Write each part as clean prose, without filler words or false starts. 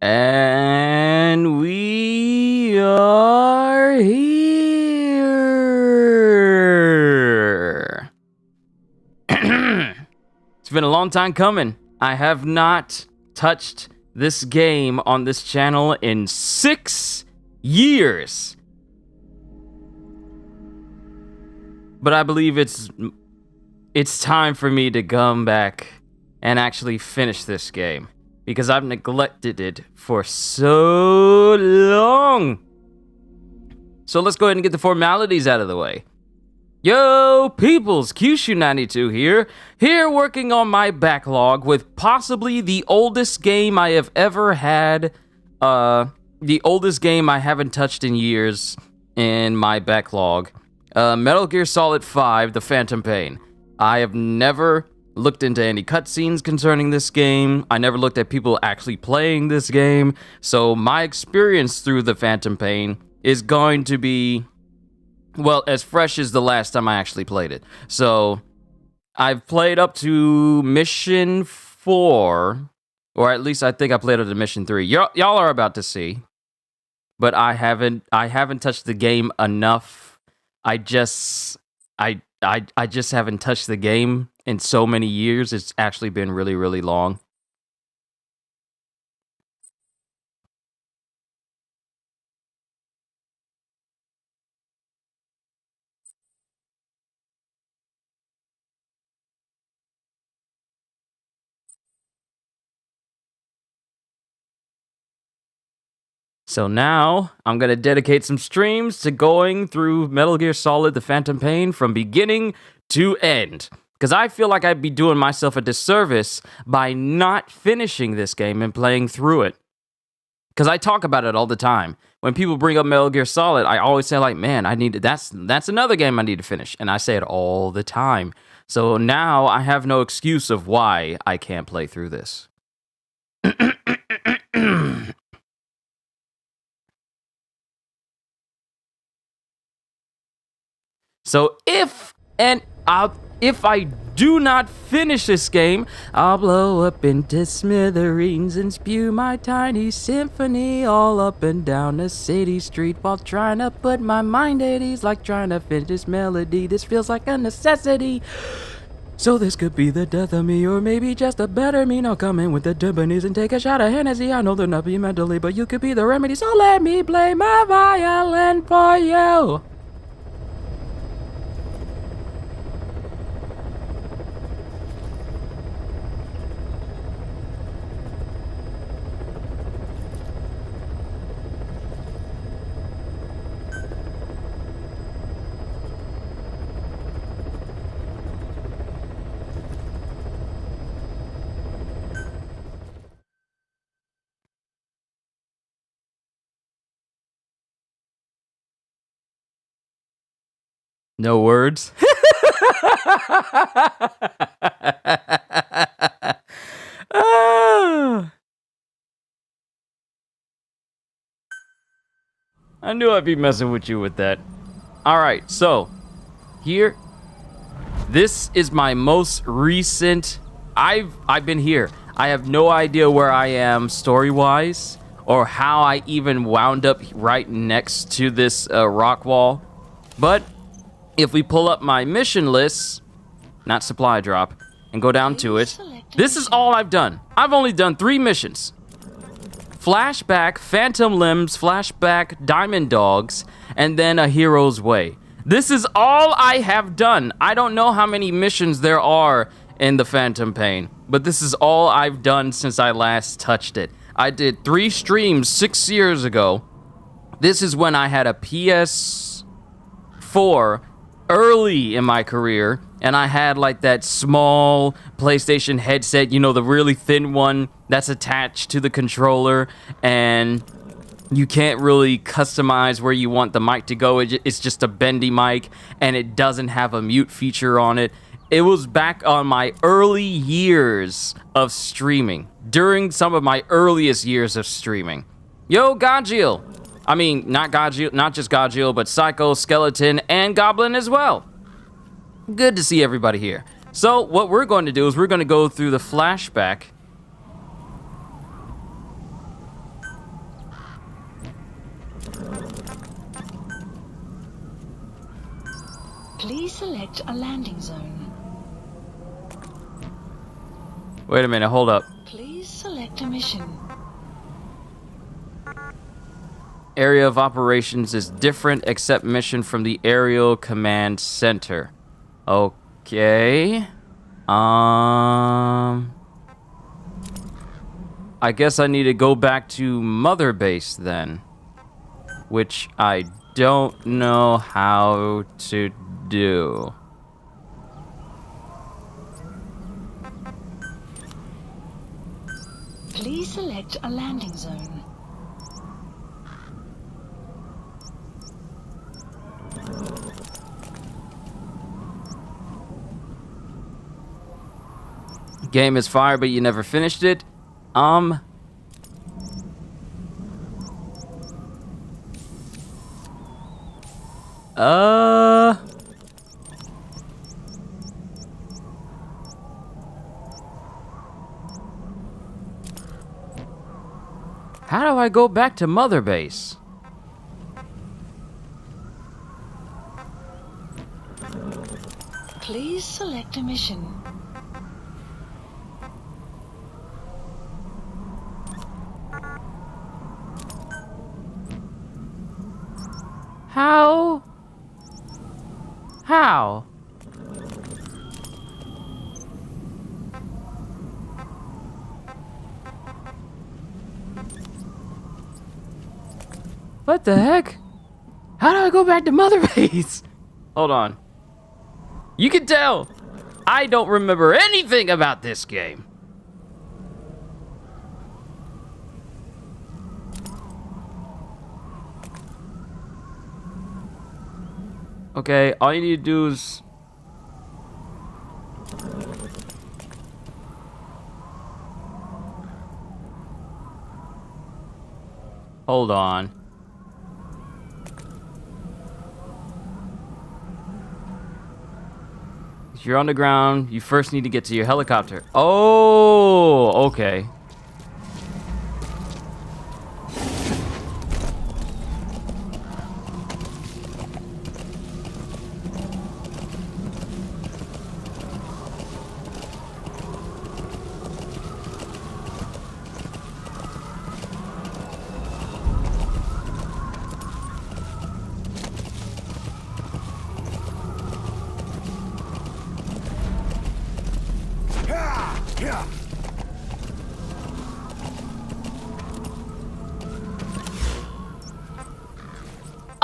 And we are here. It's been a long time coming. I have not touched this game on this channel in 6 years. But I believe it's time for me to come back and actually finish this game, because I've neglected it for so long. So let's go ahead and get the formalities out of the way. Yo, peoples, Kyushu92 here working on my backlog with possibly the oldest game I have ever had, the oldest game I haven't touched in years in my backlog, Metal Gear Solid 5, The Phantom Pain. I have never looked into any cutscenes concerning this game. I never looked at people actually playing this game, so my experience through The Phantom Pain is going to be, well, as fresh as the last time I actually played it. So I've played up to mission 4, or at least I think I played up to mission 3. Y'all are about to see, but I haven't touched the game enough. I just haven't touched the game in so many years. It's actually been really, really long. So now, I'm going to dedicate some streams to going through Metal Gear Solid The Phantom Pain from beginning to end. Because I feel like I'd be doing myself a disservice by not finishing this game and playing through it. Because I talk about it all the time. When people bring up Metal Gear Solid, I always say like, man, that's another game I need to finish. And I say it all the time. So now I have no excuse of why I can't play through this. So if I do not finish this game, I'll blow up into smithereens and spew my tiny symphony all up and down the city street while trying to put my mind at ease, like trying to finish this melody. This feels like a necessity. So this could be the death of me, or maybe just a better me. Now come in with the timpanis and take a shot of Hennessy. I know they're not be mentally, but you could be the remedy. So let me play my violin for you. No words. I knew I'd be messing with you with that. Alright, so here, this is my most recent. I've been here. I have no idea where I am story-wise, or how I even wound up right next to this rock wall. But if we pull up my mission list, not supply drop, and go down to it, this is all I've done. I've only done 3 missions. Flashback, Phantom Limbs, Flashback, Diamond Dogs, and then A Hero's Way. This is all I have done. I don't know how many missions there are in the Phantom Pain, but this is all I've done since I last touched it. I did 3 streams 6 years ago. This is when I had a PS4 early in my career, and I had like that small PlayStation headset, you know, the really thin one that's attached to the controller, and you can't really customize where you want the mic to go. It's just a bendy mic, and it doesn't have a mute feature on it. It was back on my early years of streaming, during some of my earliest years of streaming. Yo, Godjill. I mean, not just Godjill, but Psycho, Skeleton, and Goblin as well. Good to see everybody here. So, what we're going to do is we're going to go through the flashback. Please select a landing zone. Wait a minute, hold up. Please select a mission. Area of operations is different except mission from the aerial command center. Okay. I guess I need to go back to Mother Base then. Which I don't know how to do. Please select a landing zone. Game is fire, but you never finished it. How do I go back to Mother Base? Please select a mission. How? How? What the heck? How do I go back to Mother Base? Hold on. You can tell I don't remember anything about this game. Okay, all you need to do is... Hold on. If you're on the ground, you first need to get to your helicopter. Oh, okay.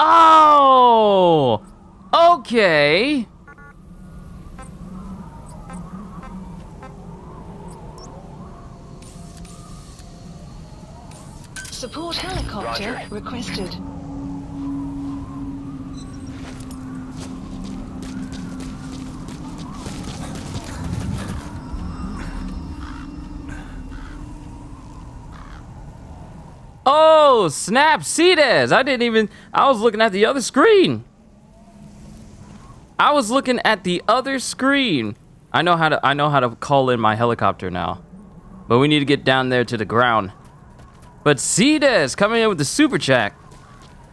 Oh! Okay. Support helicopter requested. Oh, snap, Cedes. I was looking at the other screen. I know how to call in my helicopter now. But we need to get down there to the ground. But Cedes coming in with the super chat.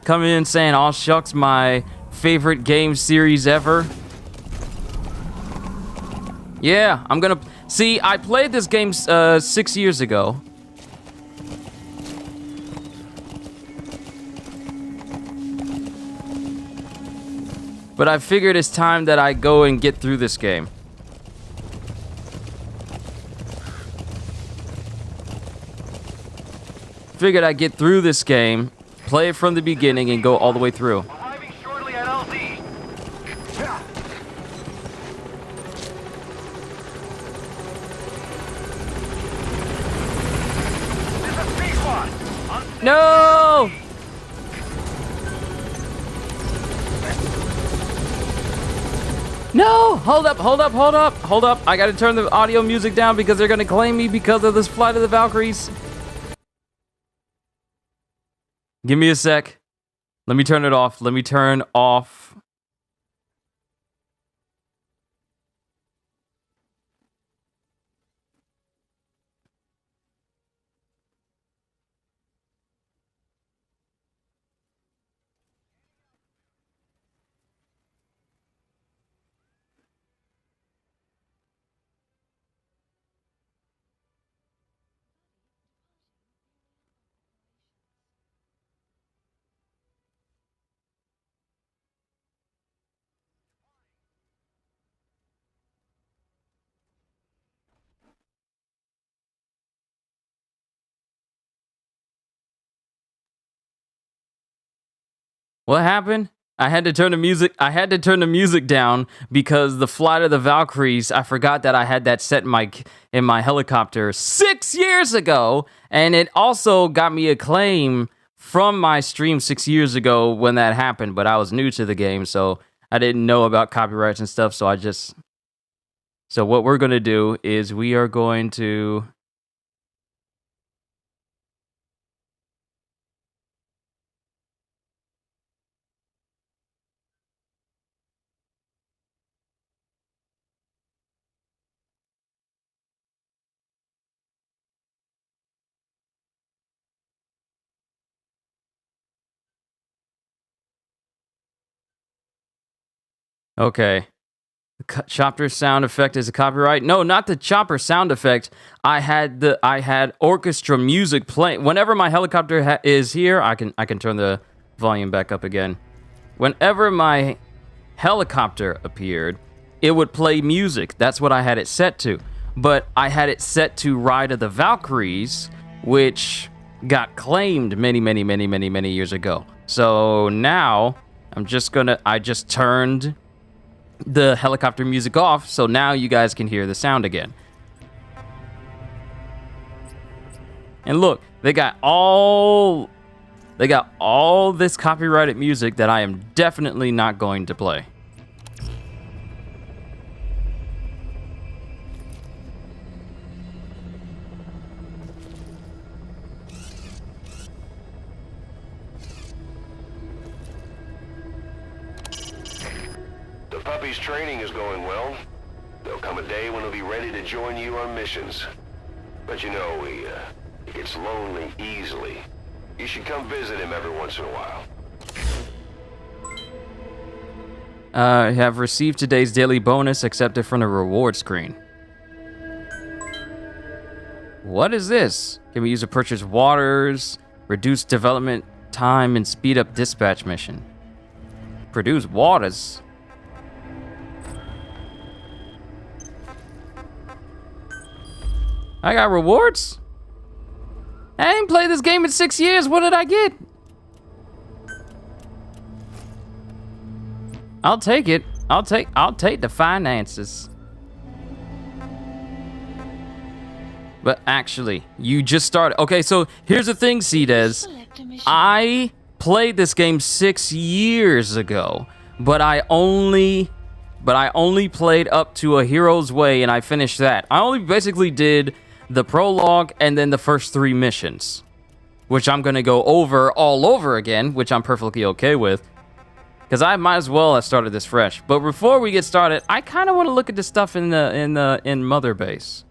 Coming in saying, "Aw shucks, my favorite game series ever." Yeah, I'm gonna... See, I played this game 6 years ago. But I figured it's time that I go and get through this game. Figured I'd get through this game, play it from the beginning, and go all the way through. Arriving shortly at LZ. This is C-Squad. No! No! Hold up. I gotta turn the audio music down because they're gonna claim me because of this Flight of the Valkyries. Give me a sec. Let me turn it off. What happened? I had to turn the music down because the Flight of the Valkyries, I forgot that I had that set in my helicopter 6 years ago, and it also got me a claim from my stream 6 years ago when that happened, but I was new to the game, so I didn't know about copyrights and stuff, so what we're going to do is we are going to Okay. The chopper sound effect is a copyright? No, not the chopper sound effect. I had orchestra music playing. Whenever my helicopter is here, I can turn the volume back up again. Whenever my helicopter appeared, it would play music. That's what I had it set to. But I had it set to Ride of the Valkyries, which got claimed many years ago. So now I just turned the helicopter music off, so now you guys can hear the sound again. And look, they got all this copyrighted music that I am definitely not going to play. The puppy's training is going well. There'll come a day when he'll be ready to join you on missions. But you know, he gets lonely easily. You should come visit him every once in a while. Have received today's daily bonus accepted from the reward screen. What is this? Can we use to purchase waters, reduce development time, and speed up dispatch mission? Produce waters? I got rewards? I ain't played this game in 6 years. What did I get? I'll take it. I'll take the finances. But actually, you just started. Okay, so here's the thing, C-Des. I played this game 6 years ago, but I only played up to A Hero's Way, and I finished that. I only basically did the prologue and then the first 3 missions, which I'm gonna go over all over again, which I'm perfectly okay with, because I might as well have started this fresh. But before we get started, I kind of want to look at the stuff in Mother Base.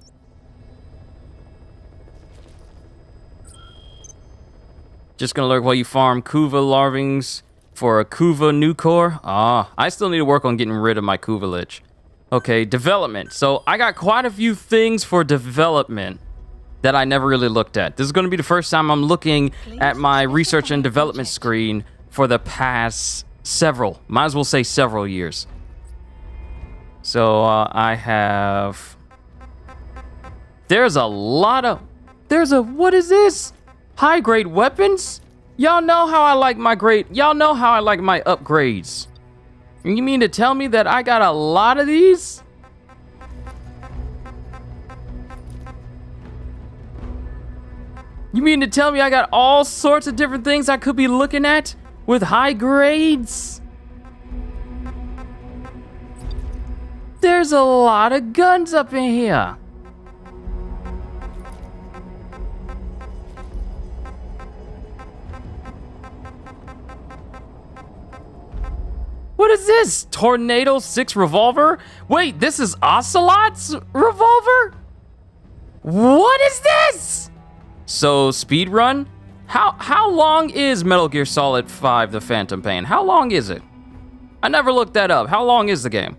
Just gonna lurk while you farm Kuva larvings for a Kuva new core. I still need to work on getting rid of my Kuva lich. Okay, development. So I got quite a few things for development that I never really looked at. This is going to be the first time I'm looking at my research and development screen for the past might as well say several years. So I have... what is this? High-grade weapons? Y'all know how I like my upgrades. You mean to tell me that I got a lot of these? You mean to tell me I got all sorts of different things I could be looking at with high grades? There's a lot of guns up in here. What is this? Tornado 6 revolver? Wait, this is Ocelot's revolver? What is this? So, speedrun? How long is Metal Gear Solid 5 The Phantom Pain? How long is it? I never looked that up. How long is the game?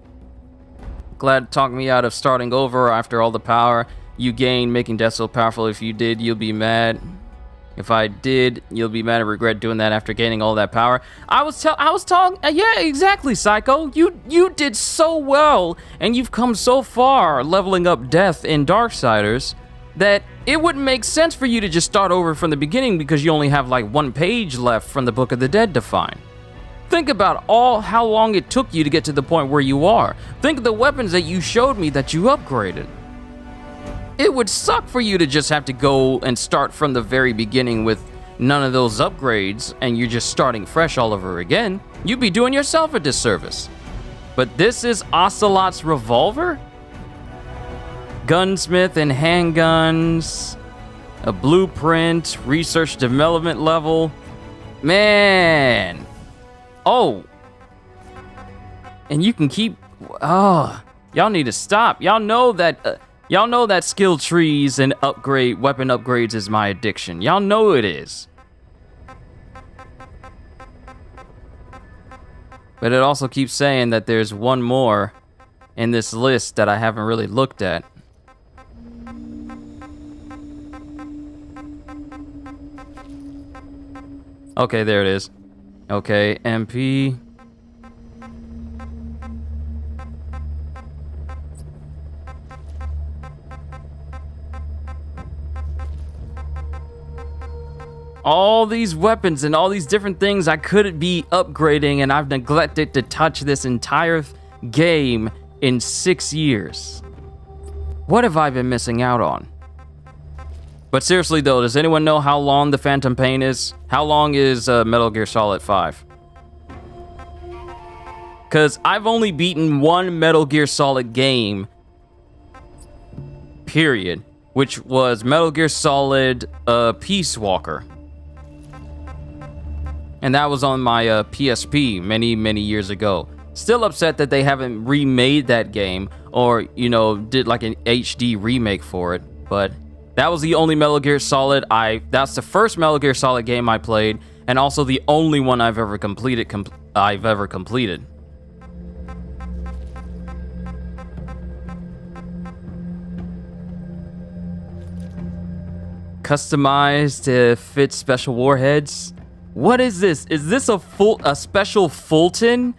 Glad to talk me out of starting over after all the power you gained, making death so powerful. If you did, you'll be mad. If I did, you'll be mad and regret doing that after gaining all that power. I was talking, yeah, exactly, Psycho. You did so well, and you've come so far leveling up death in Darksiders that it wouldn't make sense for you to just start over from the beginning because you only have like 1 page left from the Book of the Dead to find. Think about how long it took you to get to the point where you are. Think of the weapons that you showed me that you upgraded. It would suck for you to just have to go and start from the very beginning with none of those upgrades and you're just starting fresh all over again. You'd be doing yourself a disservice. But this is Ocelot's revolver? Gunsmith and handguns, a blueprint, research development level. Man. Oh. And you can keep, y'all need to stop. Y'all know that skill trees and weapon upgrades is my addiction. Y'all know it is. But it also keeps saying that there's one more in this list that I haven't really looked at. Okay, there it is. Okay, MP. All these weapons and all these different things I could be upgrading, and I've neglected to touch this entire game in 6 years. What have I been missing out on? But seriously though, does anyone know how long the Phantom Pain is? How long is Metal Gear Solid 5? Because I've only beaten one Metal Gear Solid game, period, which was Metal Gear Solid Peace Walker. And that was on my PSP many years ago. Still upset that they haven't remade that game or, did like an HD remake for it. But that was the only Metal Gear Solid that's the first Metal Gear Solid game I played, and also the only one I've ever completed. Customized to fit special warheads. What is this? Is this a special Fulton?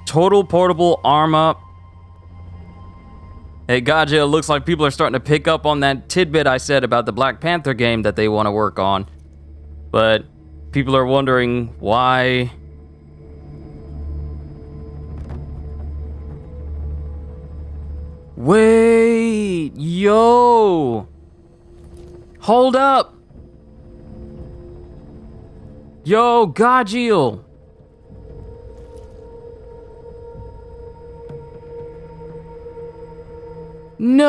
Total portable arm up. Hey, Gaja, it looks like people are starting to pick up on that tidbit I said about the Black Panther game that they want to work on. But people are wondering why. Wait, yo. Hold up. Yo, Gajil. No!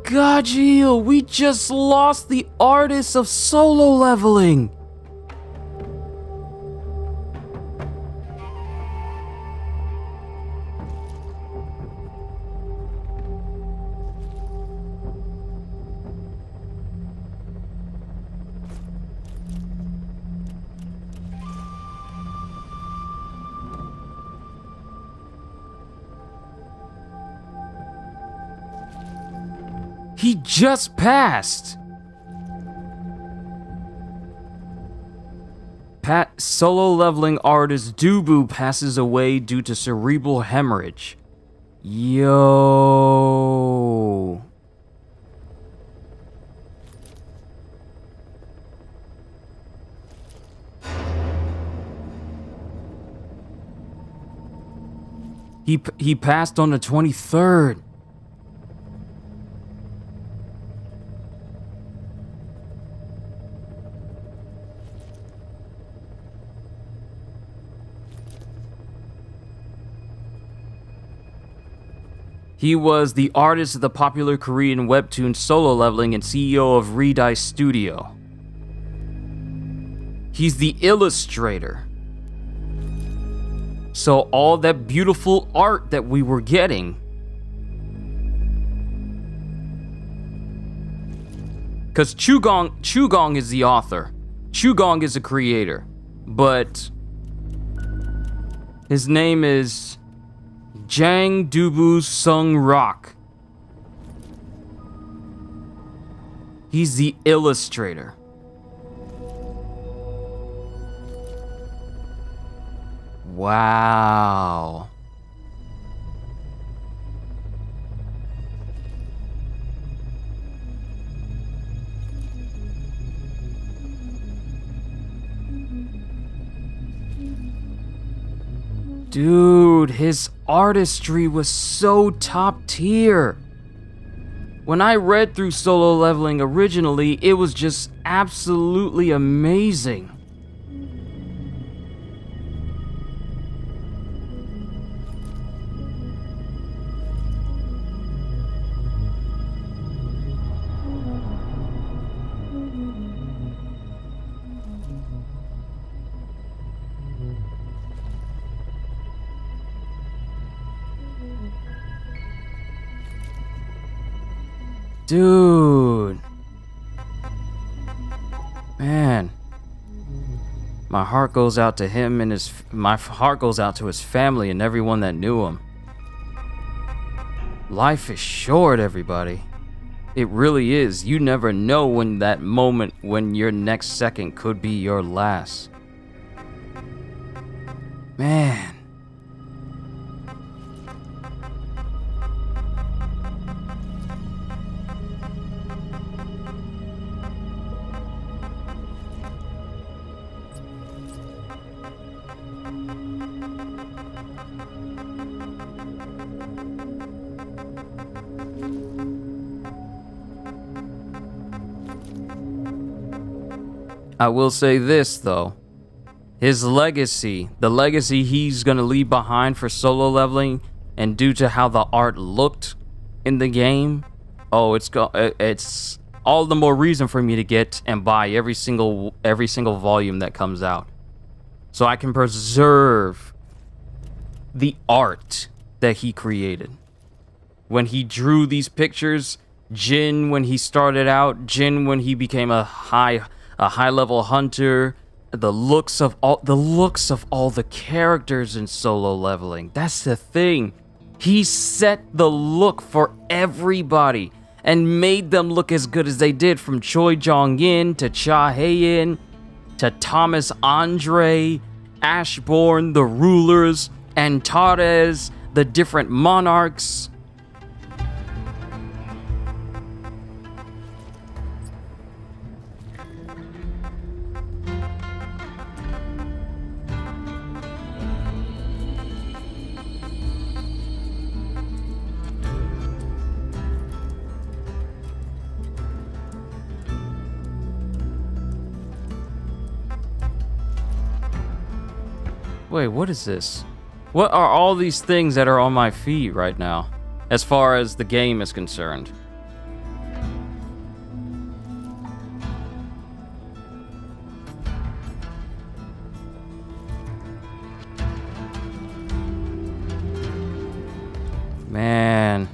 Gajil, we just lost the artist of solo leveling. He just passed. Solo leveling artist Dubu passes away due to cerebral hemorrhage. Yo. He passed on the 23rd. He was the artist of the popular Korean webtoon Solo Leveling and CEO of Redice Studio. He's the illustrator. So all that beautiful art that we were getting, because Chugong is the author. Chugong is the creator. But his name is Jang Dubu Sung Rock. He's the illustrator. Wow. Dude, his artistry was so top tier. When I read through Solo Leveling originally, it was just absolutely amazing. Dude. Man. My heart goes out to him and my heart goes out to his family and everyone that knew him. Life is short, everybody. It really is. You never know when that moment when your next second could be your last. Man. I will say this, though. His legacy, the legacy he's going to leave behind for Solo Leveling, and due to how the art looked in the game, it's all the more reason for me to get and buy every single volume that comes out. So I can preserve the art that he created. When he drew these pictures, Jin when he started out, Jin when he became a high-level hunter, the looks of all the characters in Solo Leveling. That's the thing. He set the look for everybody and made them look as good as they did, from Choi Jong-in to Cha Hae-in to Thomas Andre, Ashbourne, the rulers, Antares, the different monarchs. Wait, what is this? What are all these things that are on my feed right now, as far as the game is concerned? Man.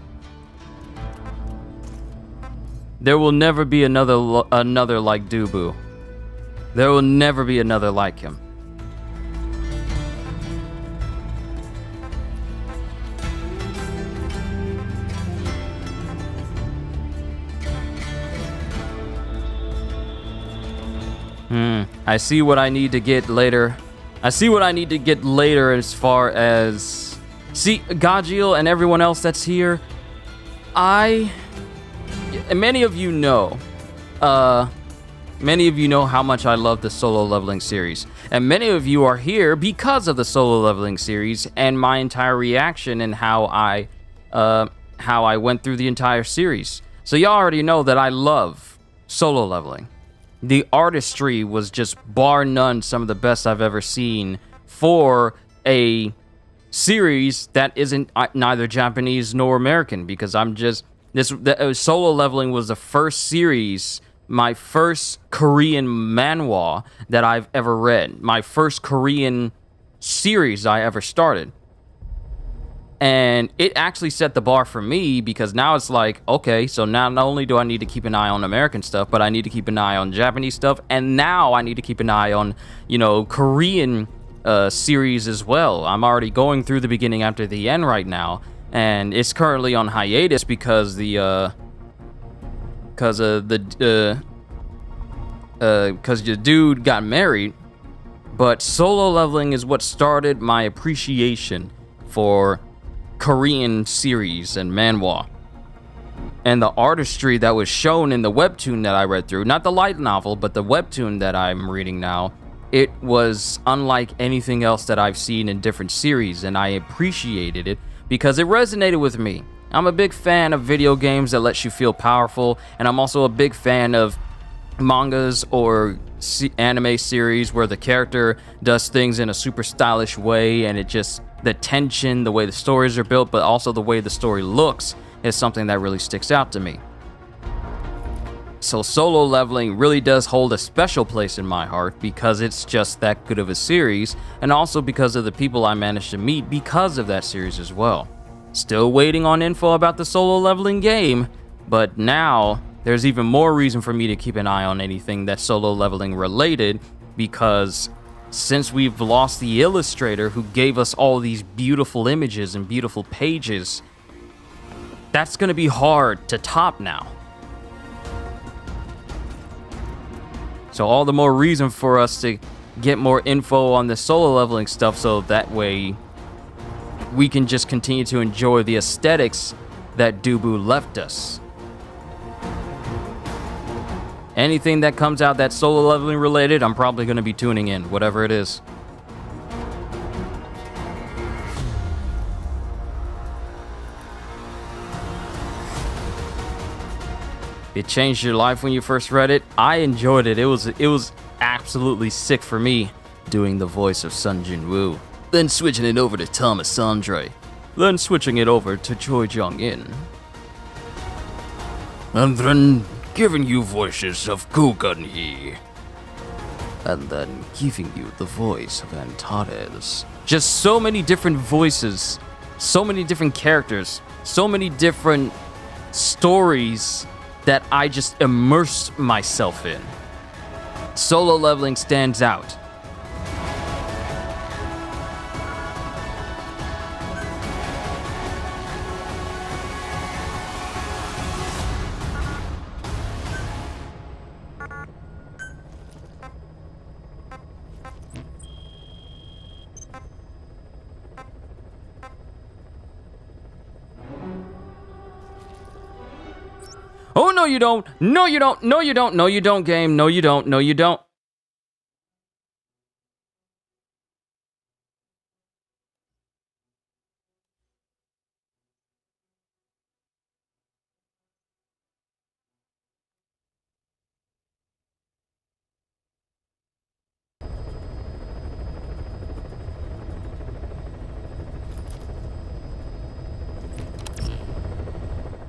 There will never be another like Dubu. There will never be another like him. I see what I need to get later. As far as... See, Gajiel and everyone else that's here, many of you know how much I love the Solo Leveling series. And many of you are here because of the Solo Leveling series and my entire reaction and how I went through the entire series. So y'all already know that I love Solo Leveling. The artistry was just bar none some of the best I've ever seen for a series that isn't neither Japanese nor American, because Solo Leveling was the first series, my first Korean manhwa that I've ever read, my first Korean series I ever started. And it actually set the bar for me, because now it's like, okay, so now not only do I need to keep an eye on American stuff, but I need to keep an eye on Japanese stuff, and now I need to keep an eye on, Korean series as well. I'm already going through the beginning after the end right now, and it's currently on hiatus because the dude got married. But Solo Leveling is what started my appreciation for Korean series and manhwa. And the artistry that was shown in the webtoon that I read through, not the light novel, but the webtoon that I'm reading now, it was unlike anything else that I've seen in different series, and I appreciated it because it resonated with me. I'm a big fan of video games that lets you feel powerful, and I'm also a big fan of mangas or anime series where the character does things in a super stylish way, and it just, the tension, the way the stories are built, but also the way the story looks is something that really sticks out to me. So Solo Leveling really does hold a special place in my heart because it's just that good of a series, and also because of the people I managed to meet because of that series as well. Still waiting on info about the Solo Leveling game, but now there's even more reason for me to keep an eye on anything that's Solo Leveling related, because since we've lost the illustrator who gave us all these beautiful images and beautiful pages, that's going to be hard to top now. So all the more reason for us to get more info on the Solo Leveling stuff, so that way we can just continue to enjoy the aesthetics that Dubu left us. Anything that comes out that's Solo Leveling related, I'm probably going to be tuning in, whatever it is. It changed your life when you first read it. I enjoyed it. It was absolutely sick for me doing the voice of Sun Jin-woo, then switching it over to Thomas Andre, then switching it over to Choi Jong-in, and then giving you voices of Gu Gun-hee, and then giving you the voice of Antares. Just so many different voices, so many different characters, so many different stories that I just immersed myself in. Solo Leveling stands out. Oh, no, you don't. No, you don't. No, you don't. No, you don't, game. No, you don't. No, you don't.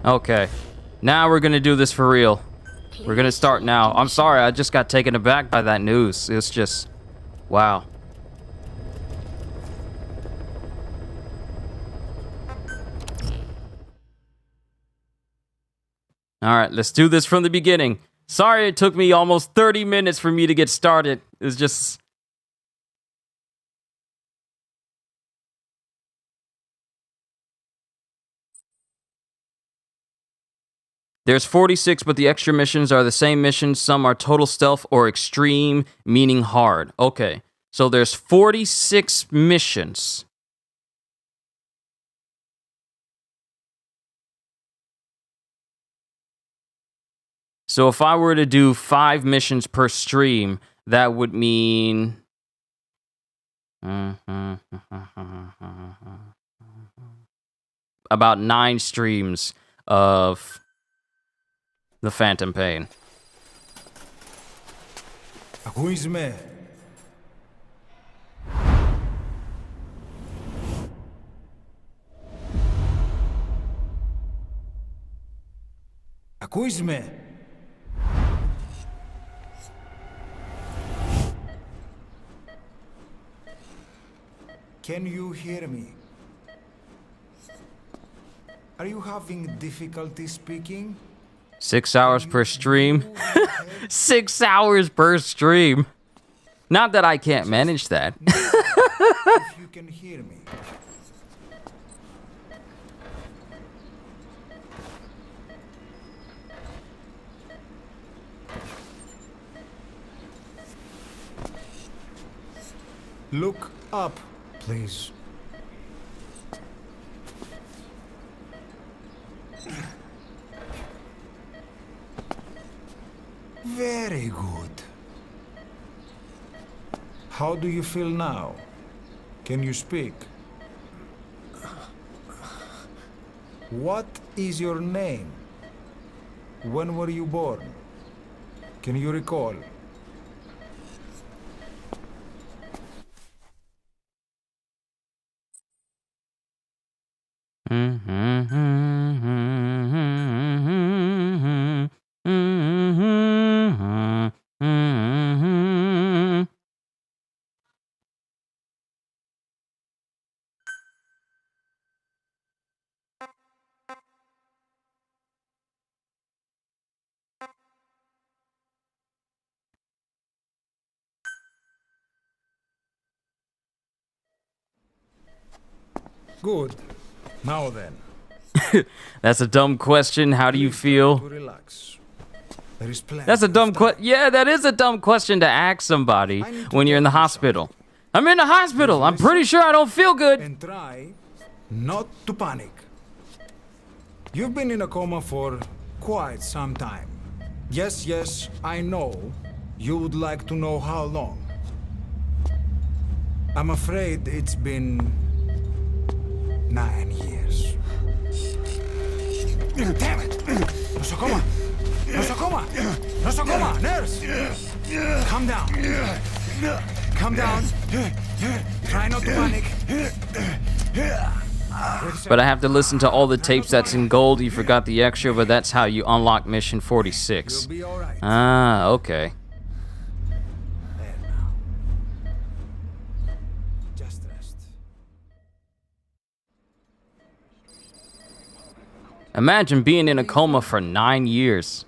Okay. Now we're gonna do this for real. We're gonna start now. I'm sorry, I just got taken aback by that news. It's just, wow. All right, let's do this from the beginning. Sorry it took me almost 30 minutes for me to get started. It's just... There's 46, but the extra missions are the same missions. Some are total stealth or extreme, meaning hard. Okay, so there's 46 missions. So if I were to do 5 missions per stream, that would mean... about 9 streams of the Phantom Pain. Ακούεις με. Ακούεις με. Can you hear me? Are you having difficulty speaking? 6 hours per stream. 6 hours per stream. Not that I can't manage that. If you can hear me. Look up, please. Very good. How do you feel now? Can you speak? What is your name? When were you born? Can you recall? Good. Now then. That's a dumb question. How do you feel? To relax. There is plenty That's a dumb of time. question. Yeah, that is a dumb question to ask somebody when you're in the hospital. I'm in the hospital. I'm pretty sure I don't feel good. And try not to panic. You've been in a coma for quite some time. Yes, I know. You would like to know how long. I'm afraid it's been 9 years. Damn it! Nosocoma! Nosocoma! Nosocoma! Nurse! Calm down. Calm down. Try not to panic. But I have to listen to all the tapes that's in gold. You forgot the extra, but that's how you unlock mission 46. You'll be alright. Ah, okay. There now. Just rest. Imagine being in a coma for 9 years.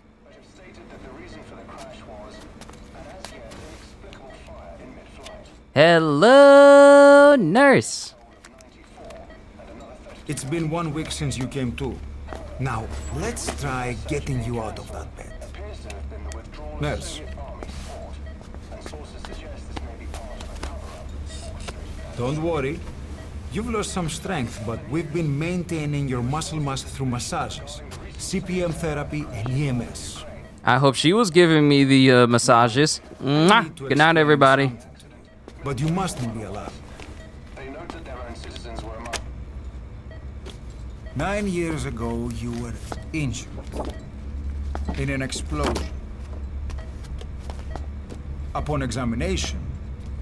Hello, nurse. It's been 1 week since you came to. Now, let's try getting you out of that bed. Nurse. Don't worry. You've lost some strength, but we've been maintaining your muscle mass through massages, CPM therapy, and EMS. I hope she was giving me the massages. Mwah. Need to Good night, explain everybody. something today. But you mustn't be alarmed. They noted their own citizens were among 9 years ago, you were injured in an explosion. Upon examination,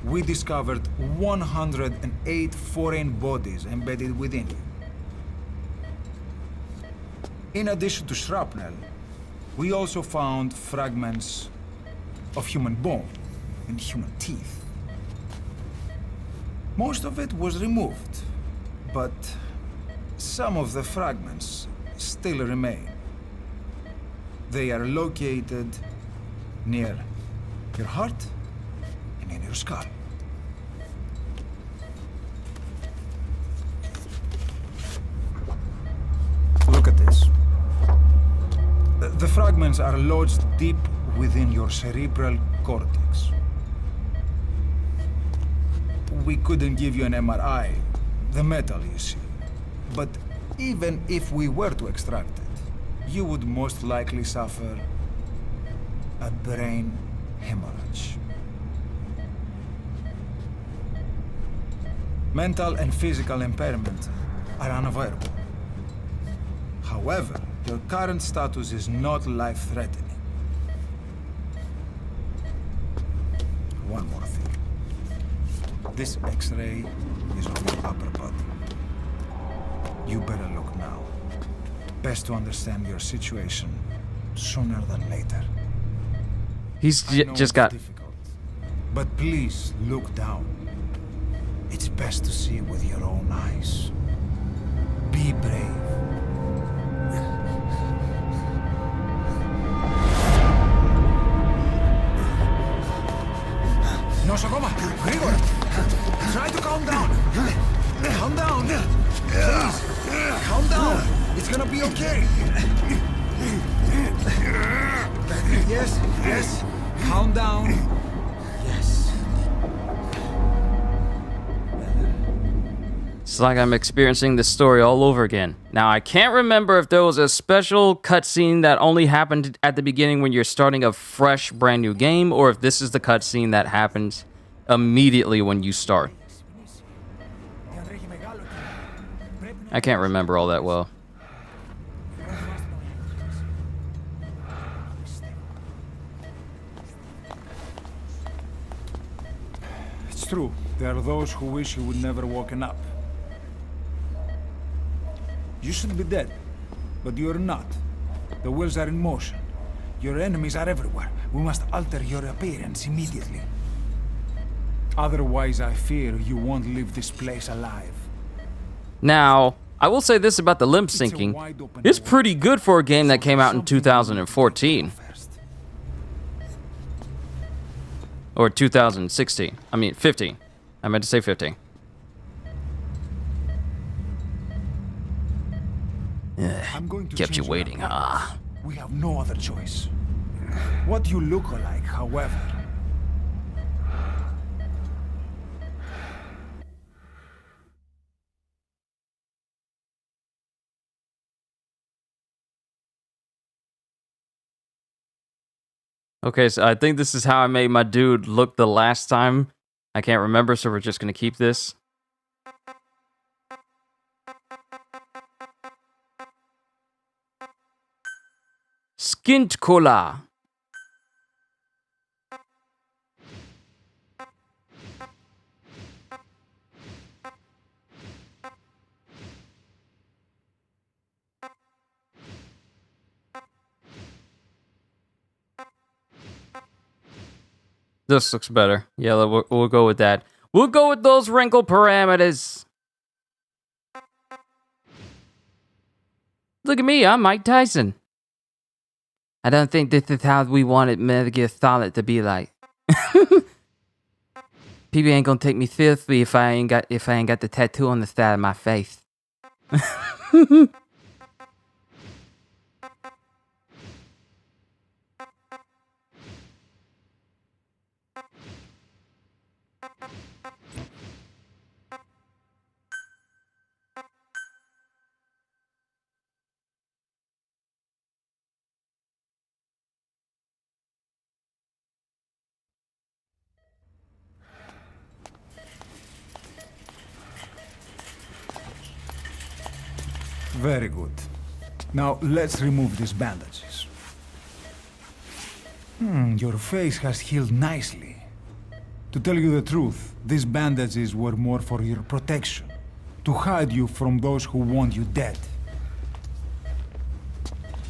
we discovered 108 foreign bodies embedded within you. In addition to shrapnel, we also found fragments of human bone and human teeth. Most of it was removed, but some of the fragments still remain. They are located near your heart and in your skull. Look at this. The fragments are lodged deep within your cerebral cortex. We couldn't give you an MRI, the metal, you see. But even if we were to extract it, you would most likely suffer a brain hemorrhage. Mental and physical impairment are unavoidable. However, your current status is not life-threatening. One more thing. This X-ray is on your upper body. You better look now. Best to understand your situation sooner than later. He's I know just it's got... difficult, but please look down. It's best to see with your own eyes. Be brave. Nosocoma! Grigor! Try to calm down! Calm down! Please! Calm down! It's gonna be okay! Yes, yes! Calm down! Yes. It's like I'm experiencing this story all over again. Now, I can't remember if there was a special cutscene that only happened at the beginning when you're starting a fresh, brand new game, or if this is the cutscene that happens immediately when you start. I can't remember all that well. It's true. There are those who wish you would never woken up. You should be dead, but you're not. The wheels are in motion. Your enemies are everywhere. We must alter your appearance immediately. Otherwise, I fear you won't leave this place alive. Now, I will say this about the limb syncing. It's pretty good for a game that came out in 2014. Or 2016. I mean, 15. I meant to say 15. I'm going to Kept you change waiting, my huh? plans. We have no other choice. What you look like, however. Okay, so I think this is how I made my dude look the last time. I can't remember, so we're just gonna keep this. Skint cola. This looks better. Yeah, we'll go with that. We'll go with those wrinkle parameters. Look at me, I'm Mike Tyson. I don't think this is how we wanted Metal Gear Solid to be like. People ain't gonna take me seriously if I ain't got the tattoo on the side of my face. Very good. Now, let's remove these bandages. Your face has healed nicely. To tell you the truth, these bandages were more for your protection. To hide you from those who want you dead.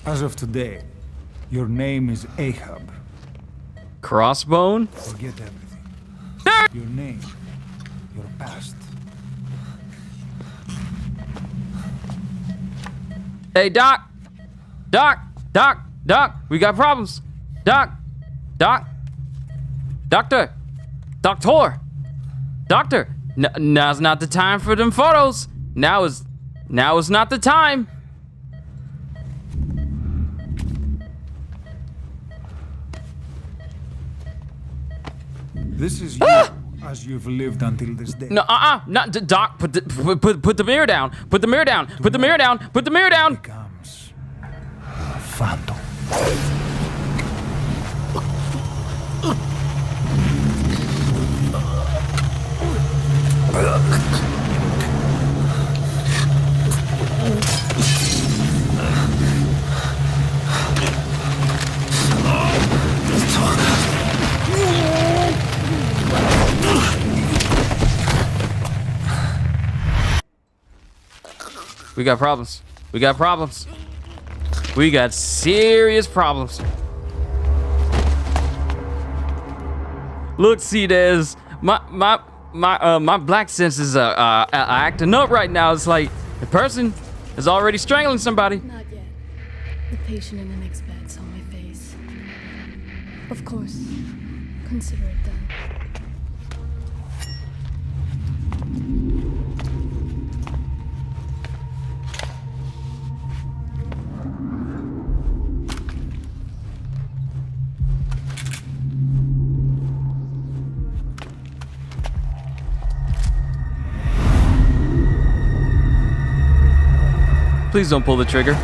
As of today, your name is Ahab. Crossbone? Forget everything. Your name, your past. Hey, Doc! Doc! Doc! Doc! We got problems! Doc! Doc! Doctor! Doctor! Doctor! Now's not the time for them photos! Now is not the time! This is you, as you've lived until this day. No, not Doc. Put the mirror down. Put the mirror down. Put the mirror down. Put the mirror down. Becomes a phantom. We got problems. We got problems. We got serious problems. Look, see, there's my black senses are acting up right now. It's like the person is already strangling somebody. Not yet. The patient in the next bed saw my face. Of course. Consider it done. Please don't pull the trigger.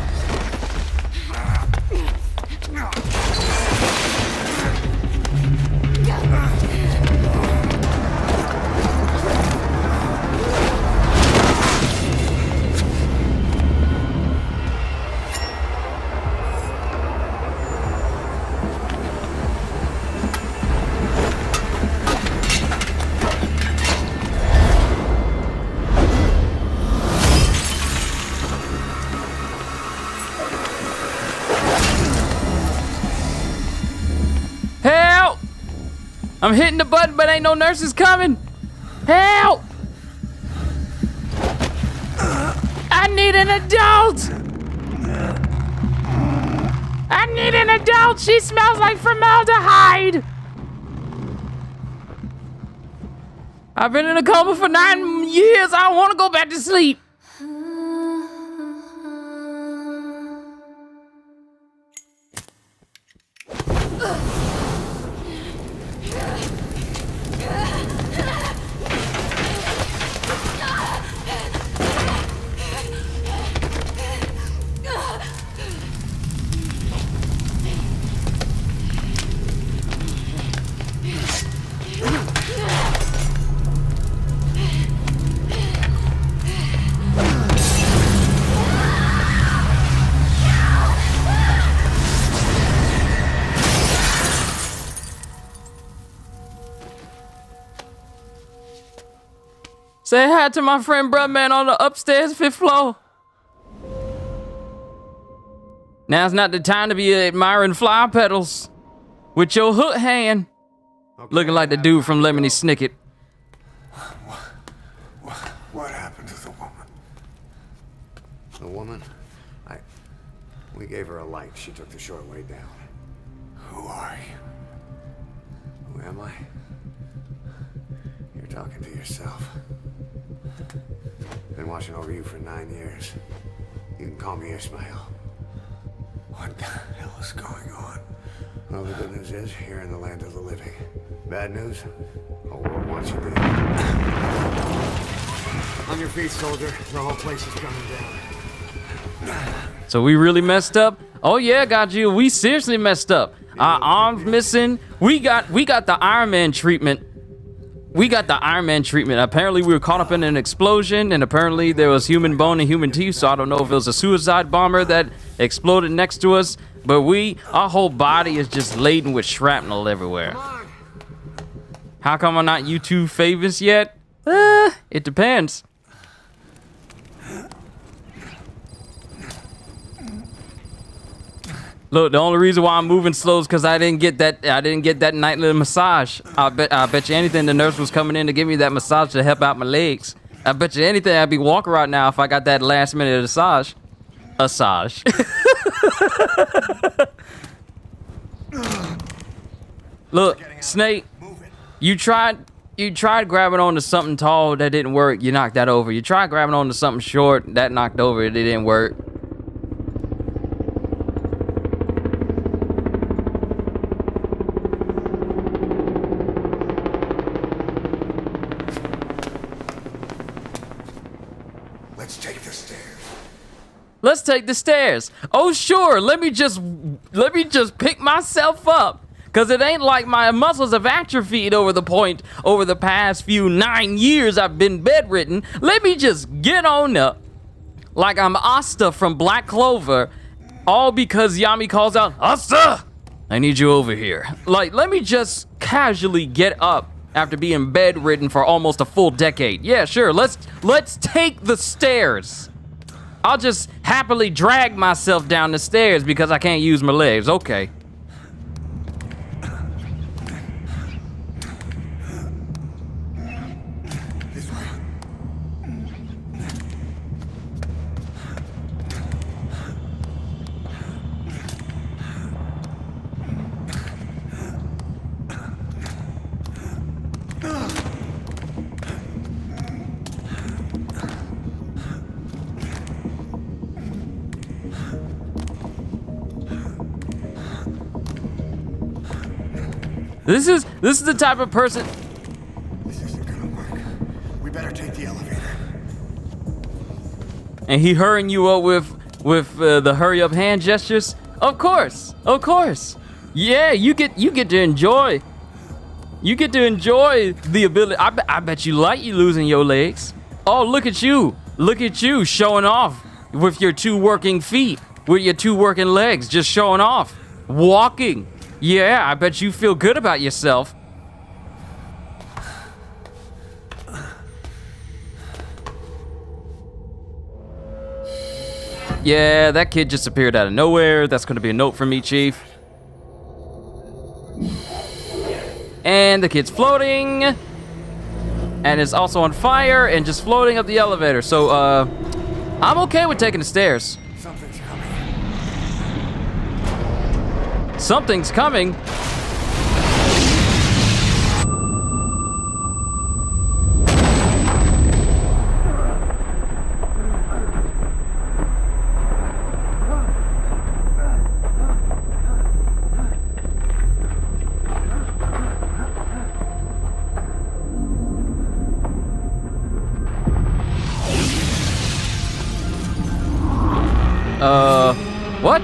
I'm hitting the button, but ain't no nurses coming. Help! I need an adult! I need an adult! She smells like formaldehyde! I've been in a coma for 9 years. I want to go back to sleep. Say hi to my friend Brudman on the upstairs 5th floor. Now's not the time to be admiring flower petals with your hook hand. Okay. Looking like the dude from Lemony Snicket. What happened to the woman? The woman? We gave her a light. She took the short way down. Who are you? Who am I? You're talking to yourself. Been watching over you for 9 years. You can call me Ishmael. What the hell is going on? Well, the good news is, you're in the land of the living. Bad news? The whole world wants you dead. On your feet, soldier. The whole place is coming down. So we really messed up? Oh yeah, got you. We seriously messed up. Our arms missing. We got the Iron Man treatment. Apparently we were caught up in an explosion, and apparently there was human bone and human teeth, so I don't know if it was a suicide bomber that exploded next to us, but our whole body is just laden with shrapnel everywhere. How come I'm not YouTube famous yet? It depends. Look, the only reason why I'm moving slow is because I didn't get that nightly massage. I bet you anything the nurse was coming in to give me that massage to help out my legs. I bet you anything I'd be walking right now if I got that last minute massage. Look, Snake, you tried grabbing onto something tall, that didn't work. You knocked that over. You tried grabbing onto something short, that knocked over. It didn't work. Let's take the stairs. Oh sure, let me just pick myself up. Cause it ain't like my muscles have atrophied over the past 9 years I've been bedridden. Let me just get on up. Like I'm Asta from Black Clover. All because Yami calls out, Asta! I need you over here. Like, let me just casually get up after being bedridden for almost a full decade. Yeah, sure, let's take the stairs. I'll just happily drag myself down the stairs because I can't use my legs. Okay. This is the type of person. This isn't gonna work. We better take the elevator. And he hurrying you up with the hurry up hand gestures. Of course. Yeah, you get to enjoy. You get to enjoy the ability. I bet you like you losing your legs. Oh, look at you showing off with your 2 working feet, with your 2 working legs, just showing off, walking. Yeah, I bet you feel good about yourself. Yeah, that kid just appeared out of nowhere. That's gonna be a note from me, Chief. And the kid's floating. And is also on fire and just floating up the elevator. So, I'm okay with taking the stairs. Something's coming. Something's coming. What?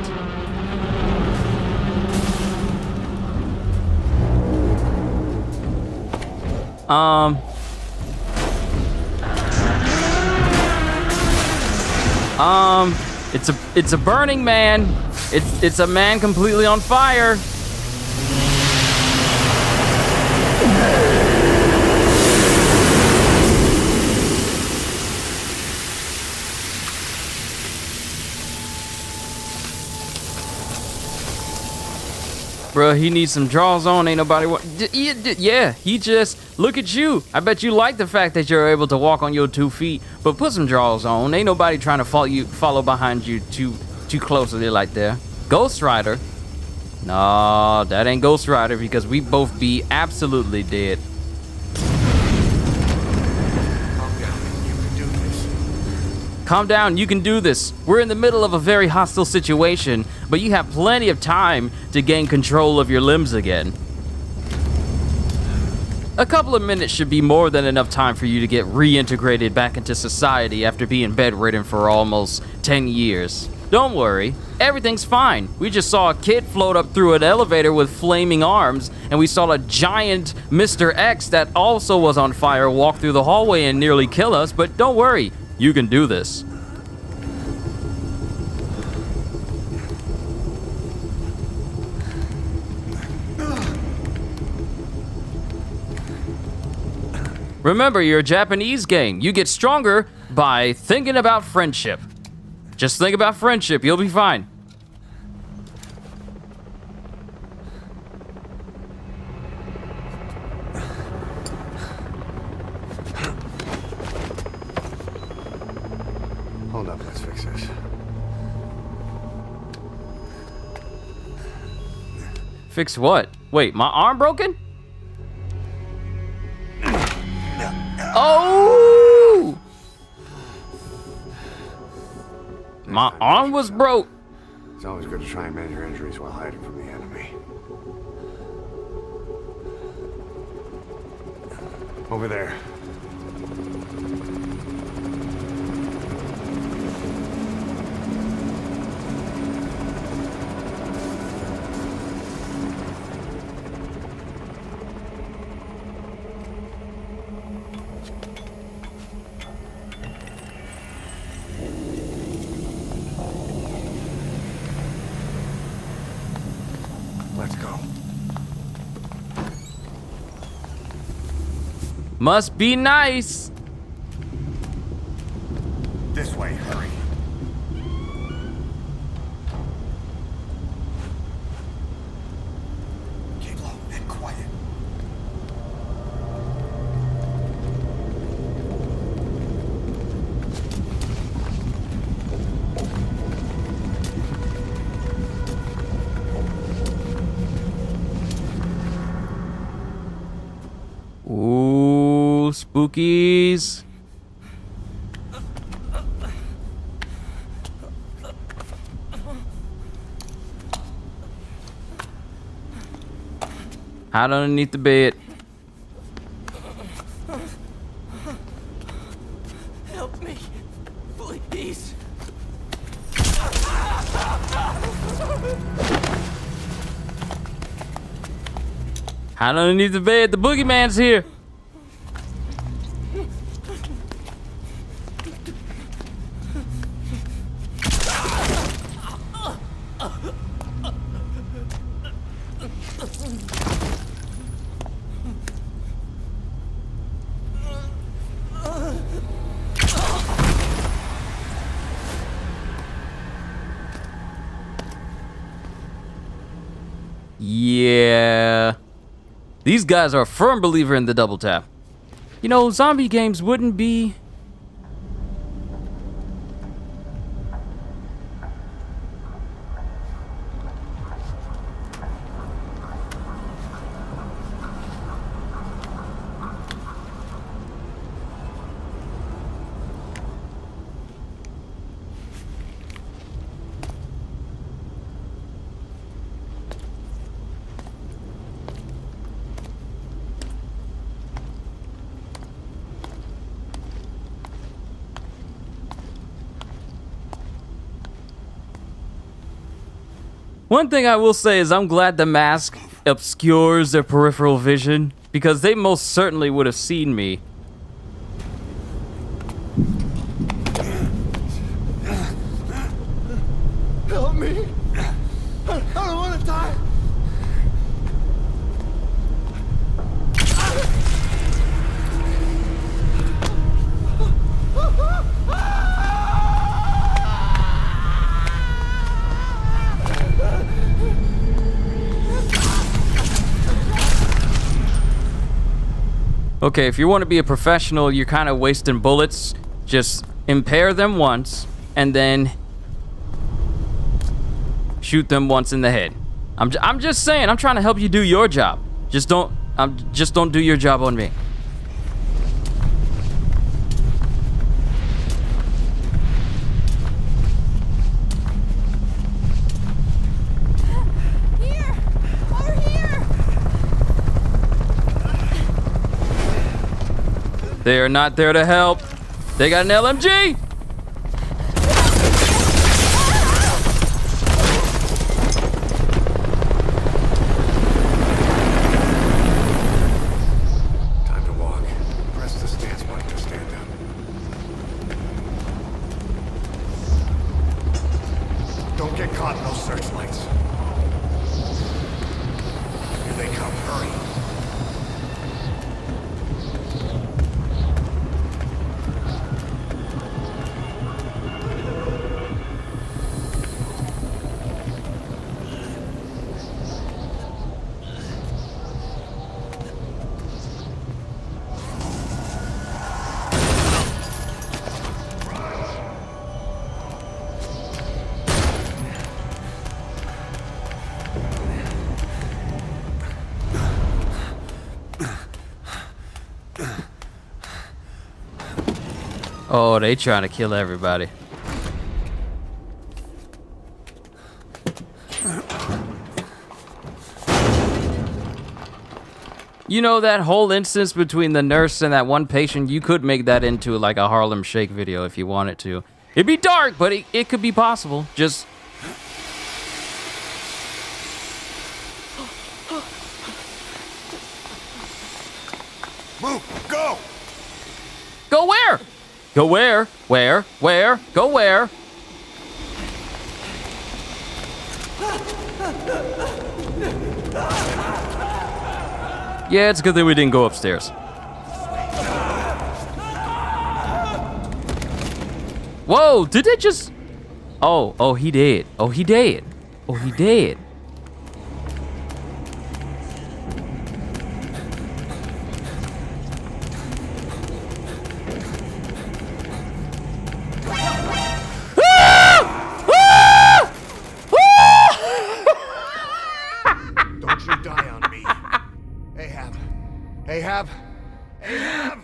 It's a burning man. It's a man completely on fire. Bruh, he needs some draws on. Ain't nobody want. Yeah, he just look at you. I bet you like the fact that you're able to walk on your 2 feet, but put some draws on. Ain't nobody trying to follow behind you too closely like there. Ghost Rider? No, that ain't Ghost Rider because we both be absolutely dead. Calm down, you can do this. We're in the middle of a very hostile situation, but you have plenty of time to gain control of your limbs again. A couple of minutes should be more than enough time for you to get reintegrated back into society after being bedridden for almost 10 years. Don't worry, everything's fine. We just saw a kid float up through an elevator with flaming arms, and we saw a giant Mr. X that also was on fire walk through the hallway and nearly kill us, but don't worry. You can do this. Remember, you're a Japanese game. You get stronger by thinking about friendship. Just think about friendship, you'll be fine. Hold up, let's fix this. Fix what? Wait, my arm broken? Oh! My arm was broke. It's always good to try and mend your injuries while hiding from the enemy. Over there. Let's go. Must be nice. This way, hurry. Keep low and quiet. Ooh, spookies. Hide underneath the bed. Help me, please. Hide underneath the bed. The boogeyman's here. Yeah. These guys are a firm believer in the double tap. You know, zombie games wouldn't be... One thing I will say is I'm glad the mask obscures their peripheral vision, because they most certainly would have seen me. Help me! I don't want to die! Okay, if you want to be a professional, you're kind of wasting bullets. Just impair them once, and then shoot them once in the head. I'm just saying, I'm trying to help you do your job. Just don't do your job on me. Here! Over here! They are not there to help. They got an LMG! Time to walk. Press the stance button to stand up. Don't get caught in those searchlights. Here they come. Hurry. Oh, they trying to kill everybody. You know, that whole instance between the nurse and that one patient, you could make that into like a Harlem Shake video if you wanted to. It'd be dark, but it could be possible. Just... Move! Go! Go where? Go where? Where? Where? Go where? Yeah, it's good that we didn't go upstairs. Whoa, did they just... Oh, he did. Oh, he did. Oh, he did. Don't you die on me. Ahab. Ahab. Ahab!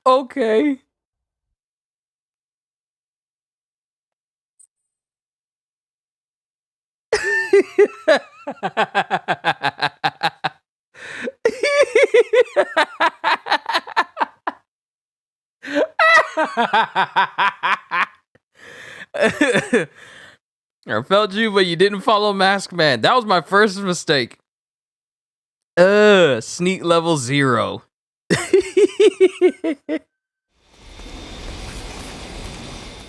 Okay. I felt you, but you didn't follow Mask Man. That was my first mistake. Sneak level 0.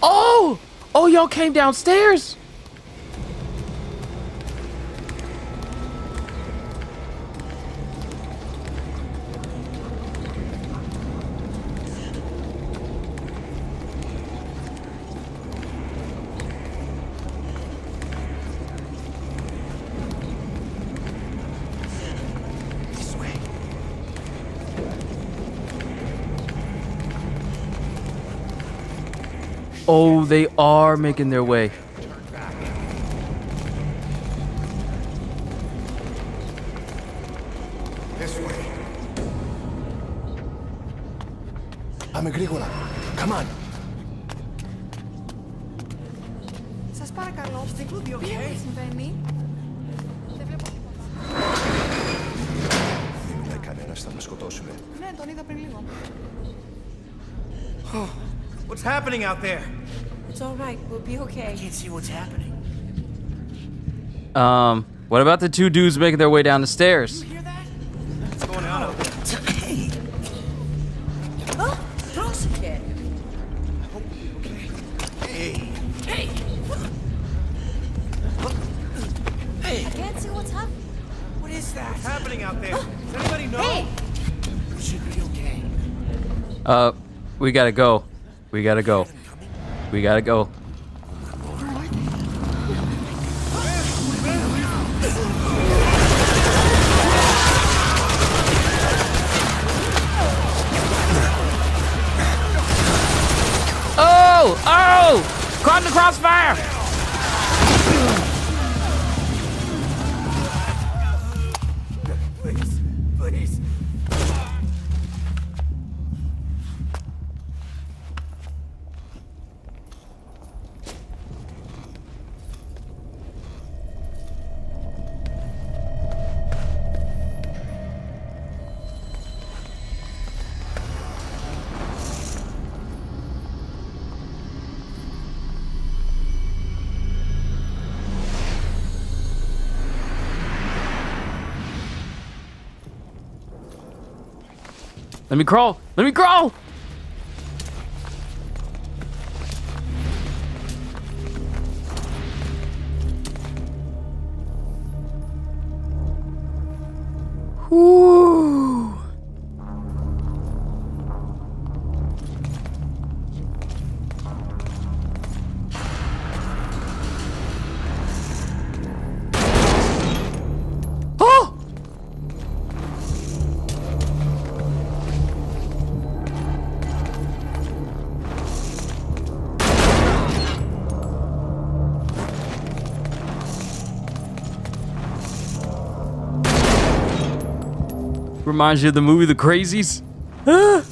Oh, We all came downstairs. Oh, they are making their way. This way. Πάμε γρήγορα. Come on. Σας παρακαλώ, τι συμβαίνει? Δεν βλέπω τίποτα. Δεν κανένας θα με σκοτώσουνε. Ναι, τον είδα πριν λίγο. What's happening out there? It's all right, we'll be okay. I can't see what's happening. What about the two dudes making their way down the stairs? You hear that? What's going on out there? Hey! Πρόσεχε! Hey! Hey! Hey! I can't see what's happening. What is that? What's happening out there? Does anybody know? Hey! We should be okay. We gotta go. We gotta go. We gotta go. Oh! Oh! Caught in the crossfire! Please, please. Let me crawl! Let me crawl! Whoo! Oh! Reminds you of the movie The Crazies? Ah!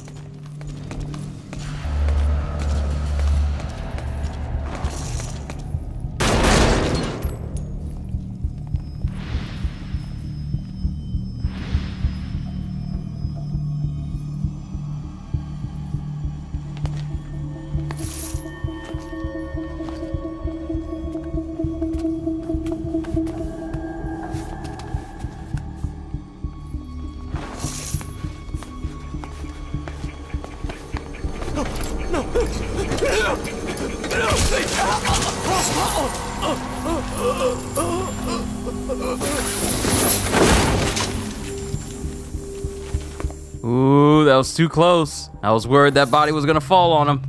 Ooh, that was too close. I was worried that body was gonna fall on him.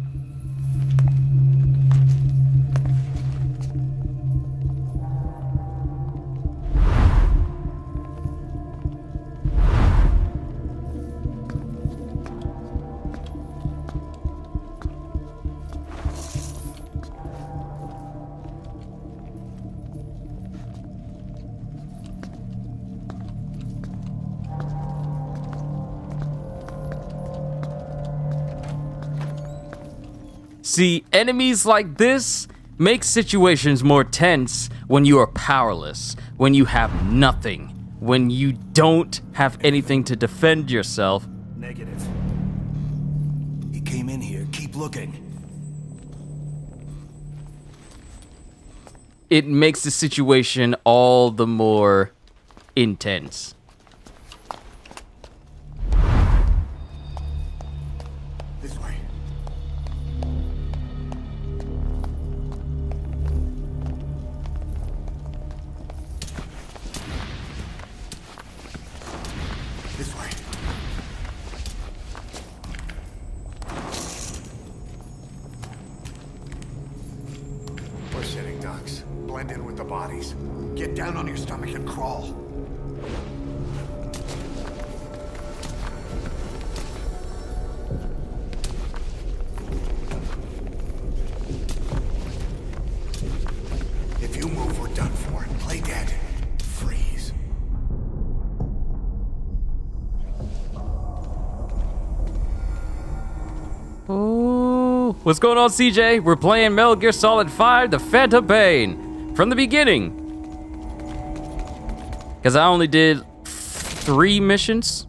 See, enemies like this make situations more tense when you are powerless, when you have nothing, when you don't have anything to defend yourself. Negative. He came in here. Keep looking. It makes the situation all the more intense. This way. blend in with the bodies. Get down on your stomach and crawl. If you move, we're done for. Play dead. Freeze. Oh, what's going on, CJ? We're playing Metal Gear Solid 5, The Phantom Pain, from the beginning. Because I only did 3 missions.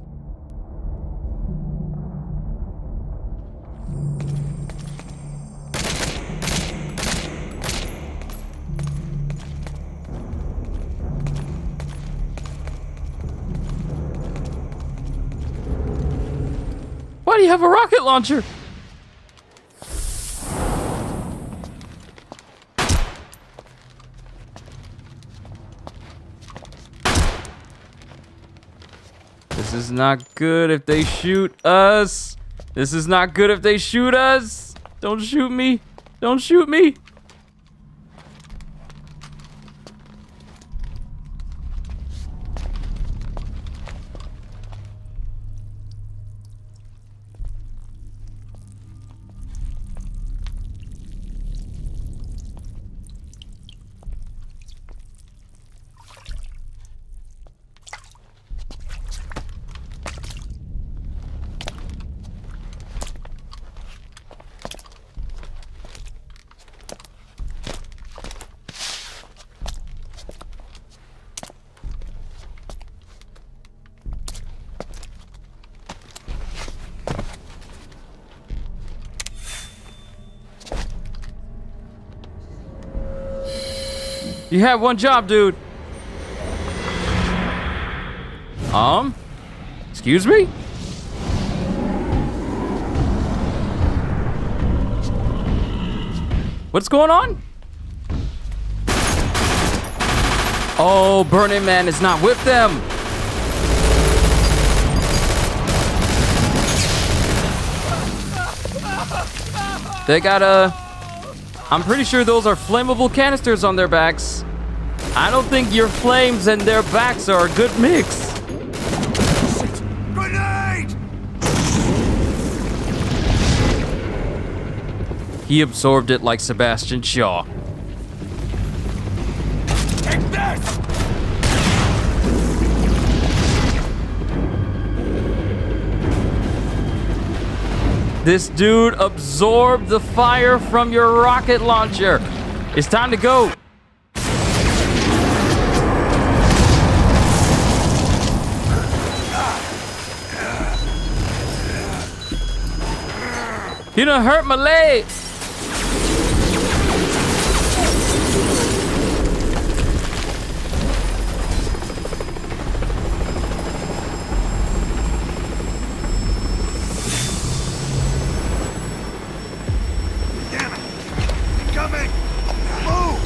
Why do you have a rocket launcher? This is not good if they shoot us. This is not good if they shoot us. Don't shoot me. Don't shoot me. You have one job, dude. Excuse me? What's going on? Oh, Burning Man is not with them. They got I'm pretty sure those are flammable canisters on their backs. I don't think your flames and their backs are a good mix. Grenade! He absorbed it like Sebastian Shaw. Take this! This dude absorbed the fire from your rocket launcher. It's time to go. You done hurt my leg. Coming! Move!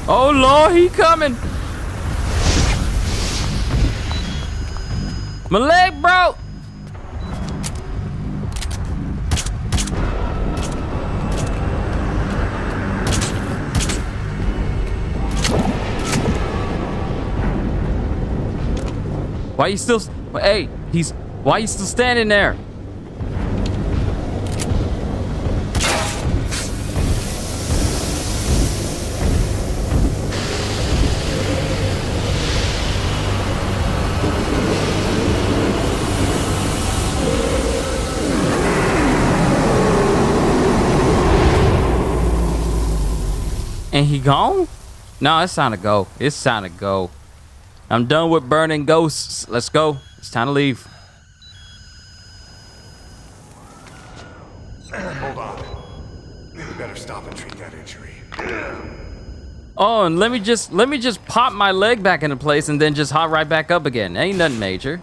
Oh Lord, he coming. My leg broke. Why you still? Hey, why you still standing there? And he gone? No, it's time to go. It's time to go. I'm done with burning ghosts. Let's go. It's time to leave. Hold on. We better stop and treat that injury. Oh, and let me just pop my leg back into place and then just hop right back up again. Ain't nothing major.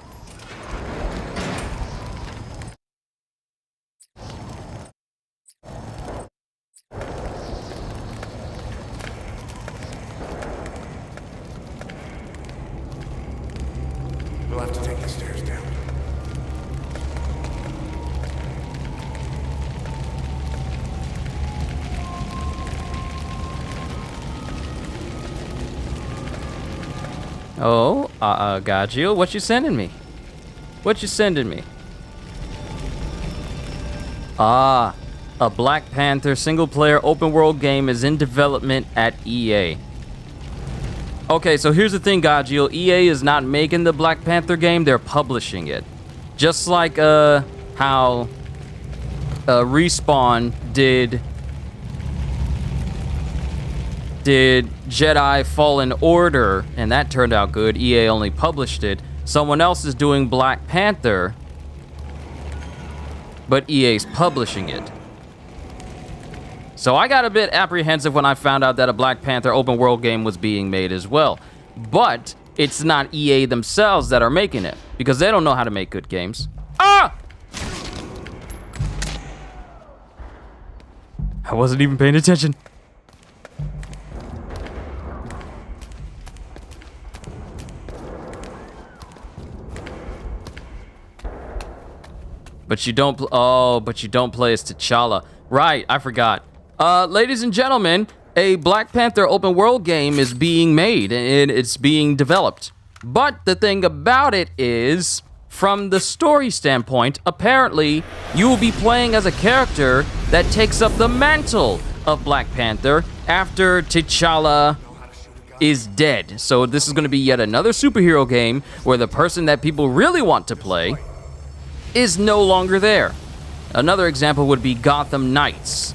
We'll have to take the stairs down. Oh, got you. What you sending me? What you sending me? Ah, a Black Panther single-player open-world game is in development at EA. Okay, so here's the thing, Gajil. EA is not making the Black Panther game, they're publishing it. Just like how Respawn did Jedi Fallen Order, and that turned out good. EA only published it. Someone else is doing Black Panther, but EA's publishing it. So I got a bit apprehensive when I found out that a Black Panther open world game was being made as well. But it's not EA themselves that are making it, because they don't know how to make good games. Ah! I wasn't even paying attention. But you don't but you don't play as T'Challa. Right, I forgot. Ladies and gentlemen, a Black Panther open world game is being made and it's being developed. But the thing about it is, from the story standpoint, apparently you will be playing as a character that takes up the mantle of Black Panther after T'Challa is dead. So this is going to be yet another superhero game where the person that people really want to play is no longer there. Another example would be Gotham Knights.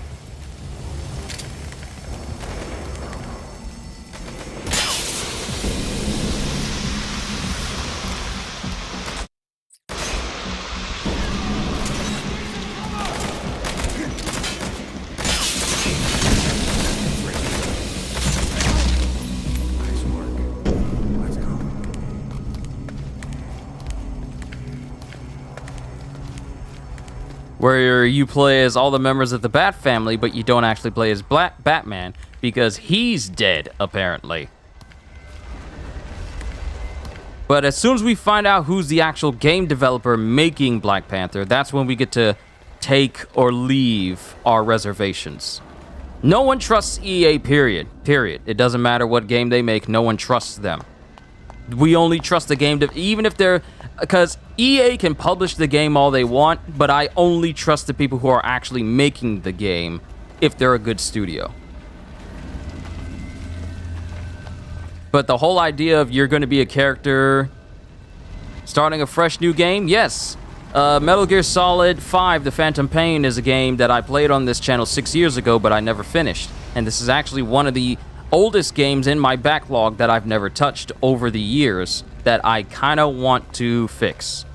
Where you play as all the members of the Bat family, but you don't actually play as Black Batman because he's dead, apparently. But as soon as we find out who's the actual game developer making Black Panther, that's when we get to take or leave our reservations. No one trusts EA, period. It doesn't matter what game they make, no one trusts them. We only trust the game, even if they're... Because EA can publish the game all they want, but I only trust the people who are actually making the game if they're a good studio. But the whole idea of you're going to be a character starting a fresh new game, yes. Metal Gear Solid 5, The Phantom Pain, is a game that I played on this channel 6 years ago, but I never finished. And this is actually one of the oldest games in my backlog that I've never touched over the years that I kind of want to fix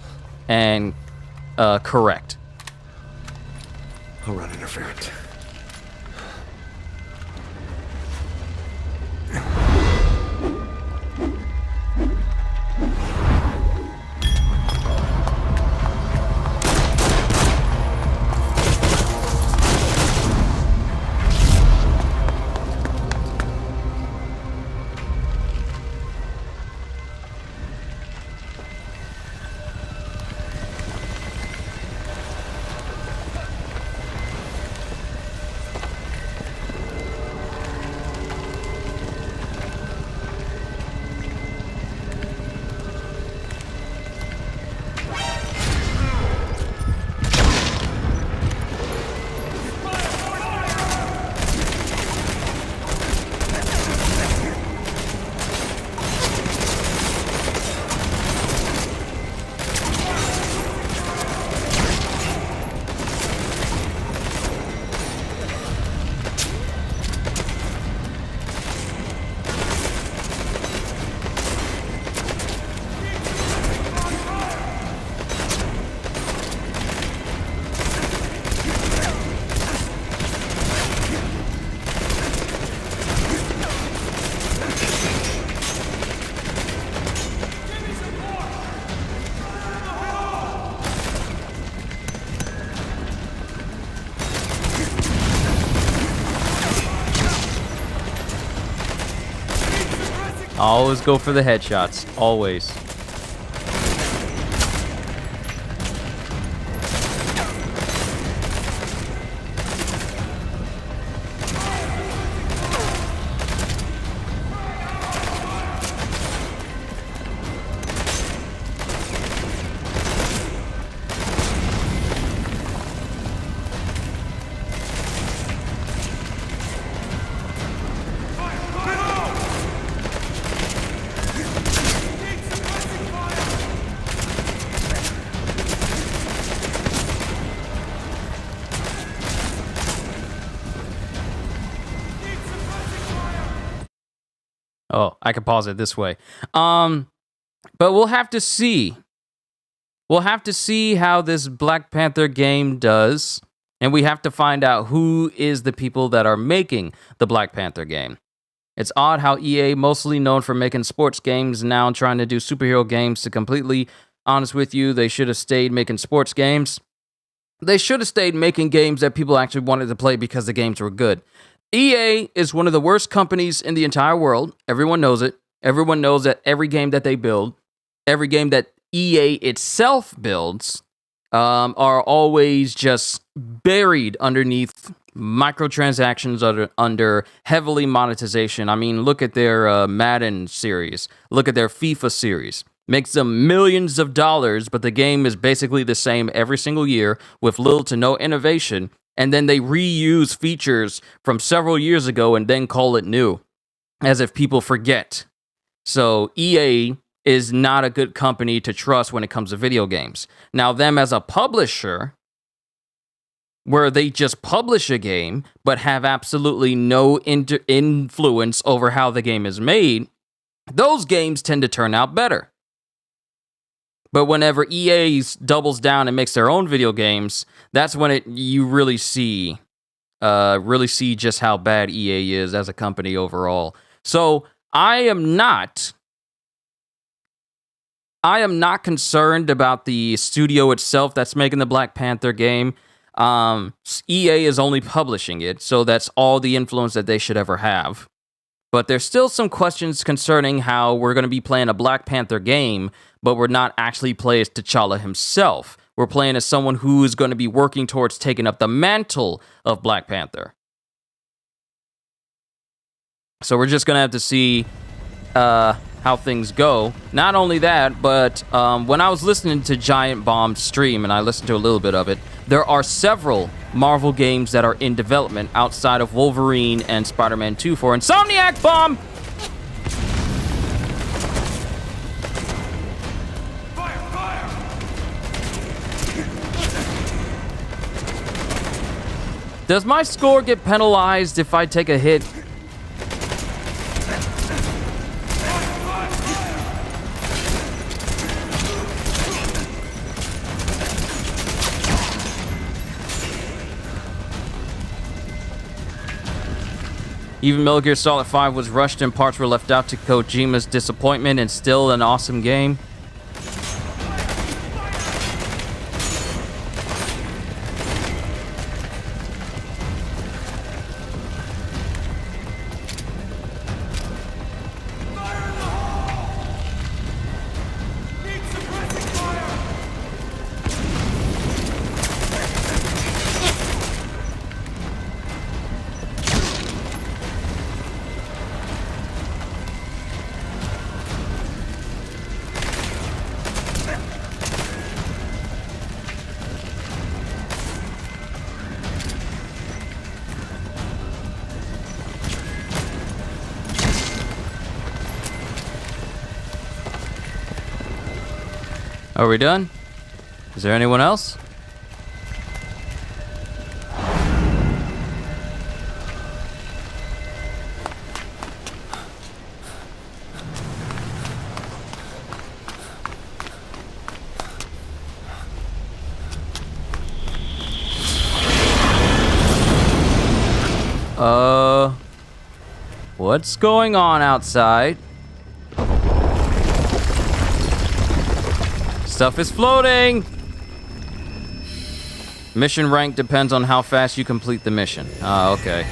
and correct. I'll run interference. Always go for the headshots. Always. Oh, I can pause it this way. But we'll have to see. We'll have to see how this Black Panther game does. And we have to find out who is the people that are making the Black Panther game. It's odd how EA, mostly known for making sports games, now trying to do superhero games. To completely honest with you, they should have stayed making sports games. They should have stayed making games that people actually wanted to play because the games were good. EA is one of the worst companies in the entire world. Everyone knows it. Everyone knows that every game that they build, every game that EA itself builds, are always just buried underneath microtransactions, under heavily monetization. I mean, look at their Madden series. Look at their FIFA series. Makes them millions of dollars, but the game is basically the same every single year with little to no innovation. And then they reuse features from several years ago and then call it new, as if people forget. So EA is not a good company to trust when it comes to video games. Now, them as a publisher, where they just publish a game but have absolutely no influence over how the game is made, those games tend to turn out better. But whenever EA doubles down and makes their own video games, that's when you really see just how bad EA is as a company overall. So I am not concerned about the studio itself that's making the Black Panther game. EA is only publishing it, so that's all the influence that they should ever have. But there's still some questions concerning how we're going to be playing a Black Panther game, but we're not actually playing as T'Challa himself. We're playing as someone who is going to be working towards taking up the mantle of Black Panther. So we're just going to have to see how things go. Not only that, but when I was listening to Giant Bomb's stream, and I listened to a little bit of it, there are several Marvel games that are in development outside of Wolverine and Spider-Man 2 for Insomniac Bomb! Does my score get penalized if I take a hit? Even Metal Gear Solid 5 was rushed and parts were left out to Kojima's disappointment, and still an awesome game. Are we done? Is there anyone else? What's going on outside? Stuff is floating! Mission rank depends on how fast you complete the mission. Ah, okay.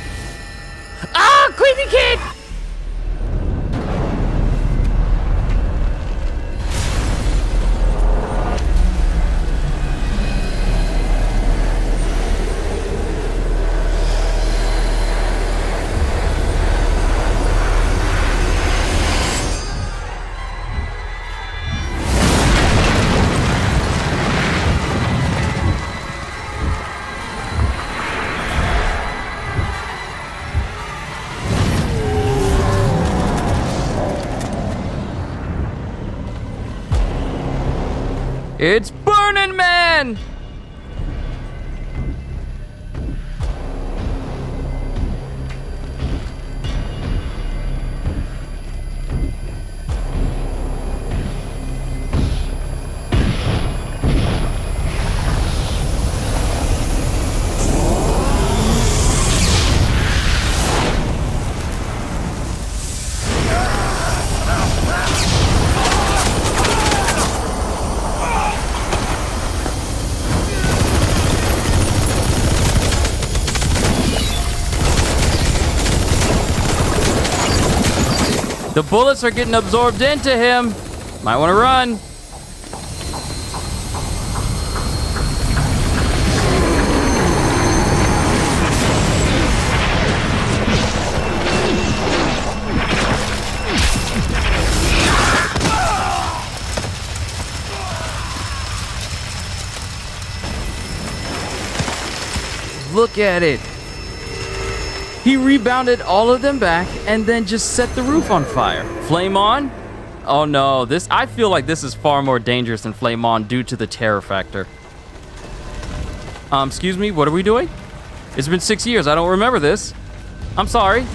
Ah, creepy kid! It's Burning Man! The bullets are getting absorbed into him. Might want to run. Look at it. He rebounded all of them back and then just set the roof on fire. Flame on? Oh no, I feel like this is far more dangerous than Flame on due to the terror factor. Excuse me, what are we doing? It's been 6 years, I don't remember this. I'm sorry.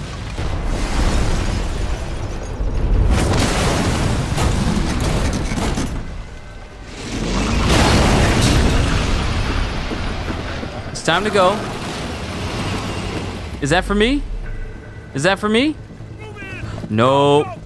It's time to go. Is that for me? Is that for me? No.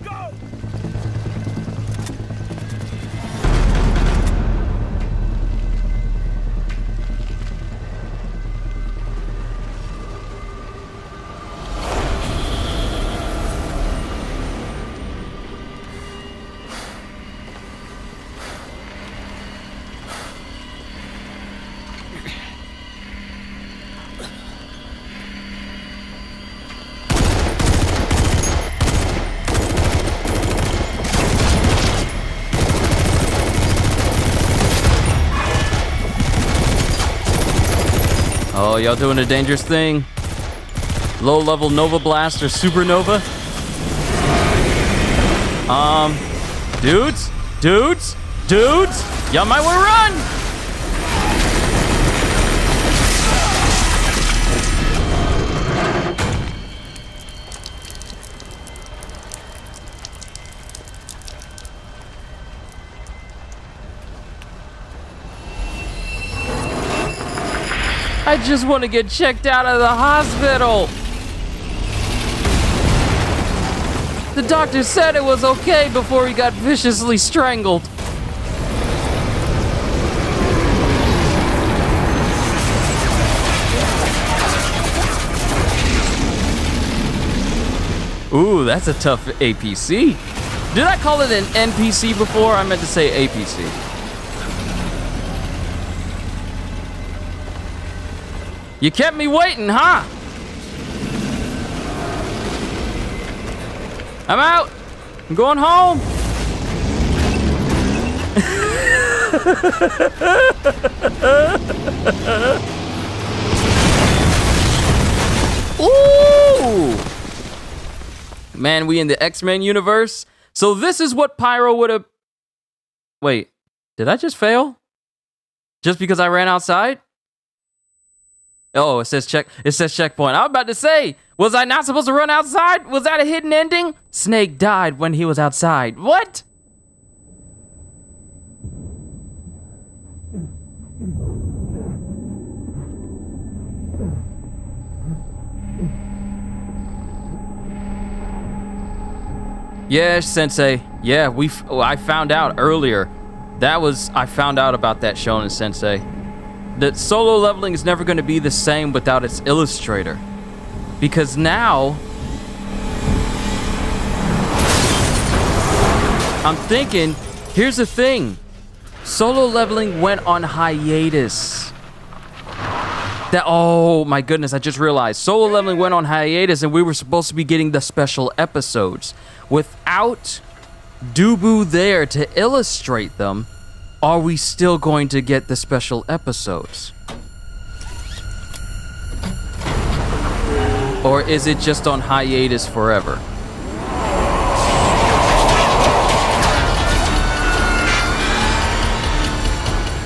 Oh, y'all doing a dangerous thing. Low-level Nova Blast or Supernova. Dudes, y'all might want to run. I just want to get checked out of the hospital. The doctor said it was okay before he got viciously strangled. Ooh, that's a tough APC. Did I call it an NPC before? I meant to say APC. You kept me waiting, huh? I'm out. I'm going home. Ooh! Man, we in the X-Men universe. So this is what Pyro would have... Wait, did I just fail? Just because I ran outside? Oh, it says checkpoint. I was about to say, was I not supposed to run outside? Was that a hidden ending? Snake died when he was outside. What? Yeah, Sensei. Yeah, I found out earlier. I found out about that Shonen Sensei. That solo leveling is never going to be the same without its illustrator. Because now, I'm thinking, here's the thing. Solo leveling went on hiatus. Oh my goodness, I just realized. Solo leveling went on hiatus and we were supposed to be getting the special episodes. Without Dubu there to illustrate them, are we still going to get the special episodes? Or is it just on hiatus forever?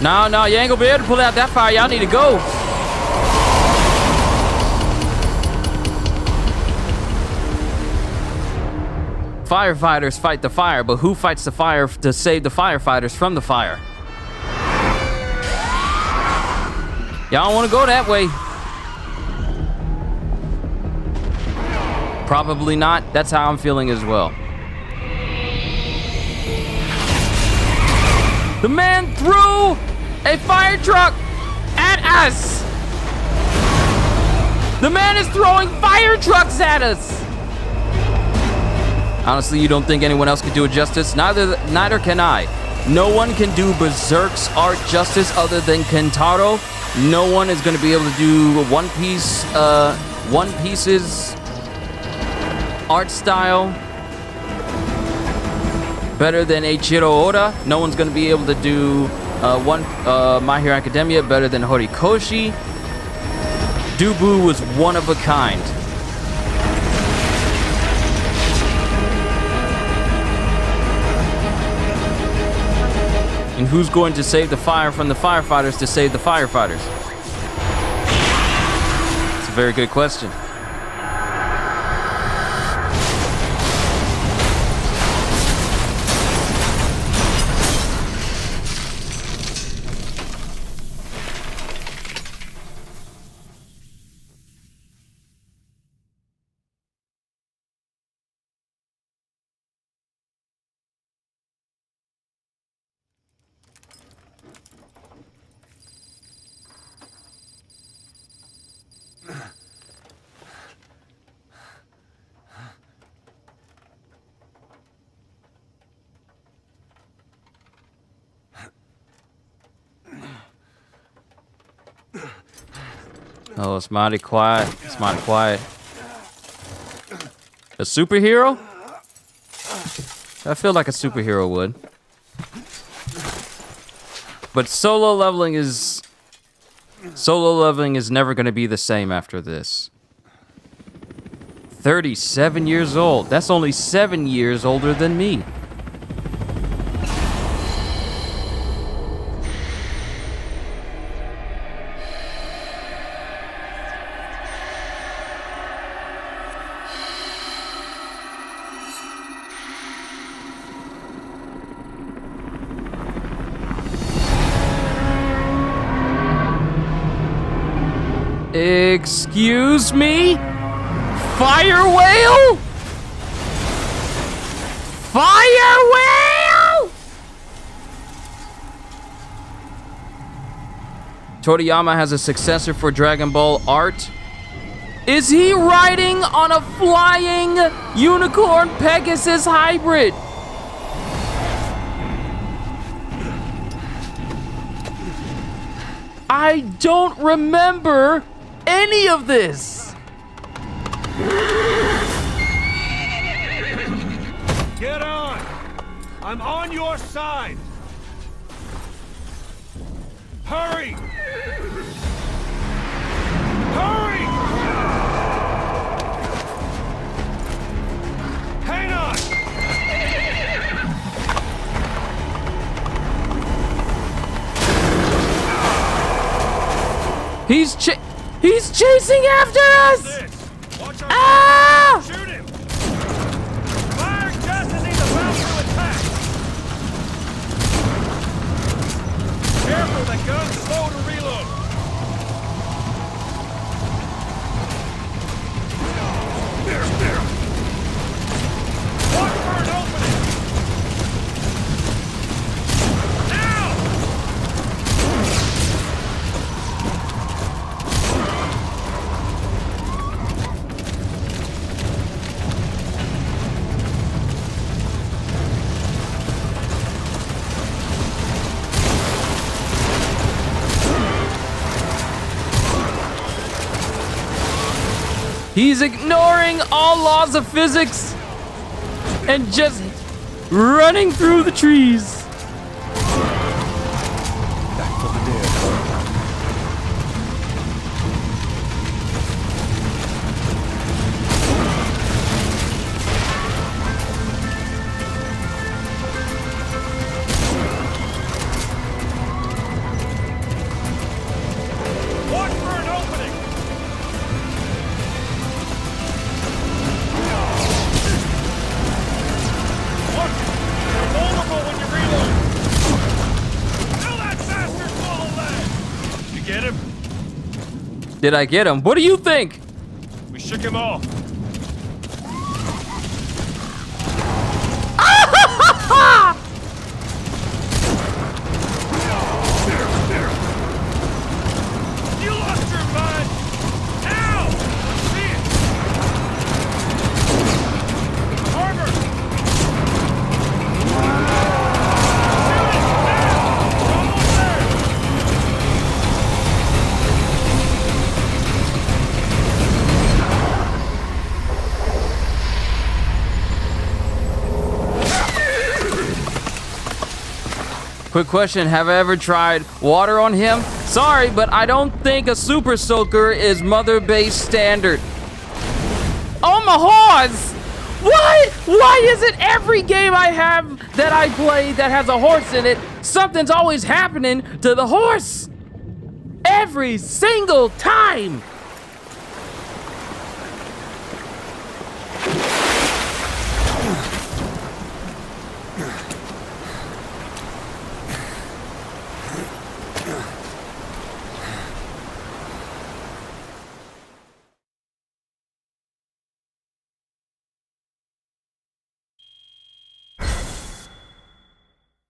No, you ain't gonna be able to pull out that fire. Y'all need to go. Firefighters fight the fire, but who fights the fire to save the firefighters from the fire? Y'all don't want to go that way. Probably not. That's how I'm feeling as well. The man threw a fire truck at us. The man is throwing fire trucks at us. Honestly, you don't think anyone else could do it justice? Neither can I. No one can do Berserk's art justice other than Kentaro. No one is going to be able to do One Piece's art style better than Eiichiro Oda. No one's going to be able to do My Hero Academia better than Horikoshi. Dubu was one of a kind. And who's going to save the fire from the firefighters to save the firefighters? It's a very good question. Oh, it's mighty quiet. It's mighty quiet. A superhero? I feel like a superhero would. But solo leveling is never going to be the same after this. 37 years old. That's only 7 years older than me. Excuse me? Fire whale? Fire whale? Toriyama has a successor for Dragon Ball art. Is he riding on a flying unicorn Pegasus hybrid? I don't remember any of this. Get on! I'm on your side! Hurry! Hurry! Hang on! He's chasing after us! Watch our Ah! Shoot him! Fire just as he's about to attack! Careful, the gun's slow to reload! There! Watch for an opening! Now! He's ignoring all laws of physics and just running through the trees. Back for the dead. Did I get him? What do you think? We shook him off. You lost your mind. Ow! See it. Harbor. Shoot it now. We're almost there. Quick question, have I ever tried water on him? Sorry, but I don't think a super soaker is mother base standard. Oh, my horse! What? Why is it every game I have that I play that has a horse in it, something's always happening to the horse? Every single time!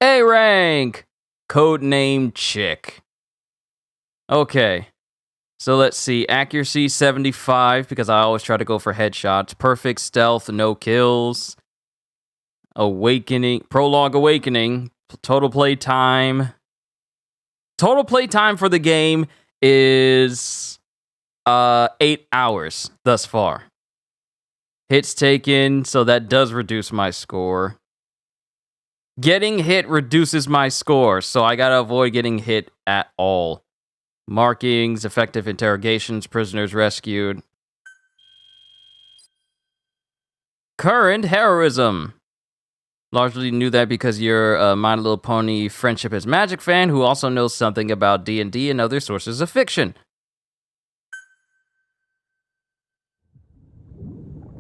A rank, codename Chick. Okay, so let's see. Accuracy 75 because I always try to go for headshots. Perfect stealth, no kills. Awakening, Prologue Awakening. Total play time. Total play time for the game is 8 hours thus far. Hits taken, so that does reduce my score. Getting hit reduces my score, so I gotta avoid getting hit at all. Markings, effective interrogations, prisoners rescued. Current heroism. Largely knew that because you're a My Little Pony Friendship is Magic fan who also knows something about D&D and other sources of fiction.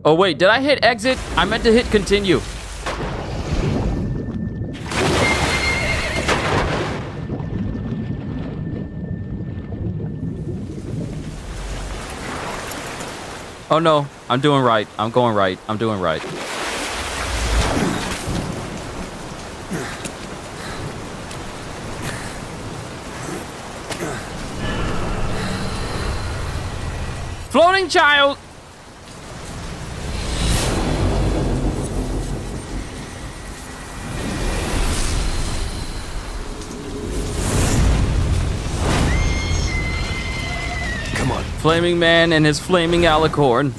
Oh wait, did I hit exit? I meant to hit continue. Oh no, I'm doing right. I'm going right. I'm doing right. Floating child! Come on. Flaming Man and his flaming alicorn.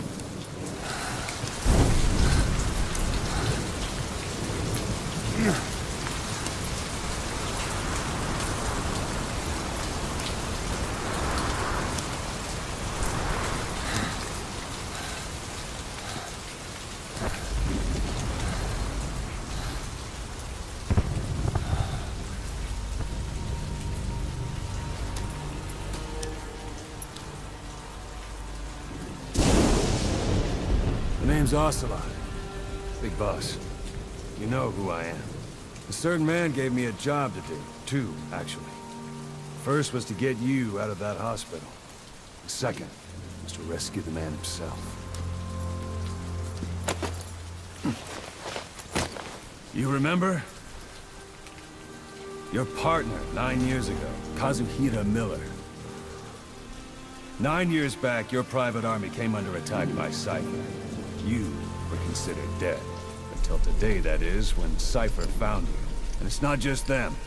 Name's Ocelot. Big boss. You know who I am. A certain man gave me a job to do. Two, actually. First was to get you out of that hospital. The second was to rescue the man himself. You remember? Your partner 9 years ago, Kazuhira Miller. 9 years back, your private army came under attack by Cypher. You were considered dead. Until today, that is, when Cypher found you. And it's not just them.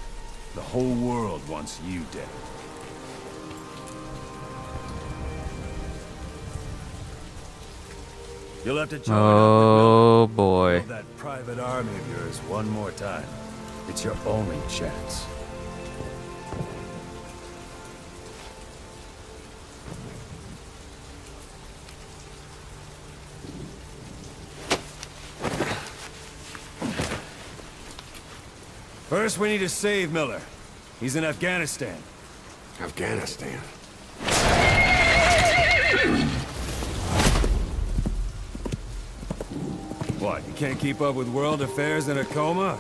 The whole world wants you dead. You'll have to join Oh up with boy. Build that private army of yours one more time. It's your only chance. First, we need to save Miller. He's in Afghanistan. Afghanistan. What, you can't keep up with world affairs in a coma?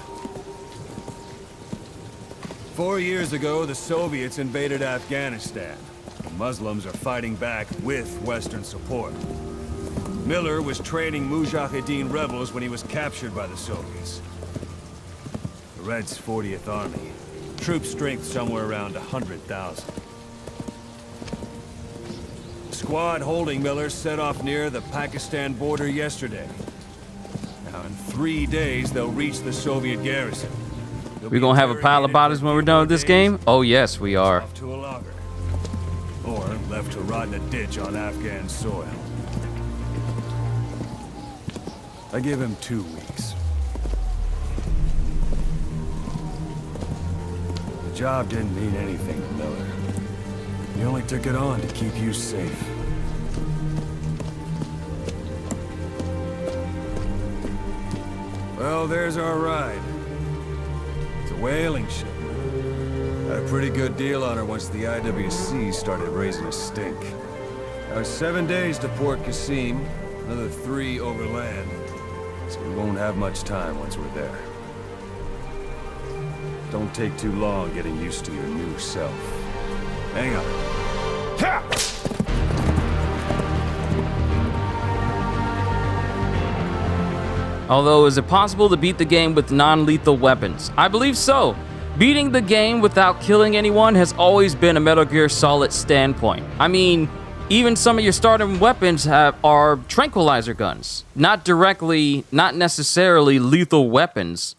4 years ago, the Soviets invaded Afghanistan. Muslims are fighting back with Western support. Miller was training Mujahideen rebels when he was captured by the Soviets. The Red's 40th Army. Troop strength somewhere around 100,000. The squad holding Miller set off near the Pakistan border yesterday. Now in 3 days, they'll reach the Soviet garrison. We gonna have a pile of bodies when we're done with this game? Oh yes, we are. Off to a logger. Or left to rot in a ditch on Afghan soil. I give him 2 weeks. The job didn't mean anything to Miller. He only took it on to keep you safe. Well, there's our ride. It's a whaling ship. Had a pretty good deal on her once the IWC started raising a stink. Now 7 days to Port Qasim, another 3 overland. So we won't have much time once we're there. Don't take too long getting used to your new self. Hang on. Ha! Although, is it possible to beat the game with non-lethal weapons? I believe so. Beating the game without killing anyone has always been a Metal Gear Solid standpoint. I mean, even some of your starting weapons are tranquilizer guns. Not directly, not necessarily lethal weapons.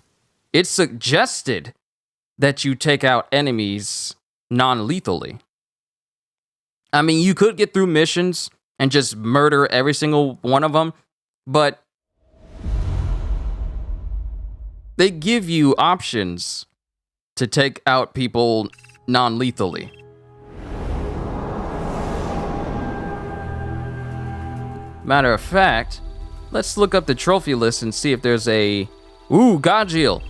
It's suggested that you take out enemies non-lethally. I mean, you could get through missions and just murder every single one of them, but they give you options to take out people non-lethally. Matter of fact, let's look up the trophy list and see if there's a... Ooh, Gajil.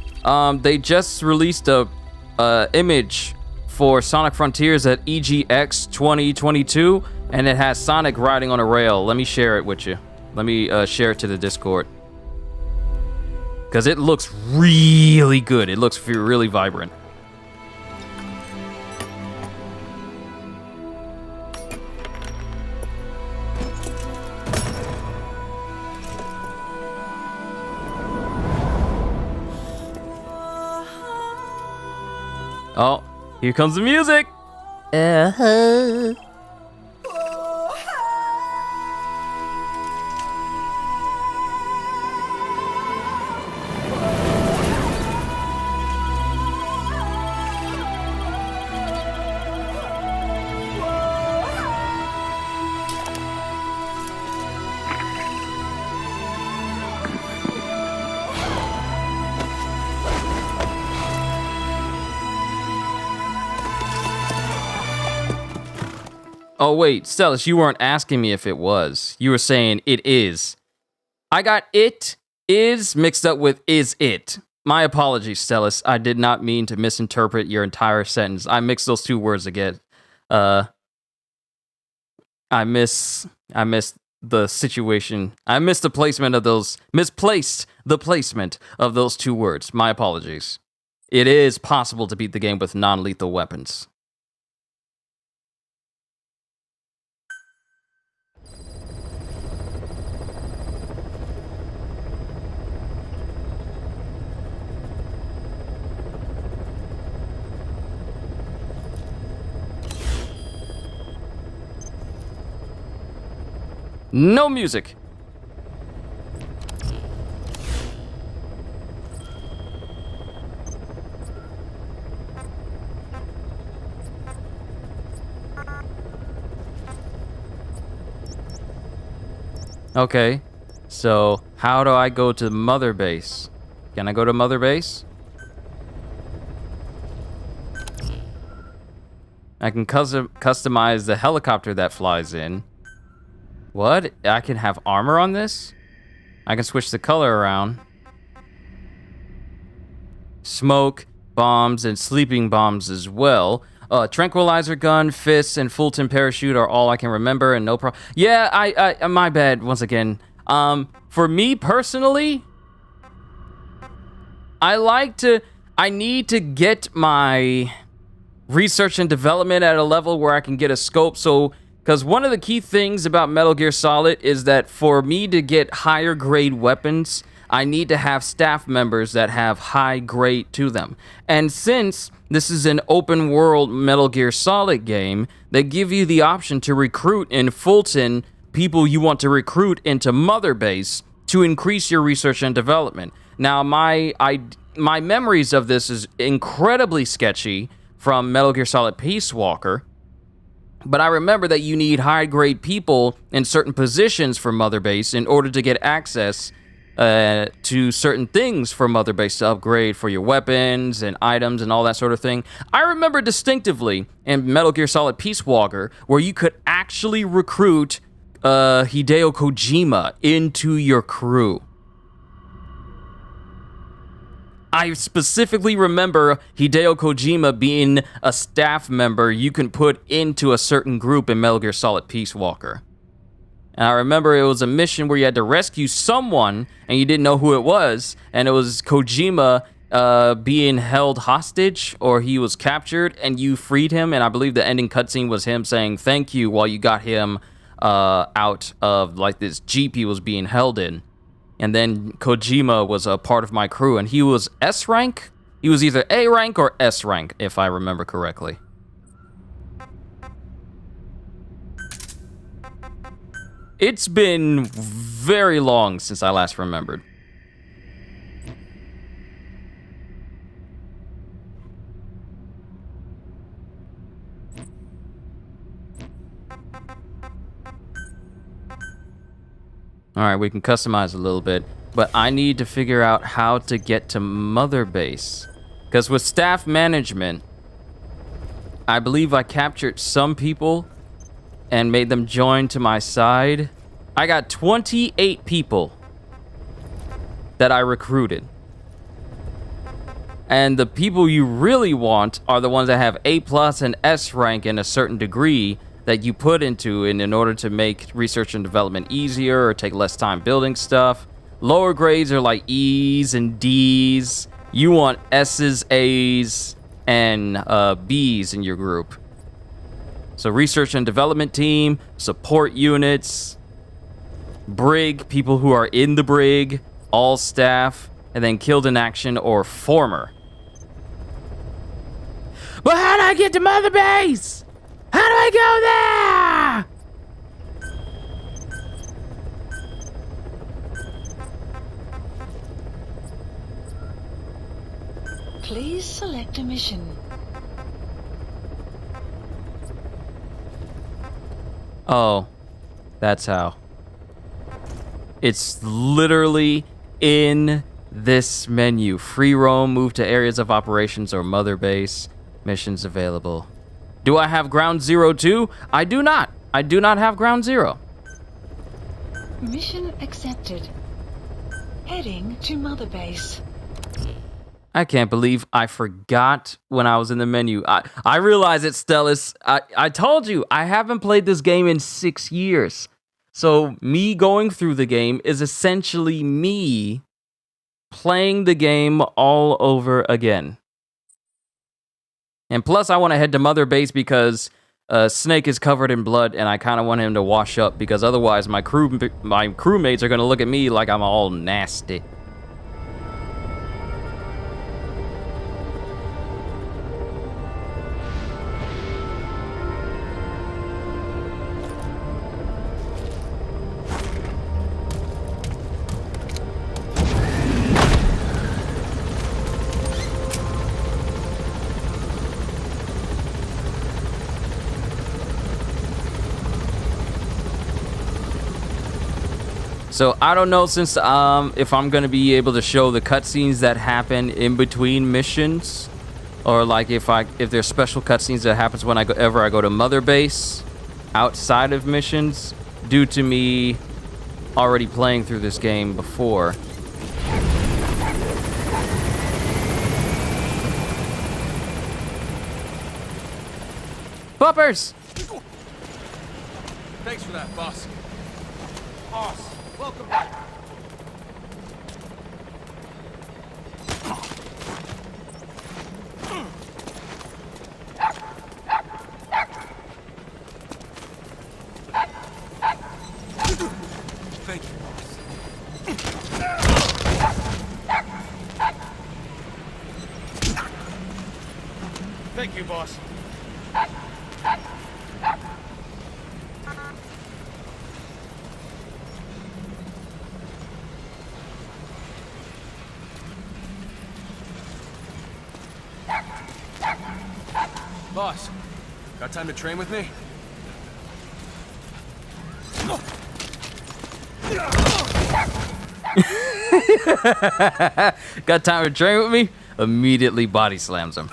They just released a image for Sonic Frontiers at EGX 2022, and it has Sonic riding on a rail. Let me share it with you. Let me share it to the Discord. Because it looks really good. It looks really vibrant. Oh, here comes the music. Oh, wait, Stellus, you weren't asking me if it was. You were saying it is. I got it is mixed up with is it. My apologies, Stellus. I did not mean to misinterpret your entire sentence. I mixed those two words again. I missed the situation. I missed the placement of those, misplaced the placement of those two words. My apologies. It is possible to beat the game with non-lethal weapons. No music. Okay, so how do I go to Mother Base? Can I go to Mother Base? I can customize the helicopter that flies in. What? I can have armor on this? I can switch the color around. Smoke, bombs, and sleeping bombs as well. Tranquilizer gun, fists, and Fulton parachute are all I can remember, and no problem. Yeah, I my bad once again. For me personally, I need to get my research and development at a level where I can get a scope. So, because one of the key things about Metal Gear Solid is that for me to get higher grade weapons, I need to have staff members that have high grade to them. And since this is an open world Metal Gear Solid game, they give you the option to recruit in Fulton people you want to recruit into Mother Base to increase your research and development. Now, my memories of this is incredibly sketchy from Metal Gear Solid Peace Walker, but I remember that you need high-grade people in certain positions for Mother Base in order to get access to certain things for Mother Base to upgrade for your weapons and items and all that sort of thing. I remember distinctively in Metal Gear Solid Peace Walker where you could actually recruit Hideo Kojima into your crew. I specifically remember Hideo Kojima being a staff member you can put into a certain group in Metal Gear Solid Peace Walker. And I remember it was a mission where you had to rescue someone and you didn't know who it was, and it was Kojima being held hostage, or he was captured and you freed him, and I believe the ending cutscene was him saying thank you while you got him out of like this Jeep he was being held in. And then Kojima was a part of my crew, and he was S rank? He was either A rank or S rank, if I remember correctly. It's been very long since I last remembered. Alright, we can customize a little bit, but I need to figure out how to get to Mother Base. Because with staff management, I believe I captured some people and made them join to my side. I got 28 people that I recruited. And the people you really want are the ones that have A+ and S rank in a certain degree that you put into in order to make research and development easier or take less time building stuff. Lower grades are like E's and D's. You want S's, A's, and B's in your group. So research and development team, support units, brig, people who are in the brig, all staff, and then killed in action or former. But how do I get to Mother Base? How do I go there? Please select a mission. Oh, that's how. It's literally in this menu. Free roam, move to areas of operations or Mother Base. Missions available. Do I have Ground Zero too? I do not. I do not have Ground Zero. Mission accepted. Heading to Mother Base. I can't believe I forgot when I was in the menu. I realize it, Stellis. I told you, I haven't played this game in 6 years. So me going through the game is essentially me playing the game all over again. And plus, I want to head to Mother Base because Snake is covered in blood, and I kind of want him to wash up because otherwise my crewmates are going to look at me like I'm all nasty. So I don't know since if I'm gonna be able to show the cutscenes that happen in between missions, or like if there's special cutscenes that happens whenever I go to Mother Base outside of missions, due to me already playing through this game before. Bumpers! Thanks for that, boss. Boss, welcome back. Thank you, boss. Boss, got time to train with me? Got time to train with me? Immediately body slams him.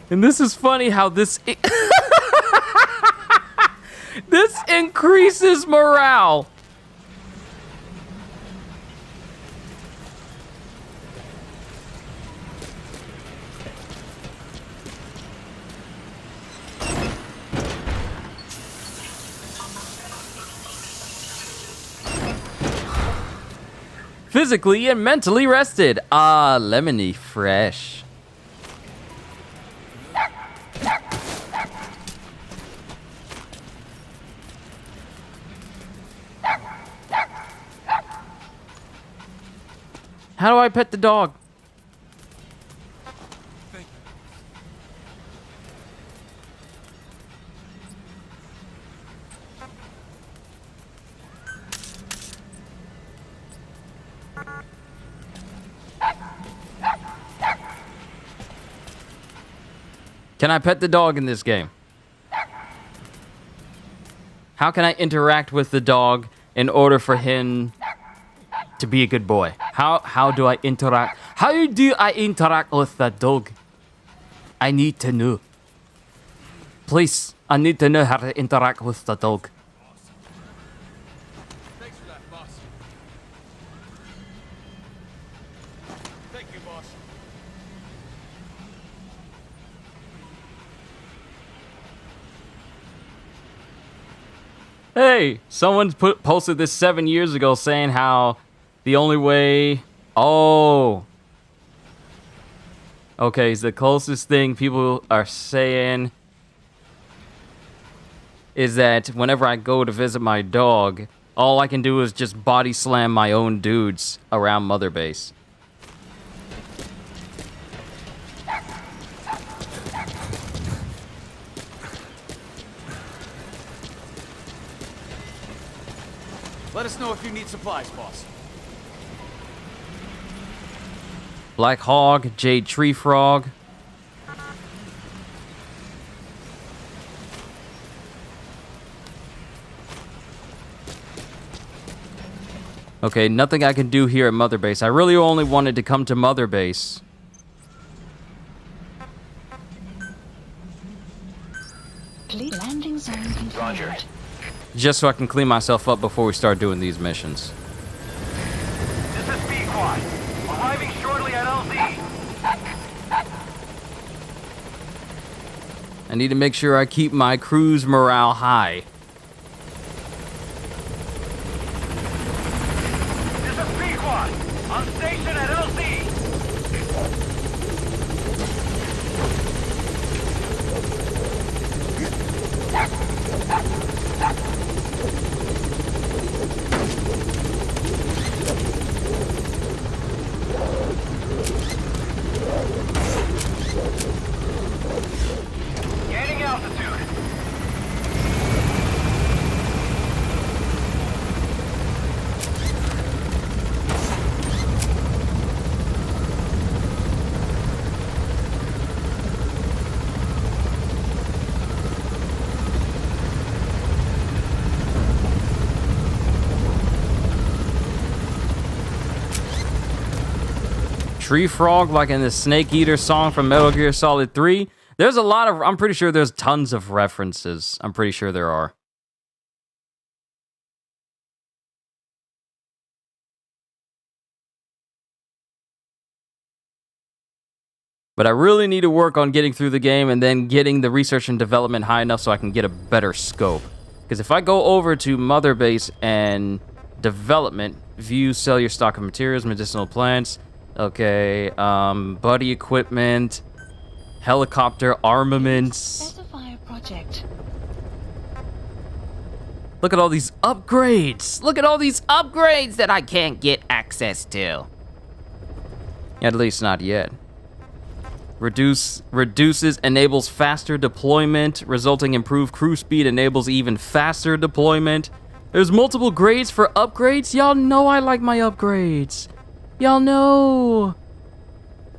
And this is funny how this this increases morale. Physically and mentally rested. Ah, lemony fresh. How do I pet the dog? Can I pet the dog in this game? How can I interact with the dog in order for him to be a good boy? How do I interact? How do I interact with the dog? I need to know. Please, I need to know how to interact with the dog. Thanks for that, boss. Thank you, boss. Hey, someone posted this 7 years ago saying how the only way... Oh. Okay, so the closest thing people are saying is that whenever I go to visit my dog, all I can do is just body slam my own dudes around Mother Base. Let us know if you need supplies, boss. Black Hog, Jade Tree Frog. Okay, nothing I can do here at Mother Base. I really only wanted to come to Mother Base. Landing zone confirmed. Roger. Just so I can clean myself up before we start doing these missions. This is B-Quad. Arriving shortly at LZ. I need to make sure I keep my crew's morale high. This is B-Quad. On station at LZ. Gaining altitude. Tree Frog, like in the Snake Eater song from Metal Gear Solid 3. There's a lot of... I'm pretty sure there's tons of references. I'm pretty sure there are. But I really need to work on getting through the game and then getting the research and development high enough so I can get a better scope. Because if I go over to Mother Base and development, view, sell your stock of materials, medicinal plants, okay, buddy equipment, helicopter armaments. Specify a project. Look at all these upgrades. Look at all these upgrades that I can't get access to. At least not yet. Reduces, enables faster deployment, resulting improved crew speed, enables even faster deployment. There's multiple grades for upgrades. Y'all know I like my upgrades. Y'all know.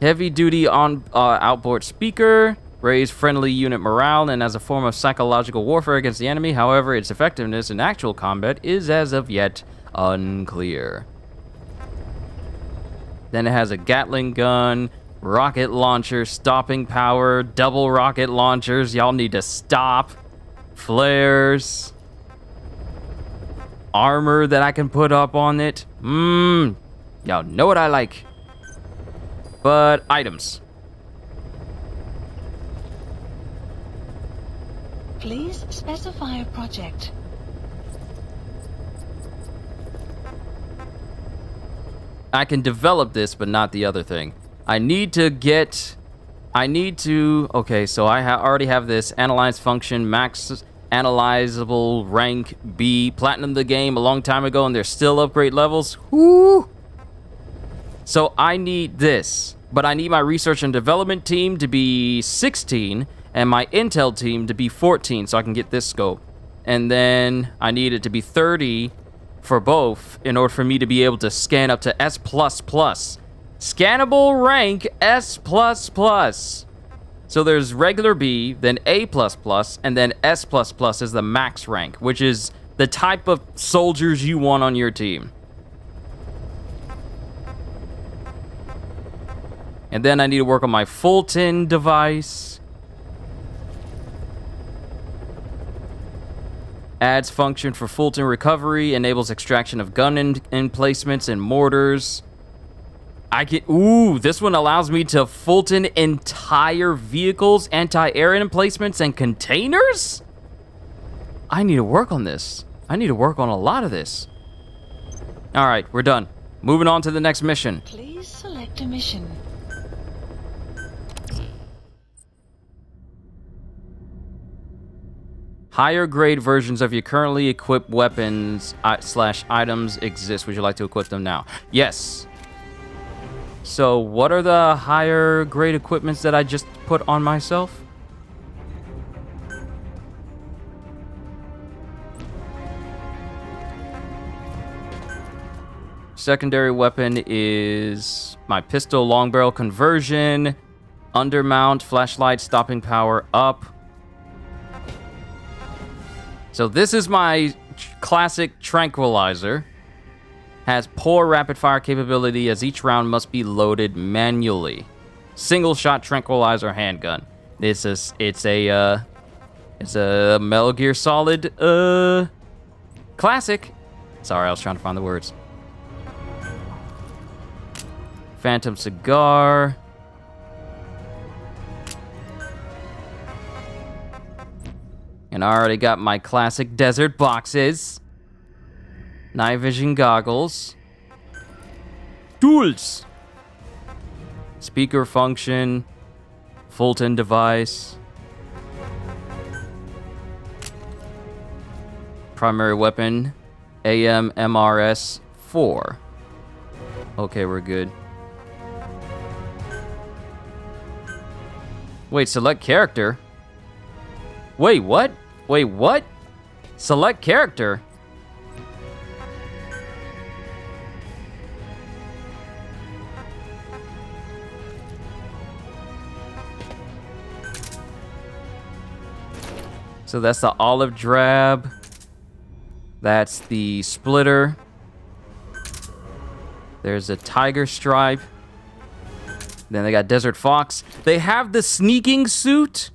Heavy duty on outboard speaker. Raise friendly unit morale and as a form of psychological warfare against the enemy. However, its effectiveness in actual combat is as of yet unclear. Then it has a Gatling gun, rocket launcher, stopping power, double rocket launchers. Y'all need to stop. Flares. Armor that I can put up on it. Y'all know what I like. But items. Please specify a project. I can develop this, but not the other thing. Okay, so I already have this. Analyze function, max analyzable rank B. Platinum the game a long time ago, and there's still upgrade levels. Woo! So I need this, but I need my research and development team to be 16 and my intel team to be 14 so I can get this scope. And then I need it to be 30 for both in order for me to be able to scan up to S++. Scannable rank S++. So there's regular B, then A++, and then S++ is the max rank, which is the type of soldiers you want on your team. And then I need to work on my Fulton device. Adds function for Fulton recovery, enables extraction of gun emplacements and mortars. This one allows me to Fulton entire vehicles, anti-air emplacements, and containers? I need to work on this. I need to work on a lot of this. All right, we're done. Moving on to the next mission. Please select a mission. Higher grade versions of your currently equipped weapons / items exist. Would you like to equip them now? Yes. So what are the higher grade equipments that I just put on myself? Secondary weapon is my pistol long barrel conversion, undermount, flashlight, stopping power up. So this is my classic tranquilizer. Has poor rapid fire capability as each round must be loaded manually. Single shot tranquilizer handgun. It's a Metal Gear Solid classic. Sorry, I was trying to find the words. Phantom cigar. And I already got my classic desert boxes. Night vision goggles. Tools. Speaker function. Fulton device. Primary weapon. AMMRS 4. Okay, we're good. Wait, select character? Wait, what? Wait, what? Select character? So that's the olive drab. That's the splitter. There's a tiger stripe. Then they got desert fox. They have the sneaking suit.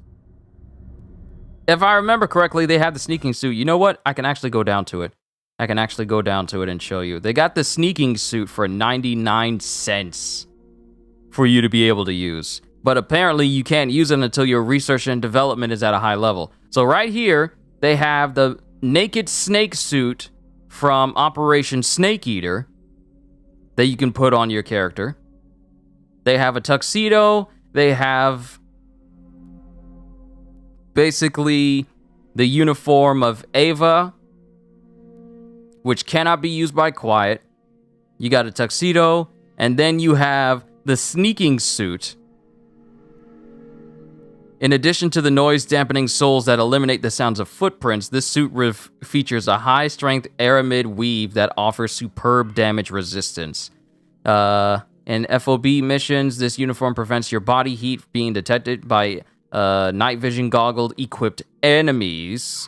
If I remember correctly, they have the sneaking suit. You know what? I can actually go down to it. And show you. They got the sneaking suit for 99 cents for you to be able to use. But apparently you can't use it until your research and development is at a high level. So right here, they have the naked snake suit from Operation Snake Eater that you can put on your character. They have a tuxedo. They have basically the uniform of Ava, which cannot be used by Quiet. You got a tuxedo, and then you have the sneaking suit. In addition to the noise-dampening soles that eliminate the sounds of footprints, this suit features a high-strength aramid weave that offers superb damage resistance. In FOB missions, this uniform prevents your body heat being detected by night vision goggle-equipped enemies.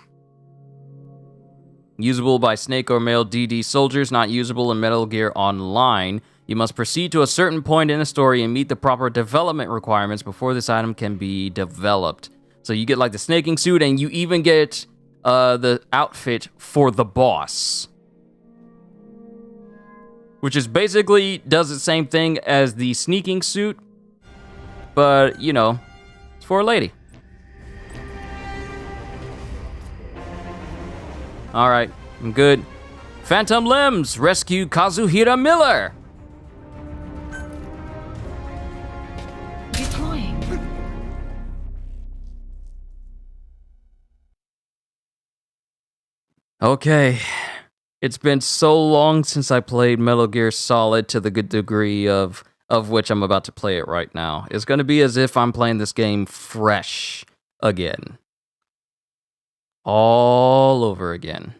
Usable by Snake or male DD soldiers, not usable in Metal Gear Online. You must proceed to a certain point in the story and meet the proper development requirements before this item can be developed. So you get like the snaking suit, and you even get the outfit for the boss. Which is basically does the same thing as the sneaking suit, but, you know, it's for a lady. Alright, I'm good. Phantom Limbs, rescue Kazuhira Miller! Deploying. Okay. It's been so long since I played Metal Gear Solid to the good degree of which I'm about to play it right now. It's going to be as if I'm playing this game fresh again. All over again.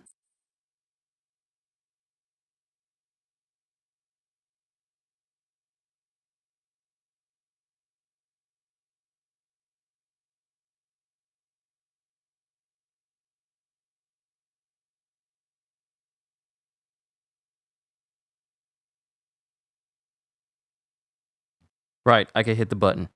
Right, I can hit the button.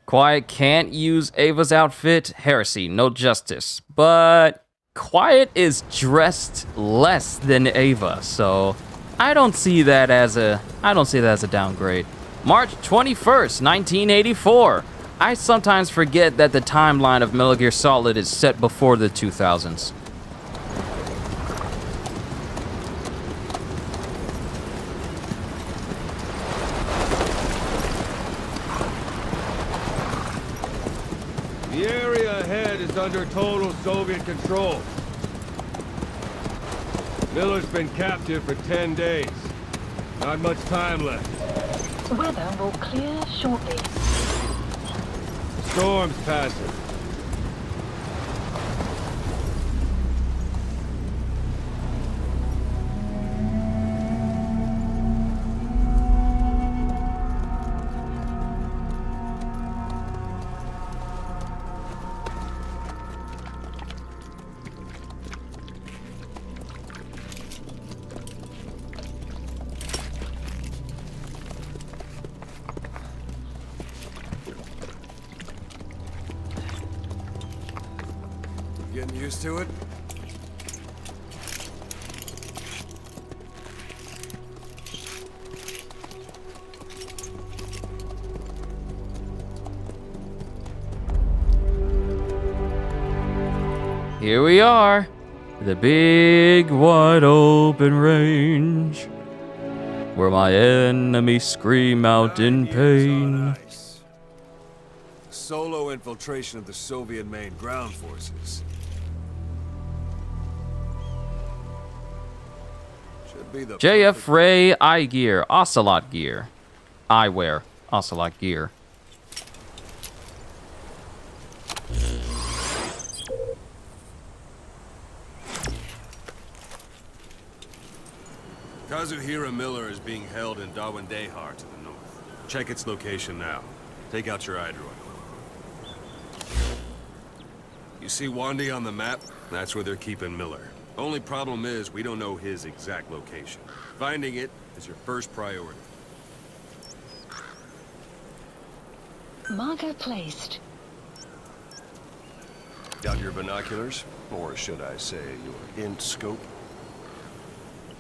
Quiet can't use Ava's outfit. Heresy, no justice. But Quiet is dressed less than Ava, so I don't see that as a downgrade. March 21st, 1984. I sometimes forget that the timeline of Metal Gear Solid is set before the 2000s. The area ahead is under total Soviet control. Miller's been captive for 10 days. Not much time left. Weather will clear shortly. Storm's passing. Getting used to it? Here we are, the big wide open range, where my enemies scream out in pain. Solo infiltration of the Soviet main ground forces. Should be the JF Ray eye gear, Ocelot gear. Eyewear, Ocelot gear. Kazuhira Miller is being held in Dawandehar to the north. Check its location now. Take out your iDroid. You see Wandy on the map? That's where they're keeping Miller. Only problem is, we don't know his exact location. Finding it is your first priority. Marker placed. Got your binoculars? Or should I say your int scope?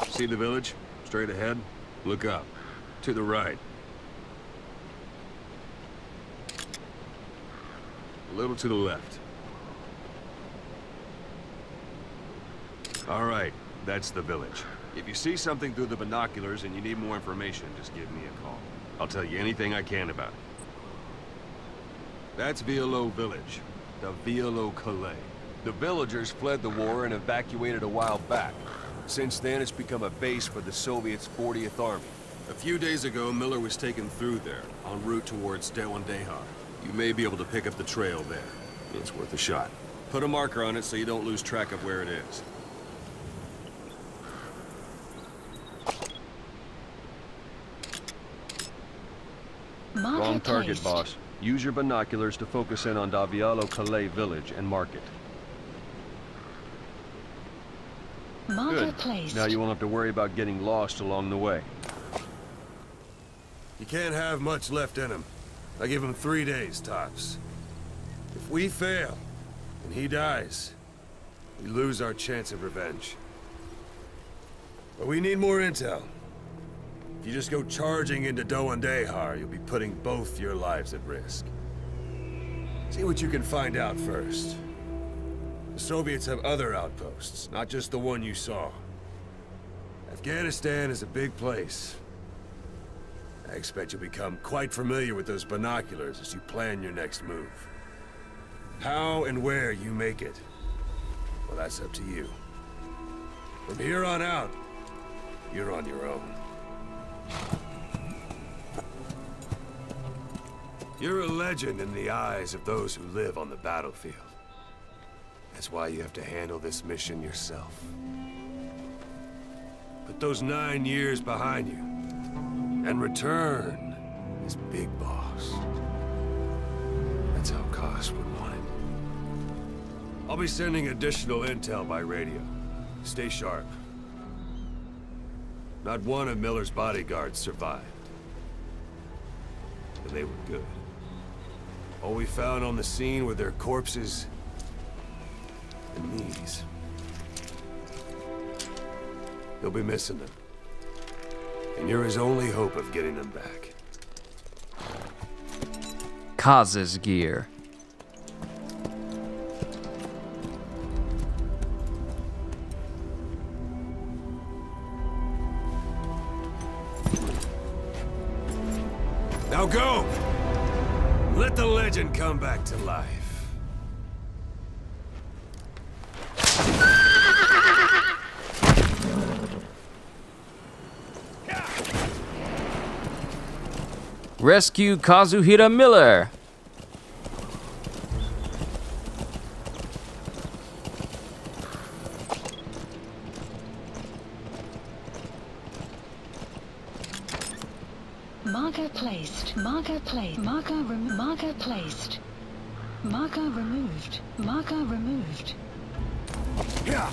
See the village? Straight ahead. Look up. To the right. A little to the left. All right, that's the village. If you see something through the binoculars and you need more information, just give me a call. I'll tell you anything I can about it. That's Violo Village. The Violo Calais. The villagers fled the war and evacuated a while back. Since then, it's become a base for the Soviets' 40th Army. A few days ago, Miller was taken through there, en route towards Dehar. You may be able to pick up the trail there. It's worth a shot. Put a marker on it so you don't lose track of where it is. Wrong target, boss. Use your binoculars to focus in on Davialo Calais village and mark it. Good. Now you won't have to worry about getting lost along the way. You can't have much left in him. I give him 3 days, tops. If we fail, and he dies, we lose our chance of revenge. But we need more intel. If you just go charging into Dehar, you'll be putting both your lives at risk. See what you can find out first. The Soviets have other outposts, not just the one you saw. Afghanistan is a big place. I expect you'll become quite familiar with those binoculars as you plan your next move. How and where you make it, well, that's up to you. From here on out, you're on your own. You're a legend in the eyes of those who live on the battlefield. That's why you have to handle this mission yourself. Put those 9 years behind you, and return as Big Boss. That's how Koss would want it. I'll be sending additional intel by radio. Stay sharp. Not one of Miller's bodyguards survived. And they were good. All we found on the scene were their corpses and knees. You'll be missing them. And you're his only hope of getting them back. Koz's gear. Now go! Let the legend come back to life. Rescue Kazuhira Miller. Marker placed. Marker placed. Marker placed. Marker removed. Marker removed. Yeah.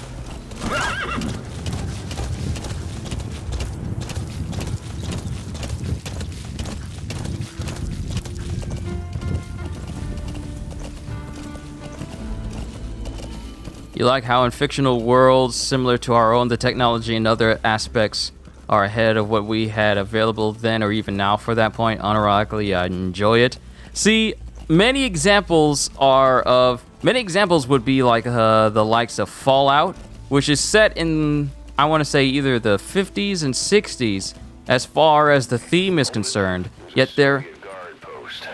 You like how in fictional worlds similar to our own, the technology and other aspects are ahead of what we had available then or even now for that point. Unironically, I enjoy it. See, many examples would be like the likes of Fallout, which is set in, I want to say, either the 50s and 60s as far as the theme is concerned. Yet they're Guard post.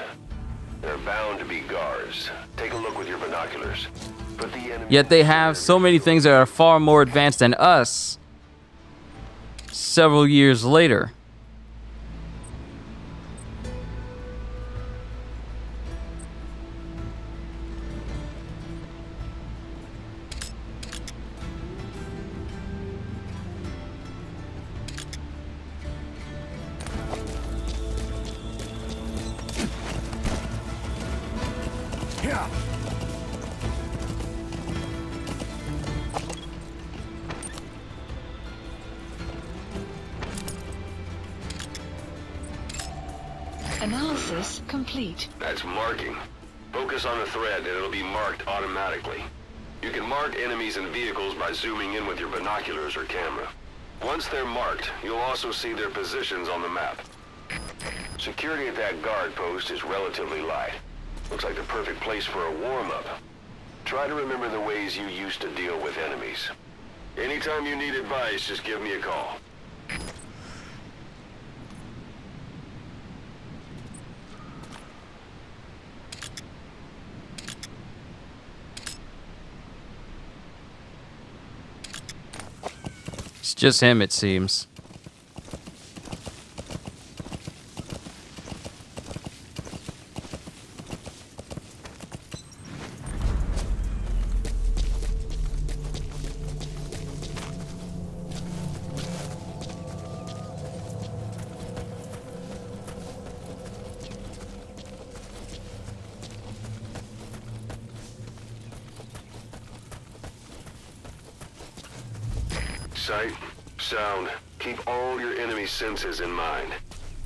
They're bound to be guards. Take a look with your binoculars. Put the enemy. Yet they have so many things that are far more advanced than us several years later. Yeah. Analysis complete. That's marking. Focus on the thread and it'll be marked automatically. You can mark enemies and vehicles by zooming in with your binoculars or camera. Once they're marked, you'll also see their positions on the map. Security at that guard post is relatively light. Looks like the perfect place for a warm-up. Try to remember the ways you used to deal with enemies. Anytime you need advice, just give me a call. It's just him, it seems. Sight, sound, keep all your enemy senses in mind.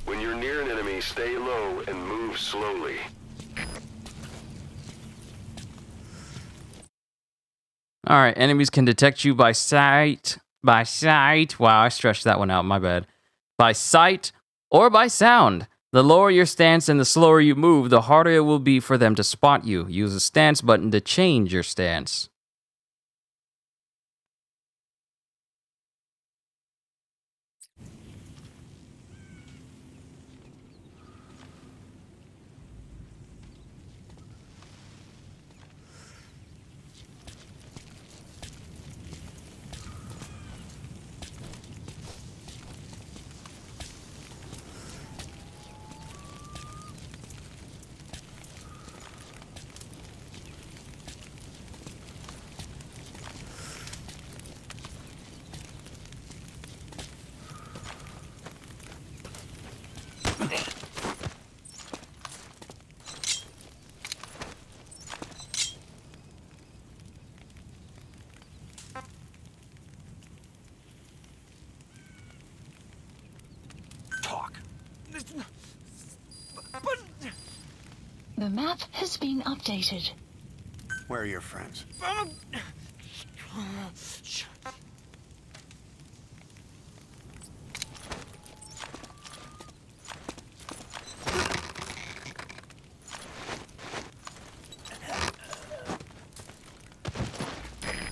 When you're near an enemy, stay low and move slowly. Alright, enemies can detect you by sight. By sight. Wow, I stretched that one out, my bad. By sight or by sound. The lower your stance and the slower you move, the harder it will be for them to spot you. Use the stance button to change your stance. The map has been updated. Where are your friends?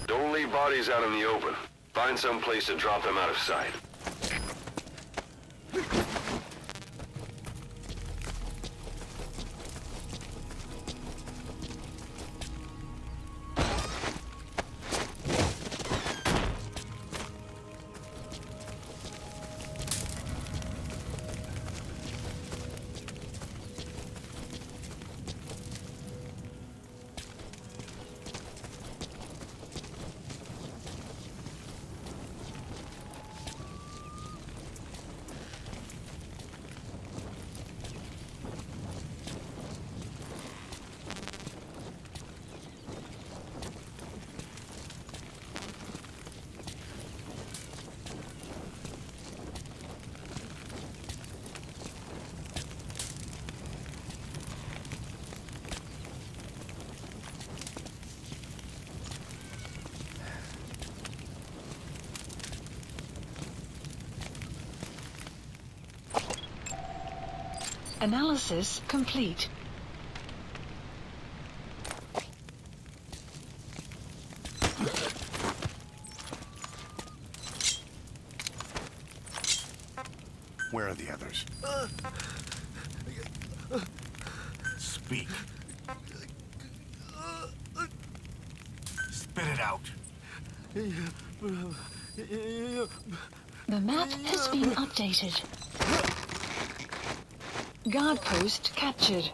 Don't leave bodies out in the open. Find some place to drop them out of sight. Analysis complete. Where are the others? Speak. Spit it out. The map has been updated. Guard post captured.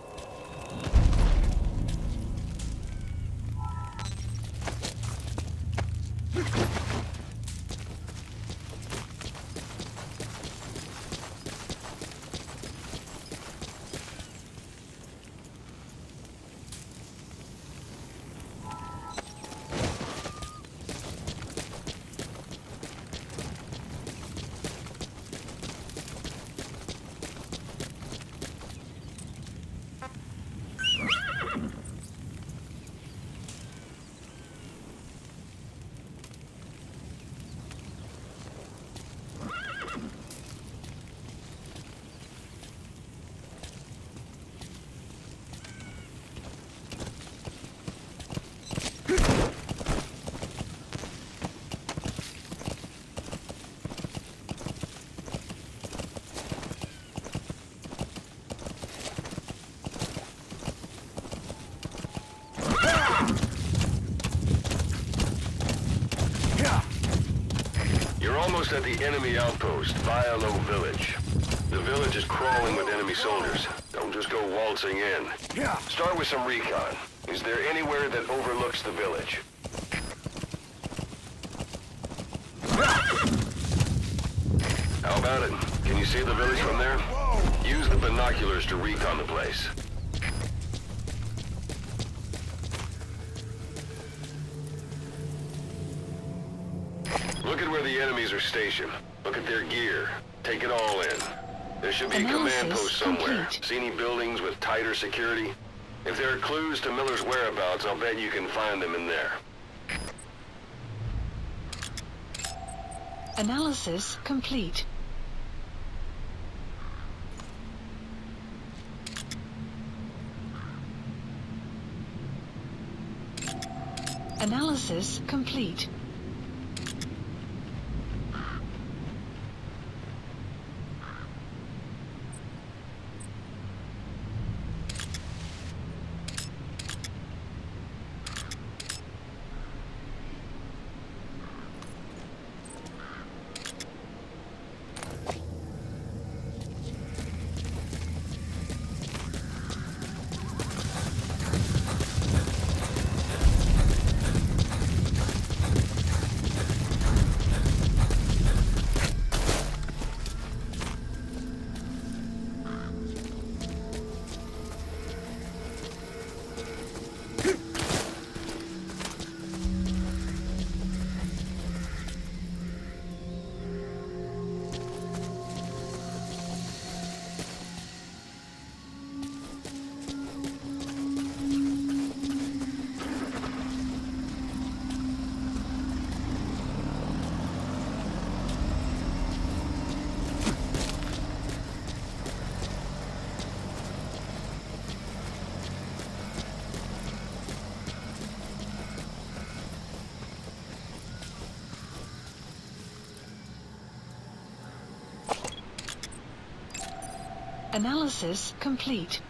almost at the enemy outpost, Violo Village. The village is crawling with enemy soldiers. Don't just go waltzing in. Start with some recon. Is there anywhere that overlooks the village? How about it? Can you see the village from there? Use the binoculars to recon the place. Look at where the enemies are stationed. Look at their gear. Take it all in. There should be a command post somewhere. See any buildings with tighter security? If there are clues to Miller's whereabouts, I'll bet you can find them in there. Analysis complete. Analysis complete. Analysis complete.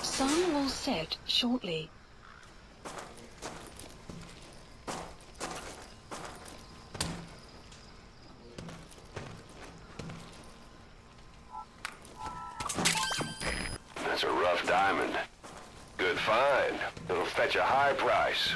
Sun will set shortly. That's a rough diamond. Good find. It'll fetch a high price.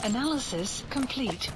Analysis complete.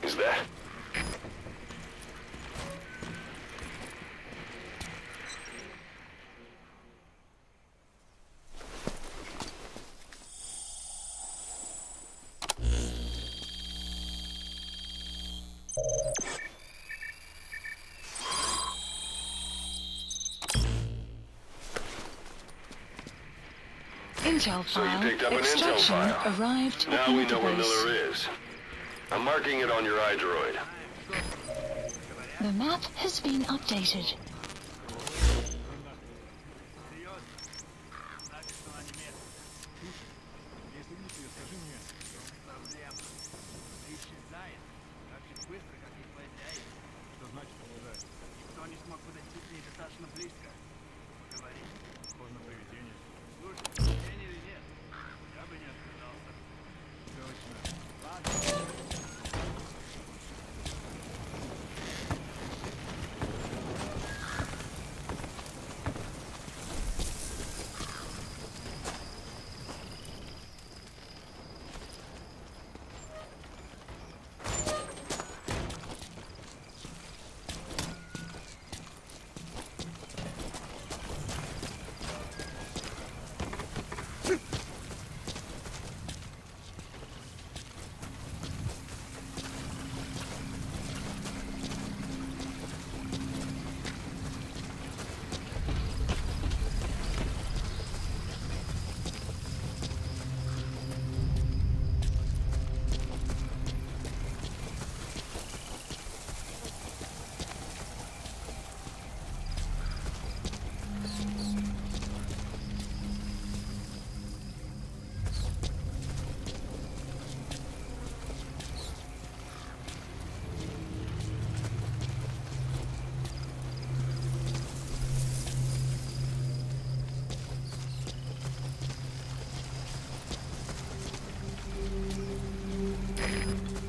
Is that? Intel So you file. picked up an intel Extraction file. arrived at Now we know where database. Miller is. I'm marking it on your iDroid. The map has been updated.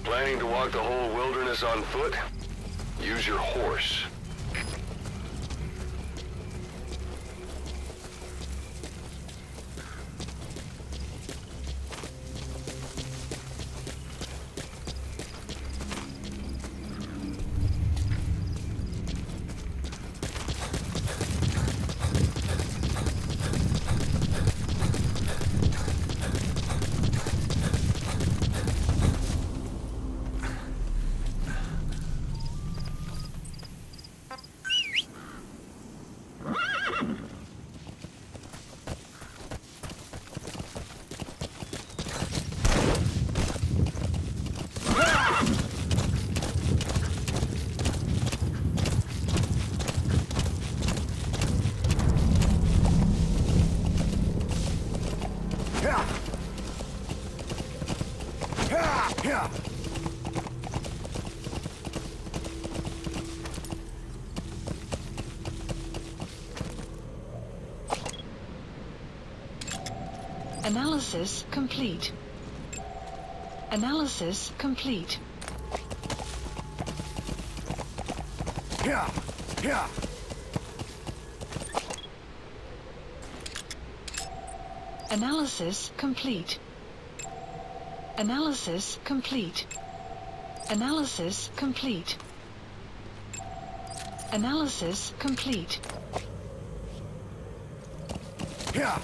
Planning to walk the whole wilderness on foot? Use your horse. Analysis complete. Analysis complete. Yeah, yeah. Analysis complete. Analysis complete. Analysis complete. Analysis complete. Yeah.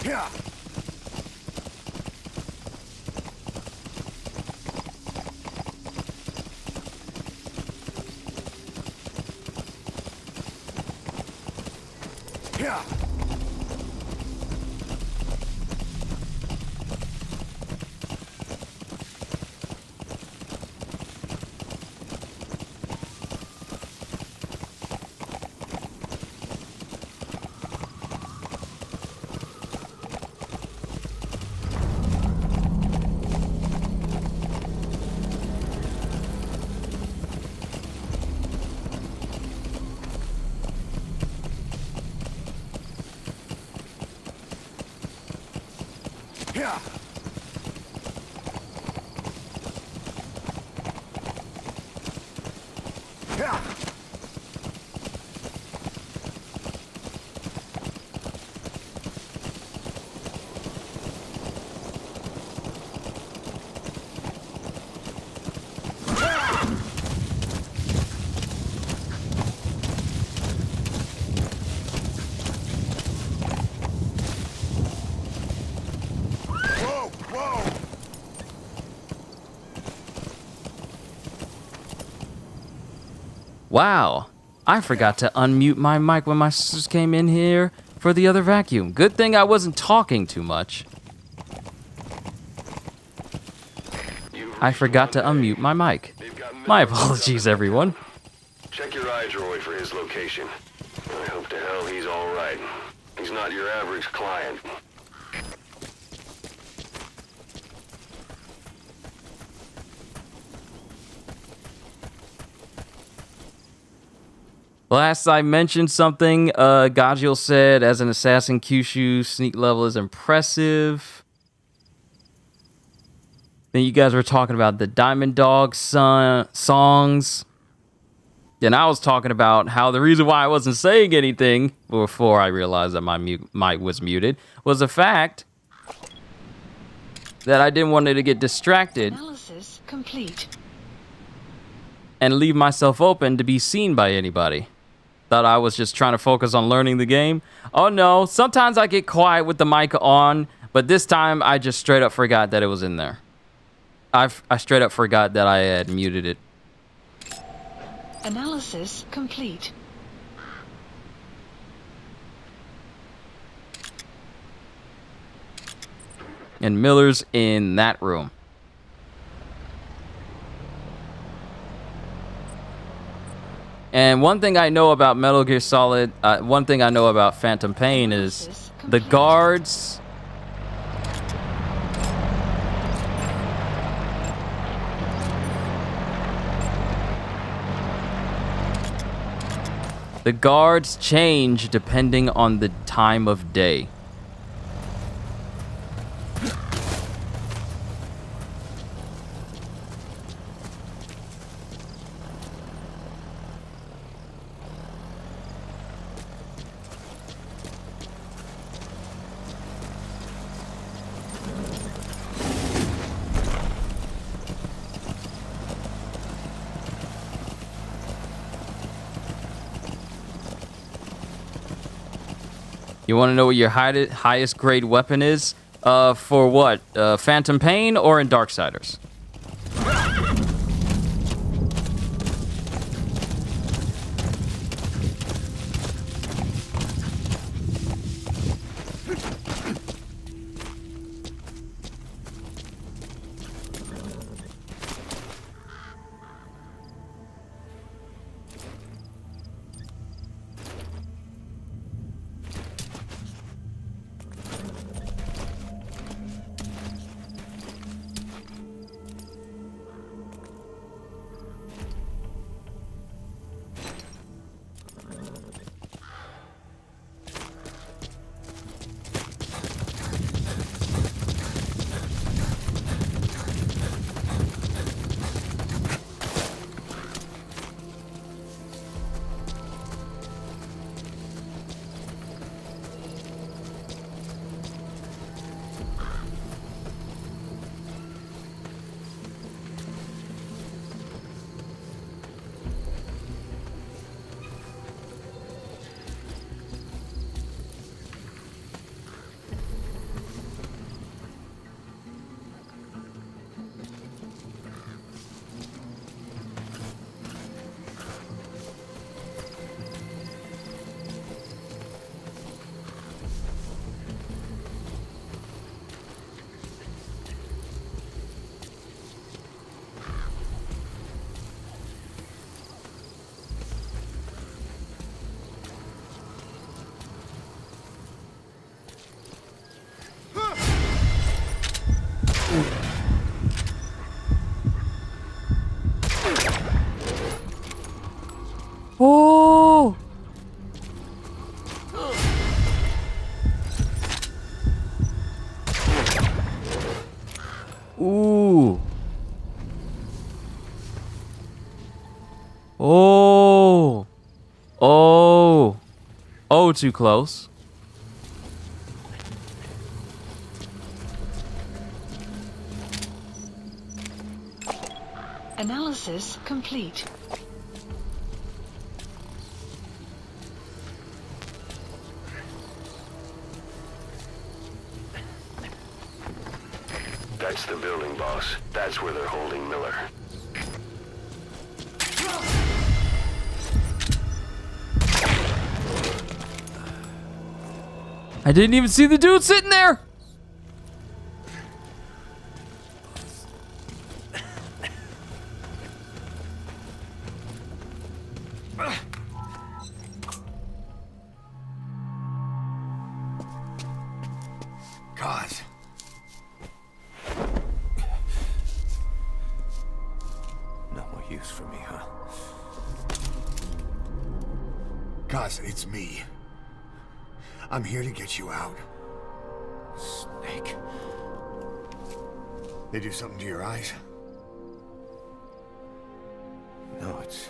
Yeah. Yeah. Yeah. Yeah. Whoa, whoa. Wow, I forgot to unmute my mic when my sisters came in here for the other vacuum. Good thing I wasn't talking too much. I forgot to unmute my mic. My apologies, everyone. Check your eye droid for his location. I hope to hell he's all right. He's not your average client. Last I mentioned something, Gajil said, as an assassin, Kyushu sneak level is impressive. Then you guys were talking about the Diamond Dog songs. Then I was talking about how the reason why I wasn't saying anything before I realized that my mic was muted was the fact that I didn't want it to get distracted Analysis complete. and leave myself open to be seen by anybody. Thought I was just trying to focus on learning the game. Oh no, sometimes I get quiet with the mic on, but this time I just straight up forgot that it was in there. I straight up forgot that I had muted it. Analysis complete. And Miller's in that room. And one thing I know about Metal Gear Solid, one thing I know about Phantom Pain is the guards. The guards change depending on the time of day. You want to know what your highest grade weapon is? For what? Phantom Pain or in Darksiders? Oh! Ooh. Oh. Oh. Oh, too close. Analysis complete. That's the building, boss. That's where they're holding Miller. I didn't even see the dude sitting there. God. No more use for me, huh? Cos, it's me. I'm here to get you out. Snake. They do something to your eyes? No, it's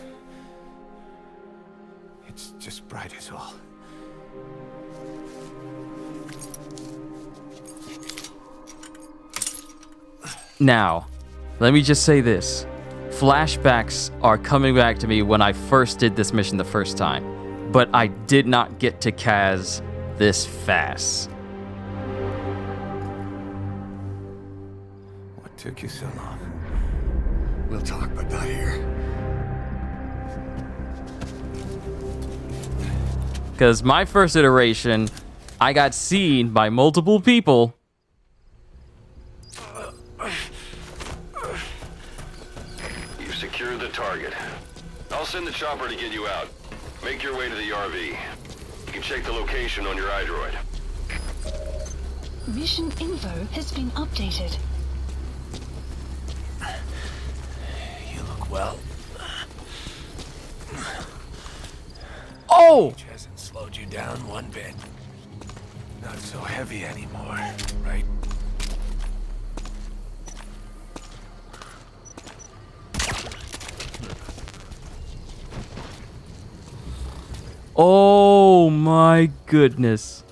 just bright as all. Now, let me just say this. Flashbacks are coming back to me when I first did this mission the first time, but I did not get to Kaz this fast. What took you so long? We'll talk, but not here. Because my first iteration, I got seen by multiple people. You've secured the target. I'll send the chopper to get you out. Make your way to the RV. You can check the location on your iDroid. Mission info has been updated. You look well. Oh! Age hasn't slowed you down one bit. Not so heavy anymore, right? Oh my goodness.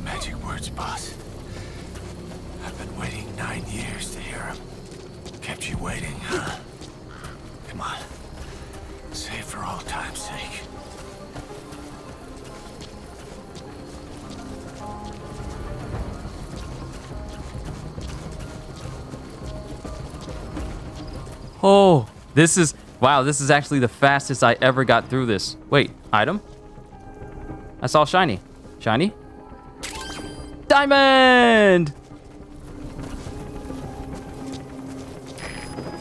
Magic words, boss. I've been waiting 9 years to hear them. Kept you waiting, huh? Come on. Say it for old time's sake. Oh, this is... Wow, this is actually the fastest I ever got through this. Wait, item? I saw shiny. Shiny? Diamond!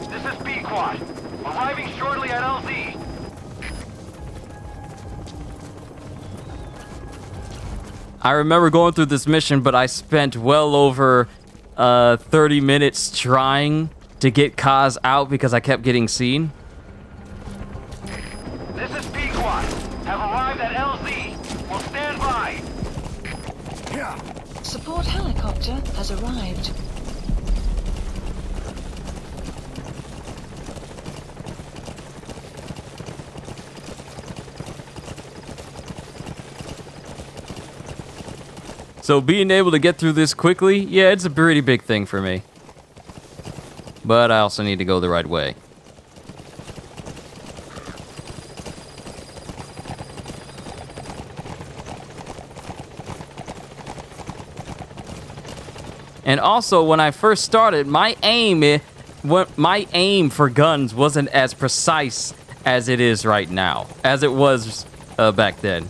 This is B-Quad. Arriving shortly at LZ. I remember going through this mission, but I spent well over 30 minutes trying to get Kaz out because I kept getting seen. This is B-Quad. Have arrived at LZ. Will stand by. Support helicopter has arrived. So being able to get through this quickly, yeah, it's a pretty big thing for me. But I also need to go the right way. And also, when I first started, my aim for guns wasn't as precise as it is right now, as it was back then.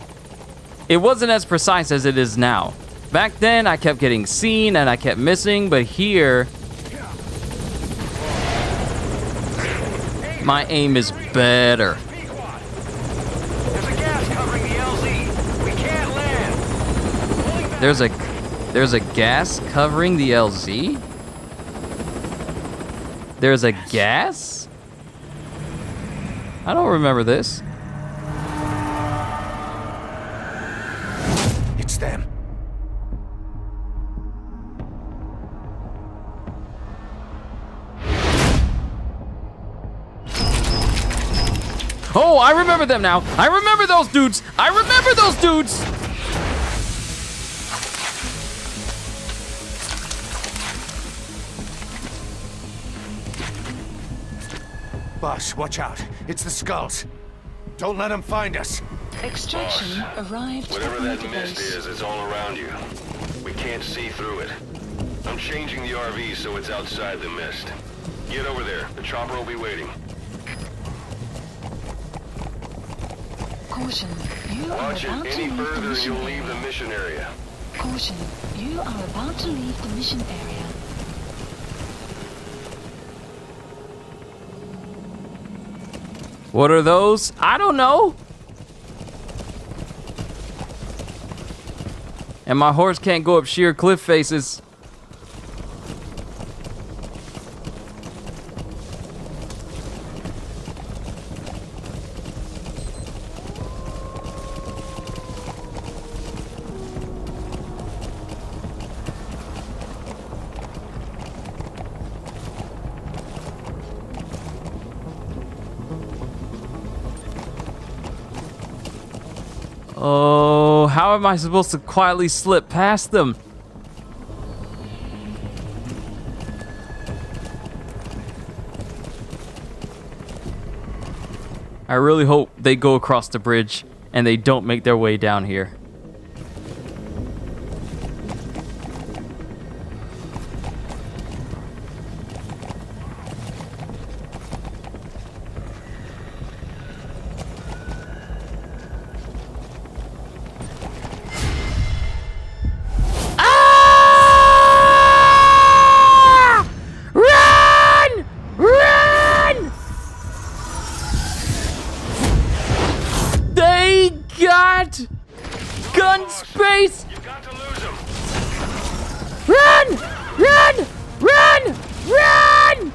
It wasn't as precise as it is now. Back then, I kept getting seen and I kept missing, but here, my aim is better. There's a gas covering the LZ? There's a gas? I don't remember this. It's them. Oh, I remember them now. I remember those dudes. I remember those dudes. Boss, watch out. It's the skulls. Don't let them find us. Extraction arrived Whatever at that Mother mist Base. is, it's all around you. We can't see through it. I'm changing the RV so it's outside the mist. Get over there. The chopper will be waiting. Caution, you are Watch about it to any leave the further and mission you'll leave the area. mission area. Caution, you are about to leave the mission area. What are those? I don't know. And my horse can't go up sheer cliff faces. Oh, how am I supposed to quietly slip past them? I really hope they go across the bridge and they don't make their way down here. Gun space! You've got to lose him. Run! Run! Run! Run!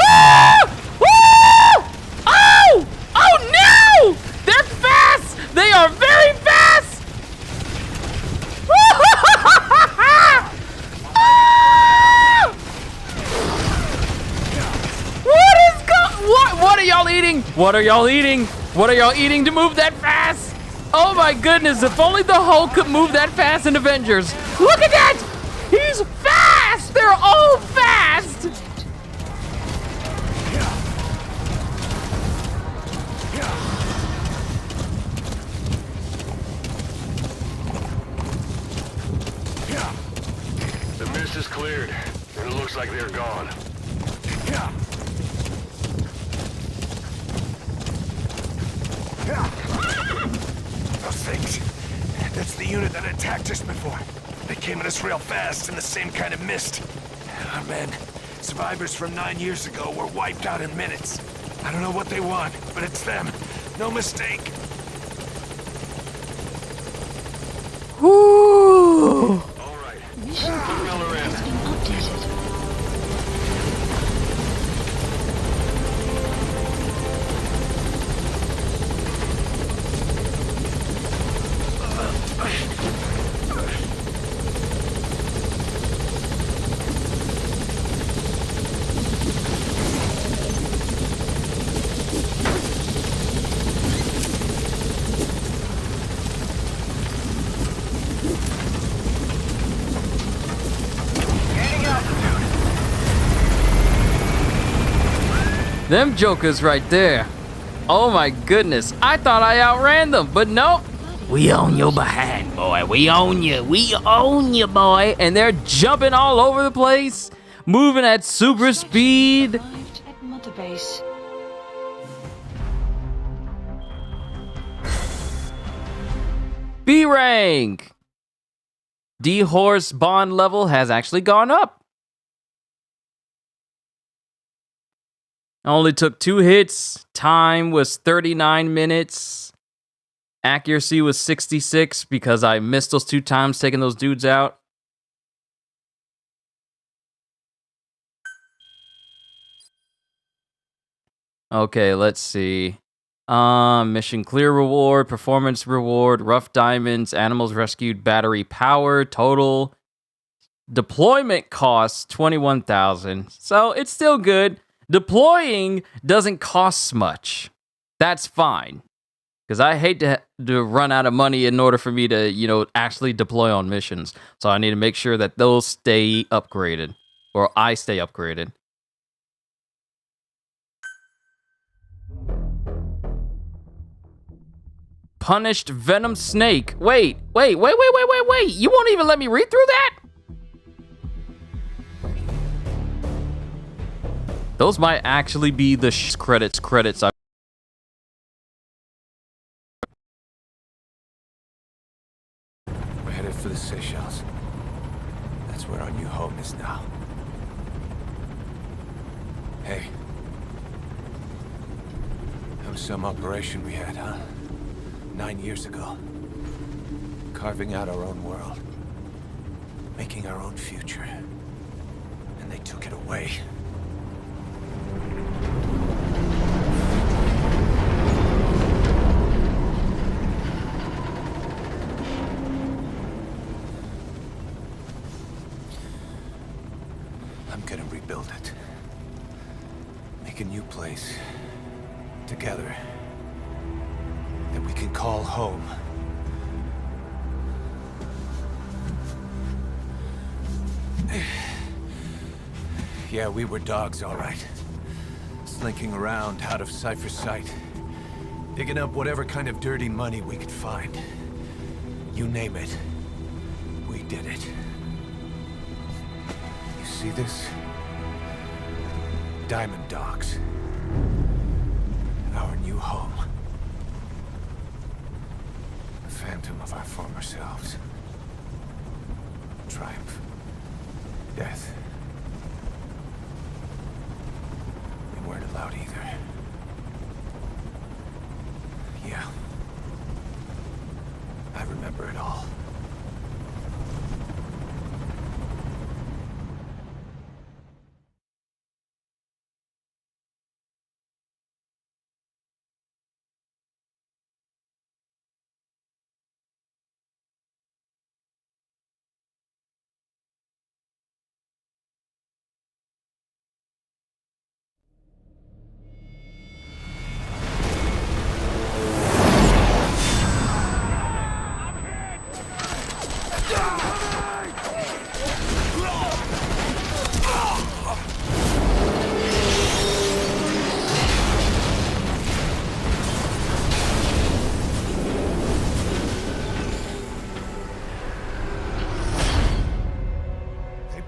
Ah! Ah! Oh! Oh no! They're fast! They are very fast! Ah! What are y'all eating? What are y'all eating? What are y'all eating to move that fast? Oh my goodness, if only the Hulk could move that fast in Avengers. Look at that! He's fast! They're all fast! The mist is cleared, and it looks like they're gone. Those things. That's the unit that attacked us before. They came at us real fast in the same kind of mist. Our men, survivors from 9 years ago, were wiped out in minutes. I don't know what they want, but it's them. No mistake. Woo! All right. Mission Miller in. has been updated. Gaining altitude. Them jokers right there. Oh my goodness, I thought I outran them, but nope. We own your behind, boy. We own you. We own you, boy. And they're jumping all over the place, moving at super speed. Arrived at Mother Base. B rank. D-Horse bond level has actually gone up. I only took 2 hits. Time was 39 minutes. Accuracy was 66 because I missed those 2 times taking those dudes out. Okay, let's see. Mission clear reward, performance reward, rough diamonds, animals rescued, battery power, total deployment costs 21,000. So it's still good. Deploying doesn't cost much. That's fine. Because I hate to run out of money in order for me to, actually deploy on missions. So I need to make sure that those stay upgraded. Or I stay upgraded. Punished Venom Snake. Wait. You won't even let me read through that? Those might actually be the credits. We're headed for the Seychelles. That's where our new home is now. Hey. That was some operation we had, huh? 9 years ago. Carving out our own world. Making our own future. And they took it away. I'm gonna rebuild it. Make a new place. Together. That we can call home. Yeah, we were dogs, all right. Slinking around out of Cypher's sight. Digging up whatever kind of dirty money we could find. You name it. We did it. You see this? Diamond Dogs. Our new home. Phantom of our former selves. Triumph. Death. We weren't allowed either. Yeah. I remember it all.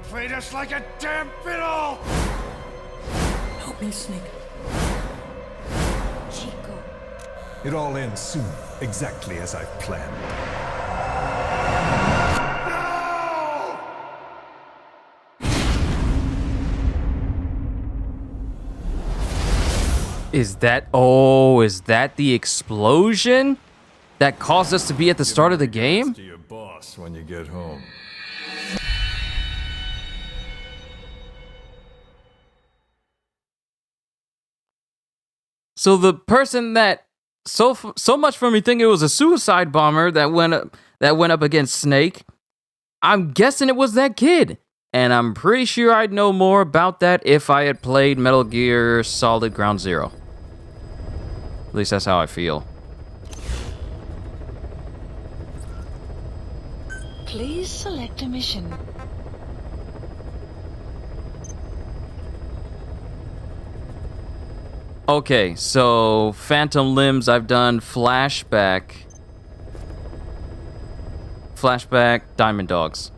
Played us like a damn fiddle! Help me, Snake. Chico. It all ends soon, exactly as I've planned. Is that the explosion that caused us to be at the start of the game? To your boss when you get home. So the person that so much for me thinking it was a suicide bomber that went up against Snake, I'm guessing it was that kid. And I'm pretty sure I'd know more about that if I had played Metal Gear Solid Ground Zero. At least that's how I feel. Please select a mission. Okay, so Phantom Limbs, I've done Flashback, Diamond Dogs.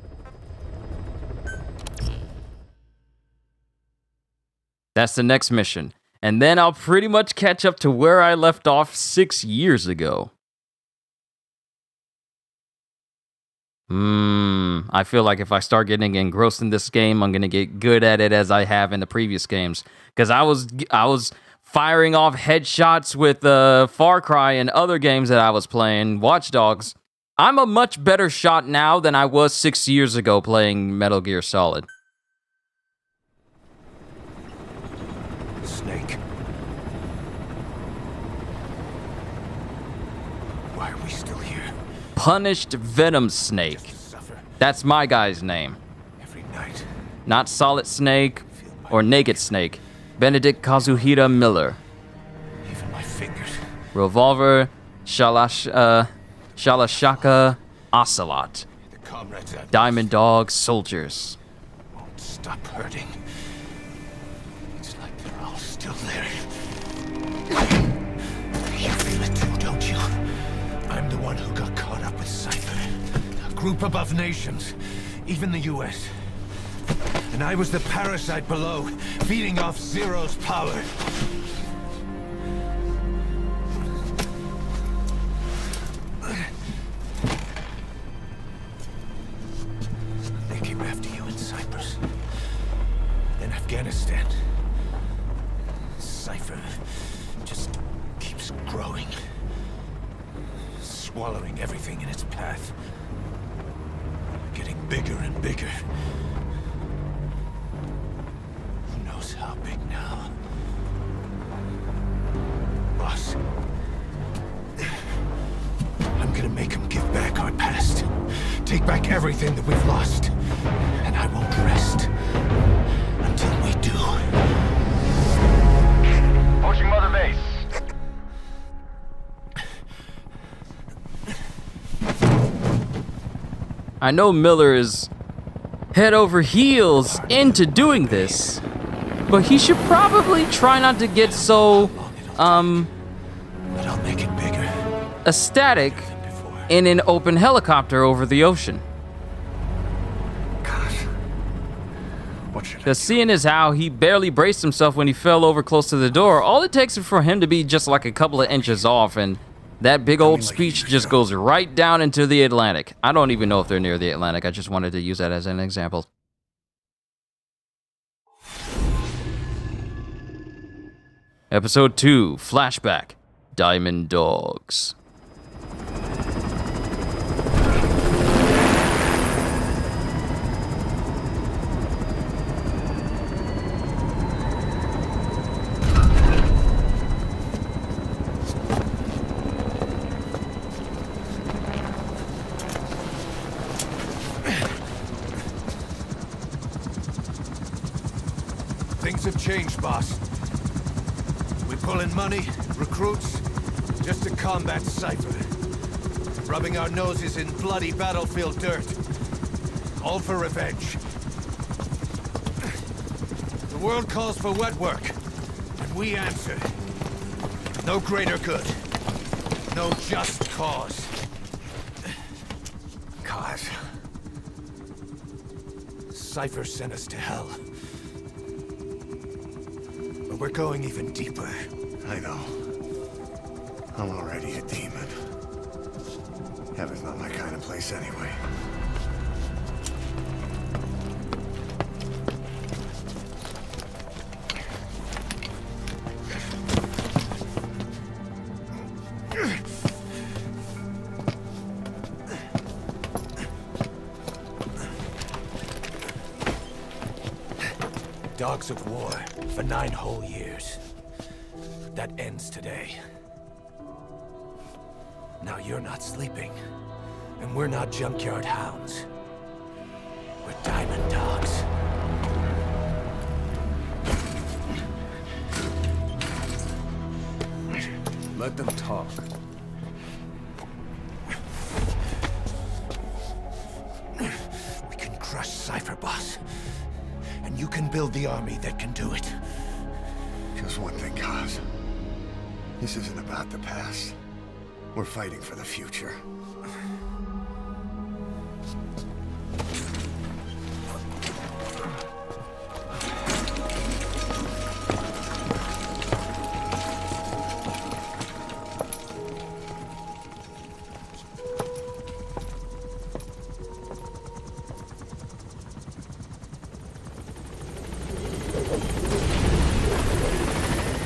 That's the next mission. And then I'll pretty much catch up to where I left off 6 years ago. I feel like if I start getting engrossed in this game, I'm gonna get good at it as I have in the previous games. Because I was firing off headshots with Far Cry and other games that I was playing, Watch Dogs. I'm a much better shot now than I was 6 years ago playing Metal Gear Solid. Snake. Why are we still here? Punished Venom Snake. That's my guy's name. Every night. Not Solid Snake or Naked Snake. Benedict Kazuhira Miller. Even my fingers. Revolver, Shalashaka, Ocelot. The comrades out Diamond Dog, Soldiers. won't stop hurting. It's like they're all still there. You feel it too, don't you? I'm the one who got caught up with Cypher. A group above nations. Even the US. And I was the parasite below, feeding off Zero's power. They came after you in Cyprus. Then Afghanistan. Cypher just keeps growing. Swallowing everything in its path. Getting bigger and bigger. Who knows how big now? Boss. I'm gonna make him give back our past. Take back everything that we've lost. And I won't rest until we do. Approaching Mother Base. I know Miller is head over heels into doing this, but he should probably try not to get so, But I'll make it bigger. ecstatic in an open helicopter over the ocean. Gosh. What should I Because seeing as how he barely braced himself when he fell over close to the door, all it takes is for him to be just like a couple of inches off, and that big old speech just goes right down into the Atlantic. I don't even know if they're near the Atlantic. I just wanted to use that as an example. Episode 2, Flashback, Diamond Dogs. Things have changed, boss. We pull in money, recruits, just to combat Cypher. Rubbing our noses in bloody battlefield dirt. All for revenge. The world calls for wet work, and we answer. No greater good. No just cause. Cause. Cypher sent us to hell. But we're going even deeper. I know. I'm already a demon. Heaven's not my kind of place anyway. Dogs of war for 9 whole years. That ends today. Now you're not sleeping, and we're not junkyard hounds. We're diamond dogs. Let them talk. We can crush Cypher, boss. And you can build the army that can do it. Just one thing, Kaz. This isn't about the past. We're fighting for the future.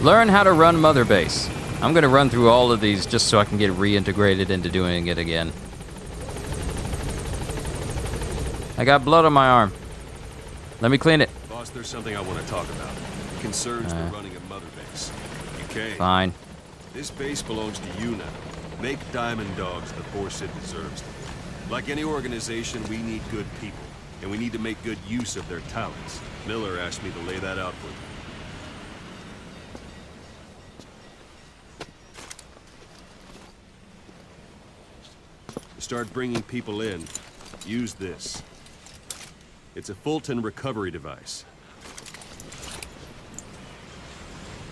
Learn how to run Mother Base. I'm gonna run through all of these just so I can get reintegrated into doing it again. I got blood on my arm. Let me clean it. Boss, there's something I want to talk about. Concerns the running of Mother Base. You came. Fine. This base belongs to you now. Make Diamond Dogs the force it deserves. Like any organization, we need good people, and we need to make good use of their talents. Miller asked me to lay that out for you. To start bringing people in, use this. It's a Fulton recovery device.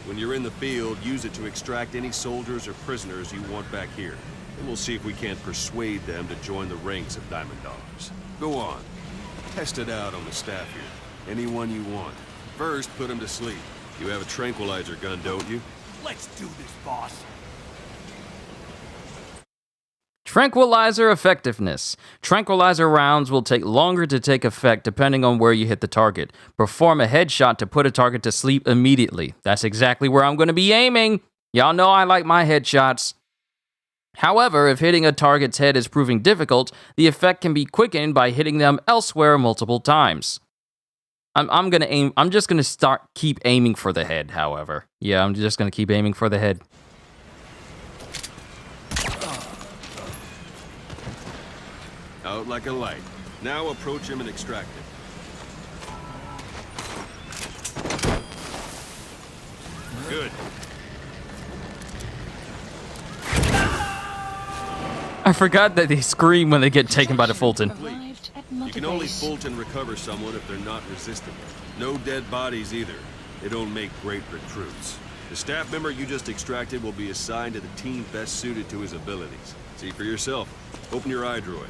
When you're in the field, use it to extract any soldiers or prisoners you want back here. And we'll see if we can't persuade them to join the ranks of Diamond Dogs. Go on. Test it out on the staff here. Anyone you want. First, put them to sleep. You have a tranquilizer gun, don't you? Let's do this, boss. Tranquilizer effectiveness. Tranquilizer rounds will take longer to take effect depending on where you hit the target. Perform a headshot to put a target to sleep immediately. That's exactly where I'm going to be aiming. Y'all know I like my headshots. However, if hitting a target's head is proving difficult, the effect can be quickened by hitting them elsewhere multiple times. I'm just gonna keep aiming for the head, however. Yeah, I'm just gonna keep aiming for the head. Out like a light. Now approach him and extract him. Good. I forgot that they scream when they get taken by the Fulton. You can only Fulton recover someone if they're not resisting. No dead bodies either. They don't make great recruits. The staff member you just extracted will be assigned to the team best suited to his abilities. See for yourself. Open your iDroid.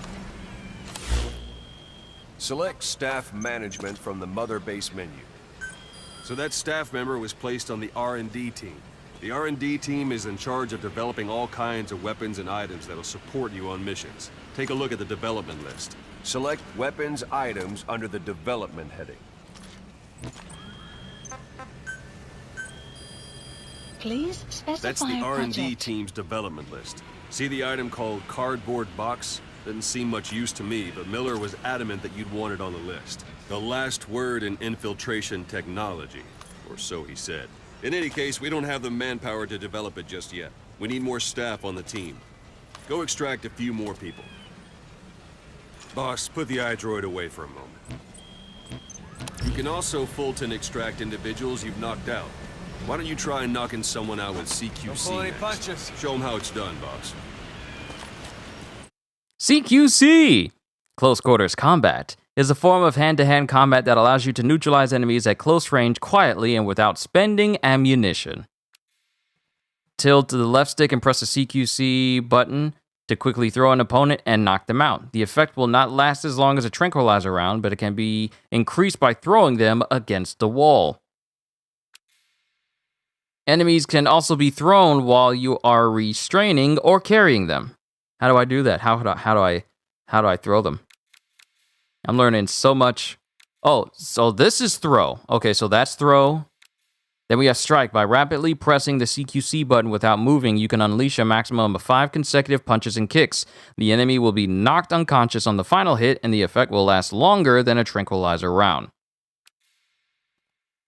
Select staff management from the Mother Base menu. So that staff member was placed on the R&D team. The R&D team is in charge of developing all kinds of weapons and items that'll support you on missions. Take a look at the development list. Select weapons items under the development heading. Please specify That's the a R&D project. team's development list. See the item called cardboard box? Didn't seem much use to me, but Miller was adamant that you'd want it on the list. The last word in infiltration technology, or so he said. In any case, we don't have the manpower to develop it just yet. We need more staff on the team. Go extract a few more people. Boss, put the iDroid away for a moment. You can also Fulton extract individuals you've knocked out. Why don't you try knocking someone out with CQC Don't pull any next? punches. Show them how it's done, boss. CQC! Close Quarters Combat is a form of hand-to-hand combat that allows you to neutralize enemies at close range quietly and without spending ammunition. Tilt to the left stick and press the CQC button to quickly throw an opponent and knock them out. The effect will not last as long as a tranquilizer round, but it can be increased by throwing them against the wall. Enemies can also be thrown while you are restraining or carrying them. How do I do that? How do I throw them? I'm learning so much. Oh, so this is throw. Okay, so that's throw. Then we have strike. By rapidly pressing the CQC button without moving, you can unleash a maximum of 5 consecutive punches and kicks. The enemy will be knocked unconscious on the final hit, and the effect will last longer than a tranquilizer round.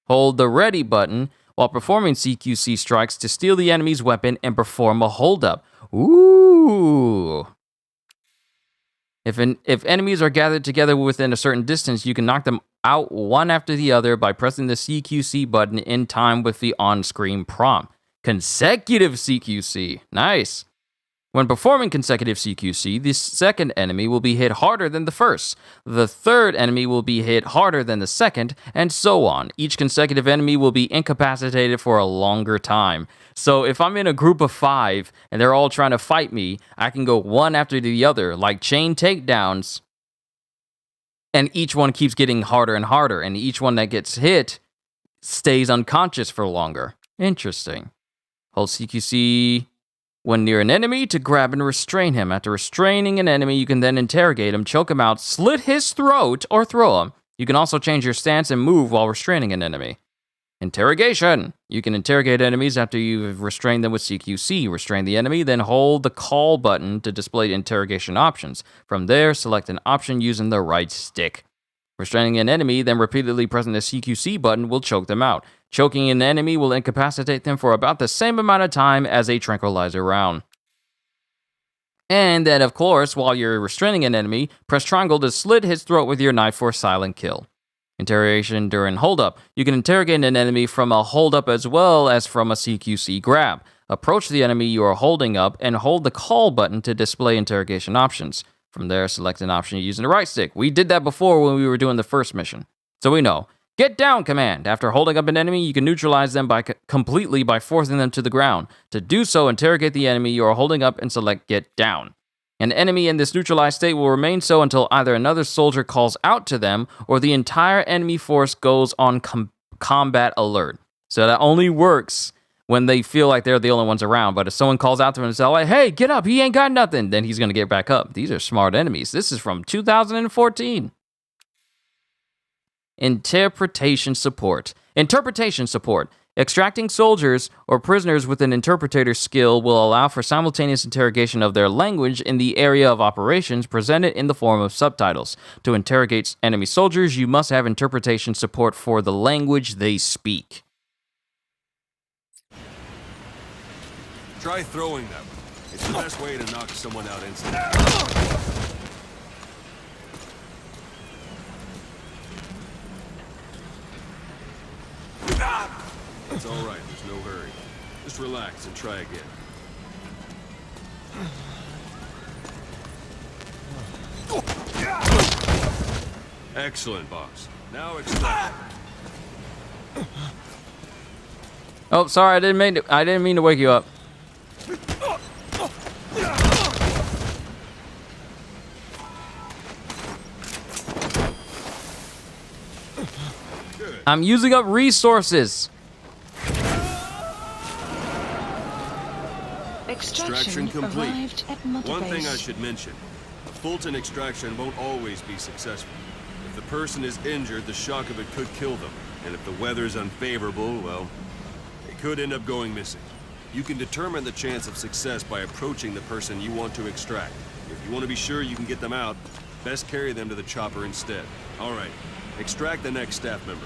Hold the ready button while performing CQC strikes to steal the enemy's weapon and perform a holdup. Ooh. If enemies are gathered together within a certain distance, you can knock them out one after the other by pressing the CQC button in time with the on-screen prompt. Consecutive CQC. Nice. When performing consecutive CQC, the second enemy will be hit harder than the first. The third enemy will be hit harder than the second, and so on. Each consecutive enemy will be incapacitated for a longer time. So if I'm in a group of 5 and they're all trying to fight me, I can go one after the other, like chain takedowns, and each one keeps getting harder and harder, and each one that gets hit stays unconscious for longer. Interesting. Hold CQC when near an enemy to grab and restrain him. After restraining an enemy, you can then interrogate him, choke him out, slit his throat, or throw him. You can also change your stance and move while restraining an enemy. Interrogation. You can interrogate enemies after you've restrained them with CQC. Restrain the enemy, then hold the call button to display interrogation options. From there, select an option using the right stick. Restraining an enemy, then repeatedly pressing the CQC button will choke them out. Choking an enemy will incapacitate them for about the same amount of time as a tranquilizer round. And then, of course, while you're restraining an enemy, press triangle to slit his throat with your knife for a silent kill. Interrogation during holdup. You can interrogate an enemy from a holdup as well as from a CQC grab. Approach the enemy you are holding up and hold the call button to display interrogation options. From there, select an option using the right stick. We did that before when we were doing the first mission. So we know. Get down command. After holding up an enemy, you can neutralize them completely by forcing them to the ground. To do so, interrogate the enemy you are holding up and select get down. An enemy in this neutralized state will remain so until either another soldier calls out to them or the entire enemy force goes on combat alert. So that only works when they feel like they're the only ones around. But if someone calls out to them and says, like, hey, get up, he ain't got nothing, then he's going to get back up. These are smart enemies. This is from 2014. Interpretation support. Interpretation support. Extracting soldiers or prisoners with an interpreter skill will allow for simultaneous interrogation of their language in the area of operations presented in the form of subtitles. To interrogate enemy soldiers, you must have interpretation support for the language they speak. Try throwing them. It's the best way to knock someone out instantly. It's all right, there's no hurry. Just relax and try again. Excellent, boss. Now extract. Oh, sorry, I didn't mean to wake you up. I'm using up resources. Extraction complete. arrived at Mother One thing Base. I should mention. A Fulton extraction won't always be successful. If the person is injured, the shock of it could kill them. And if the weather's unfavorable, well, they could end up going missing. You can determine the chance of success by approaching the person you want to extract. If you want to be sure you can get them out, best carry them to the chopper instead. All right, extract the next staff member.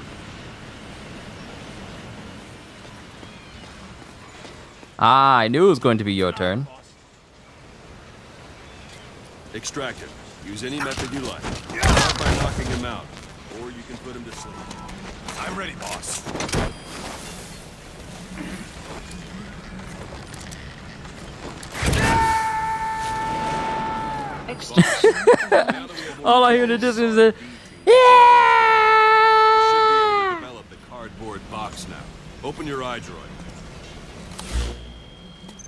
Ah, I knew it was going to be your turn. Extract him. Use any method you like. Start by knocking him out, or you can put him to sleep. I'm ready, boss. All I hear in the distance is a, You should be able to develop the cardboard box now. Open your iDroid.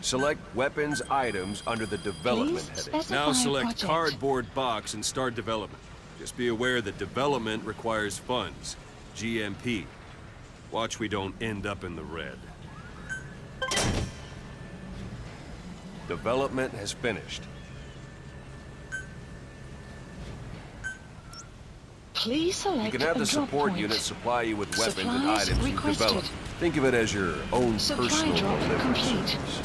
Select Weapons Items under the Development Please heading. specify Now select project. Cardboard Box and start development. Just be aware that development requires funds. GMP. Watch we don't end up in the red. Development has finished. Please select You can have a the drop support point. unit supply you with weapons and Supplies items you've requested. developed. Think of it as your own Supply personal drop delivery complete. service.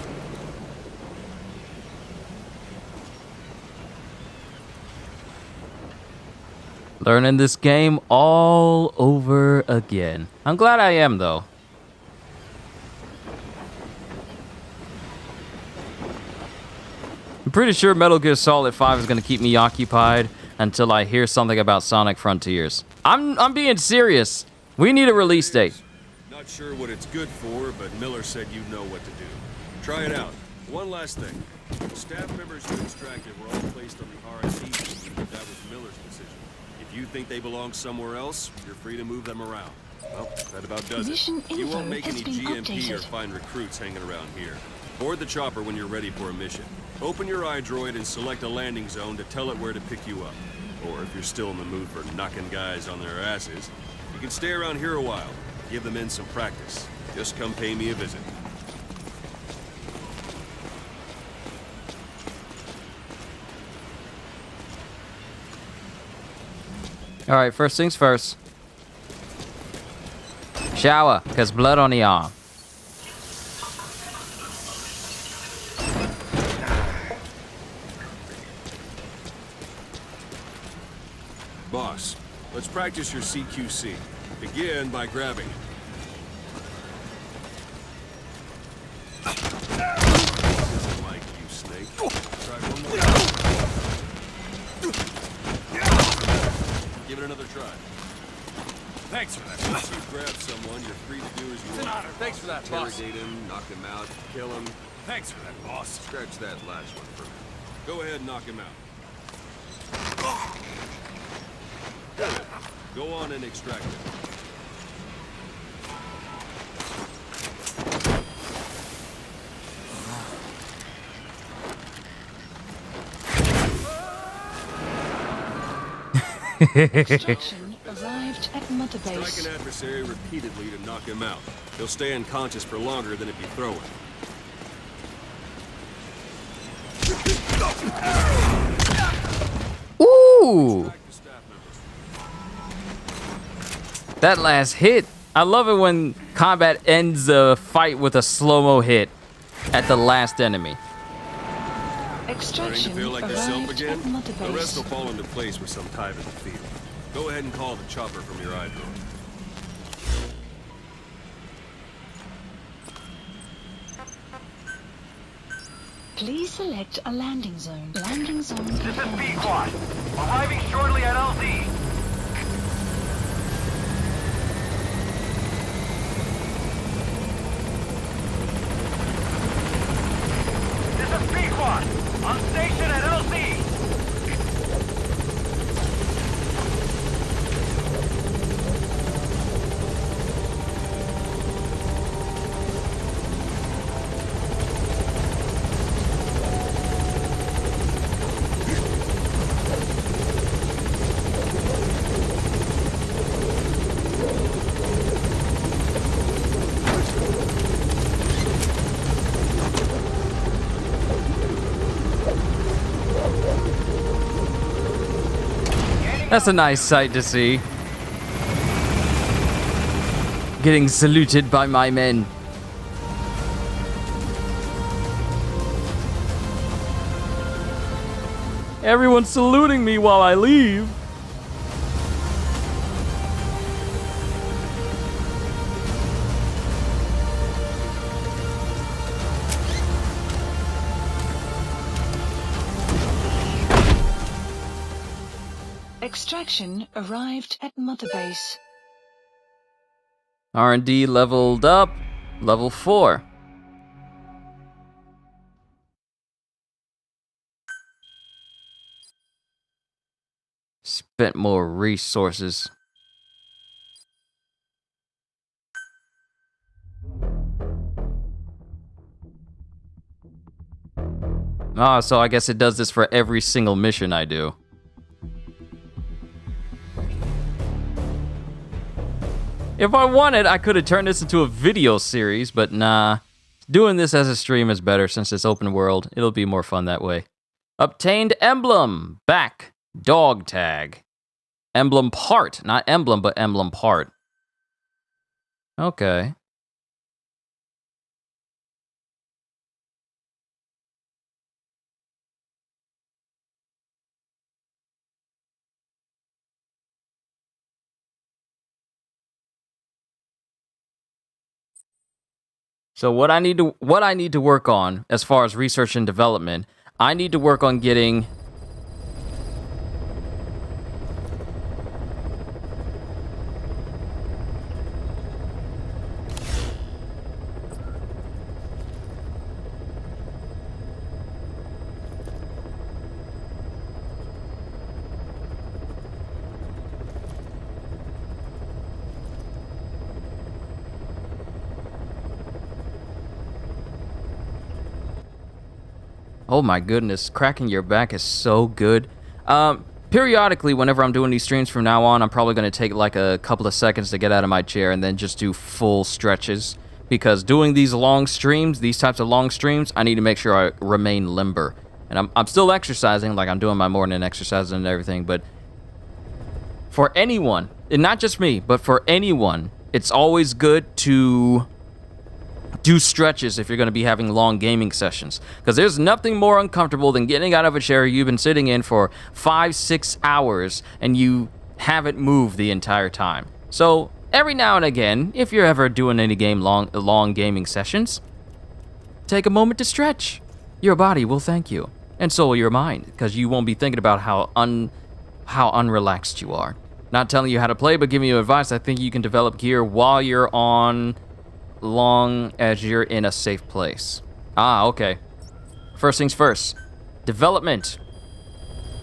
learning this game all over again. I'm glad I am, though. I'm pretty sure Metal Gear Solid 5 is going to keep me occupied until I hear something about Sonic Frontiers. I'm being serious. We need a release date. Not sure what it's good for, but Miller said you know what to do. Try it out. One last thing. Staff members you extracted were all placed on the R&D team. That was Miller's decision. If you think they belong somewhere else, you're free to move them around. Well, that about does Mission it. You info won't make has any been GMP or updated. find recruits hanging around here. Board the chopper when you're ready for a mission. Open your iDroid and select a landing zone to tell it where to pick you up. Or if you're still in the mood for knocking guys on their asses, you can stay around here a while. Give the men some practice. Just come pay me a visit. All right, first things first. Shower, because blood on the arm. Boss, let's practice your CQC. Begin by grabbing. Doesn't like you, Snake. Try one more. Give it another try. Thanks for that. Once you've grabbed someone, you're free to do as you want. Thanks for that, boss. Interrogate him, knock him out, kill him. Thanks for that, boss. Scratch that last one for me. Go ahead and knock him out. Good. Go on and extract him. Extraction arrived at Mother Base. Strike an adversary repeatedly to knock him out. He'll stay unconscious for longer than if you throw him. Ooh! That last hit. I love it when combat ends a fight with a slow-mo hit at the last enemy. Starting to Extraction feel like yourself arrived again? at Mother The rest Base. will fall into place with some time in the field. Go ahead and call the chopper from your eye drone. Please select a landing zone. Landing zone This is confirmed. Pequod. Arriving shortly at LZ. This is Pequod. On station at LZ. That's a nice sight to see. Getting saluted by my men. Everyone's saluting me while I leave. Extraction arrived at Mother Base. R&D leveled up. Level 4. Spent more resources. Ah, so I guess it does this for every single mission I do. If I wanted, I could have turned this into a video series, but nah. Doing this as a stream is better since it's open world. It'll be more fun that way. Obtained emblem. Back. Dog tag. Emblem part. Not emblem, but emblem part. Okay. So what I need to work on as far as research and development, I need to work on getting Oh my goodness, cracking your back is so good. Periodically, whenever I'm doing these streams from now on, I'm probably going to take like a couple of seconds to get out of my chair and then just do full stretches. Because doing these long streams, these types of long streams, I need to make sure I remain limber. And I'm still exercising, like I'm doing my morning exercises and everything, but for anyone, and not just me, but for anyone it's always good to do stretches if you're going to be having long gaming sessions, because there's nothing more uncomfortable than getting out of a chair you've been sitting in for 5-6 hours and you haven't moved the entire time. So every now and again, if you're ever doing any long gaming sessions, take a moment to stretch. Your body will thank you, and so will your mind, because you won't be thinking about how unrelaxed you are. Not telling you how to play, but giving you advice. I think you can develop gear while you're on, long as you're in a safe place. Okay. First things first. Development.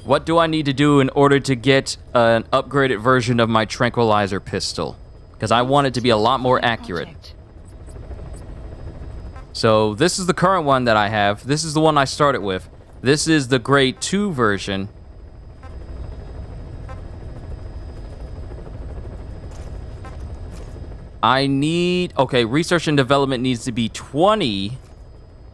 What do I need to do in order to get an upgraded version of my tranquilizer pistol? Because I want it to be a lot more accurate. So this is the current one that I have. This is the one I started with. This is the grade 2 version. Research and development needs to be 20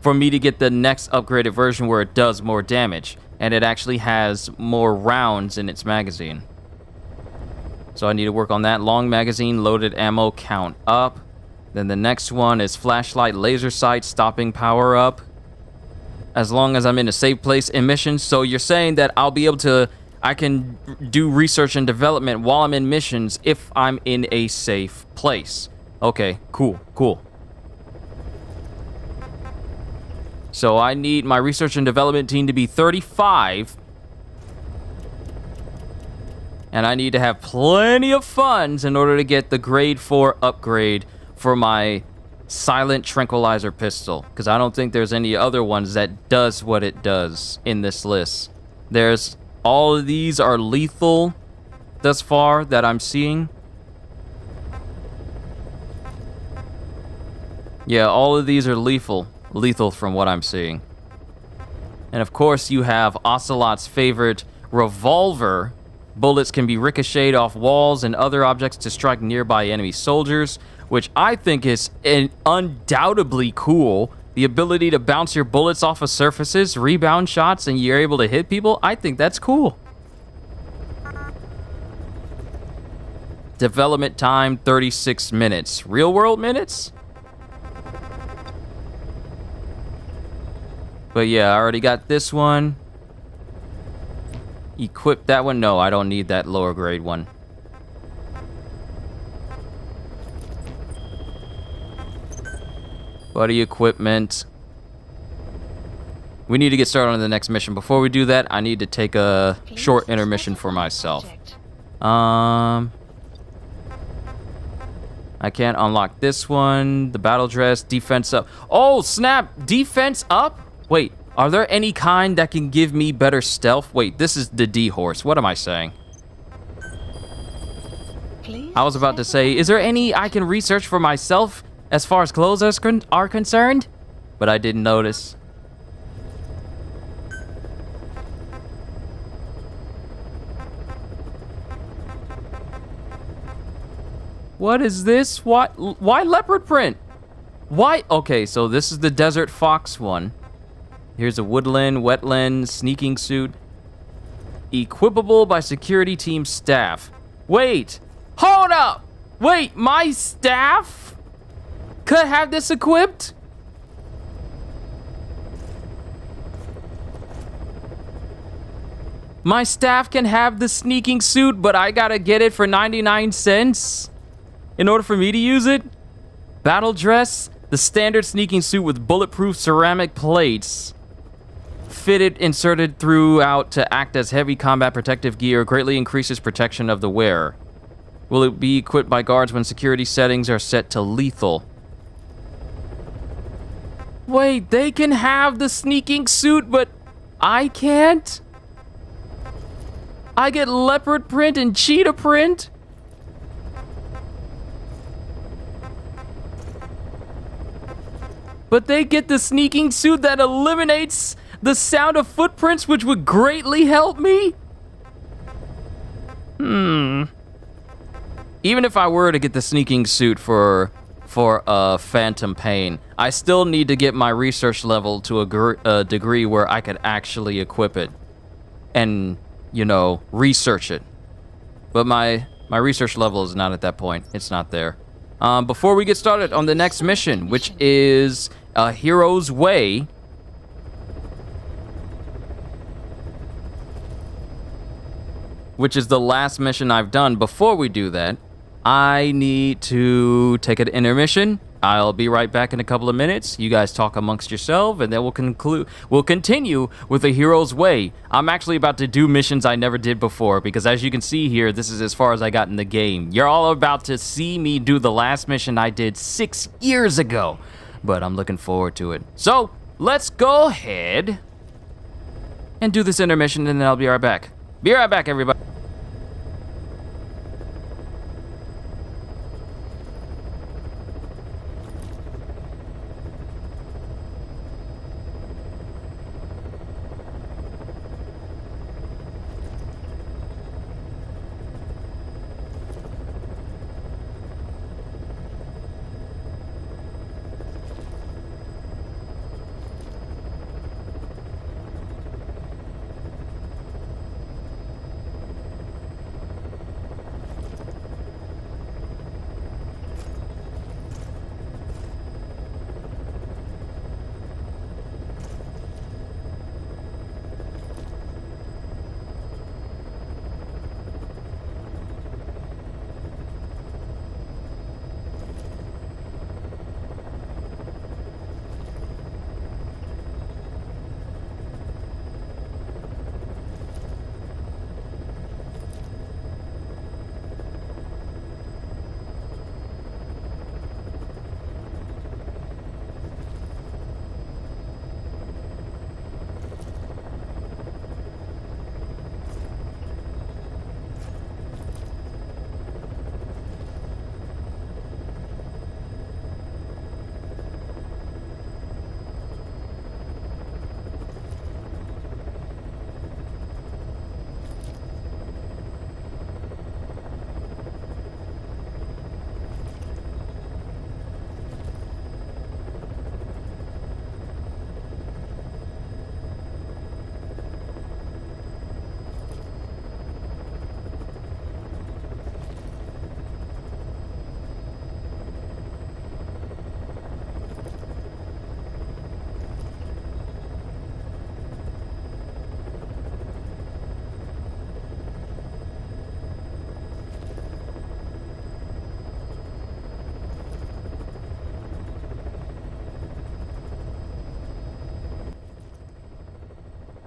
for me to get the next upgraded version where it does more damage. And it actually has more rounds in its magazine. So I need to work on that. Long magazine, loaded ammo count up. Then the next one is flashlight, laser sight, stopping power up. As long as I'm in a safe place in missions. So you're saying that I can do research and development while I'm in missions if I'm in a safe place. Okay, cool. So I need my research and development team to be 35. And I need to have plenty of funds in order to get the grade 4 upgrade for my silent tranquilizer pistol. Because I don't think there's any other ones that does what it does in this list. All of these are lethal thus far that I'm seeing. Yeah, all of these are lethal from what I'm seeing. And of course you have Ocelot's favorite revolver. Bullets can be ricocheted off walls and other objects to strike nearby enemy soldiers, which I think is undoubtedly cool. The ability to bounce your bullets off of surfaces, rebound shots, and you're able to hit people, I think that's cool. Development time, 36 minutes. Real world minutes? But yeah, I already got this one. Equip that one. No, I don't need that lower grade one. Buddy equipment. We need to get started on the next mission. Before we do that, I need to take a short intermission for myself. I can't unlock this one. The battle dress, defense up. Oh, snap! Defense up? Wait, are there any kind that can give me better stealth? Wait, this is the D-horse. What am I saying? I was about to say, is there any I can research for myself as far as clothes are concerned? But I didn't notice. What is this? Why leopard print? Why? Okay, so this is the desert fox one. Here's a woodland, wetland, sneaking suit. Equipable by security team staff. Wait, hold up. Wait, my staff could have this equipped? My staff can have the sneaking suit, but I gotta get it for 99 cents in order for me to use it? Battle dress, the standard sneaking suit with bulletproof ceramic plates. Fitted, inserted throughout to act as heavy combat protective gear, greatly increases protection of the wearer. Will it be equipped by guards when security settings are set to lethal? Wait, they can have the sneaking suit, but I can't? I get leopard print and cheetah print? But they get the sneaking suit that eliminates the sound of footprints, which would greatly help me? Even if I were to get the sneaking suit for phantom pain, I still need to get my research level to a degree where I could actually equip it and, you know, research it. But my research level is not at that point. It's not there. Before we get started on the next mission, which is A Hero's Way, which is the last mission I've done. Before we do that, I need to take an intermission. I'll be right back in a couple of minutes. You guys talk amongst yourself, and then we'll continue with The Hero's Way. I'm actually about to do missions I never did before, because as you can see here, this is as far as I got in the game. You're all about to see me do the last mission I did 6 years ago, but I'm looking forward to it. So, let's go ahead and do this intermission, and then I'll be right back. Be right back, everybody.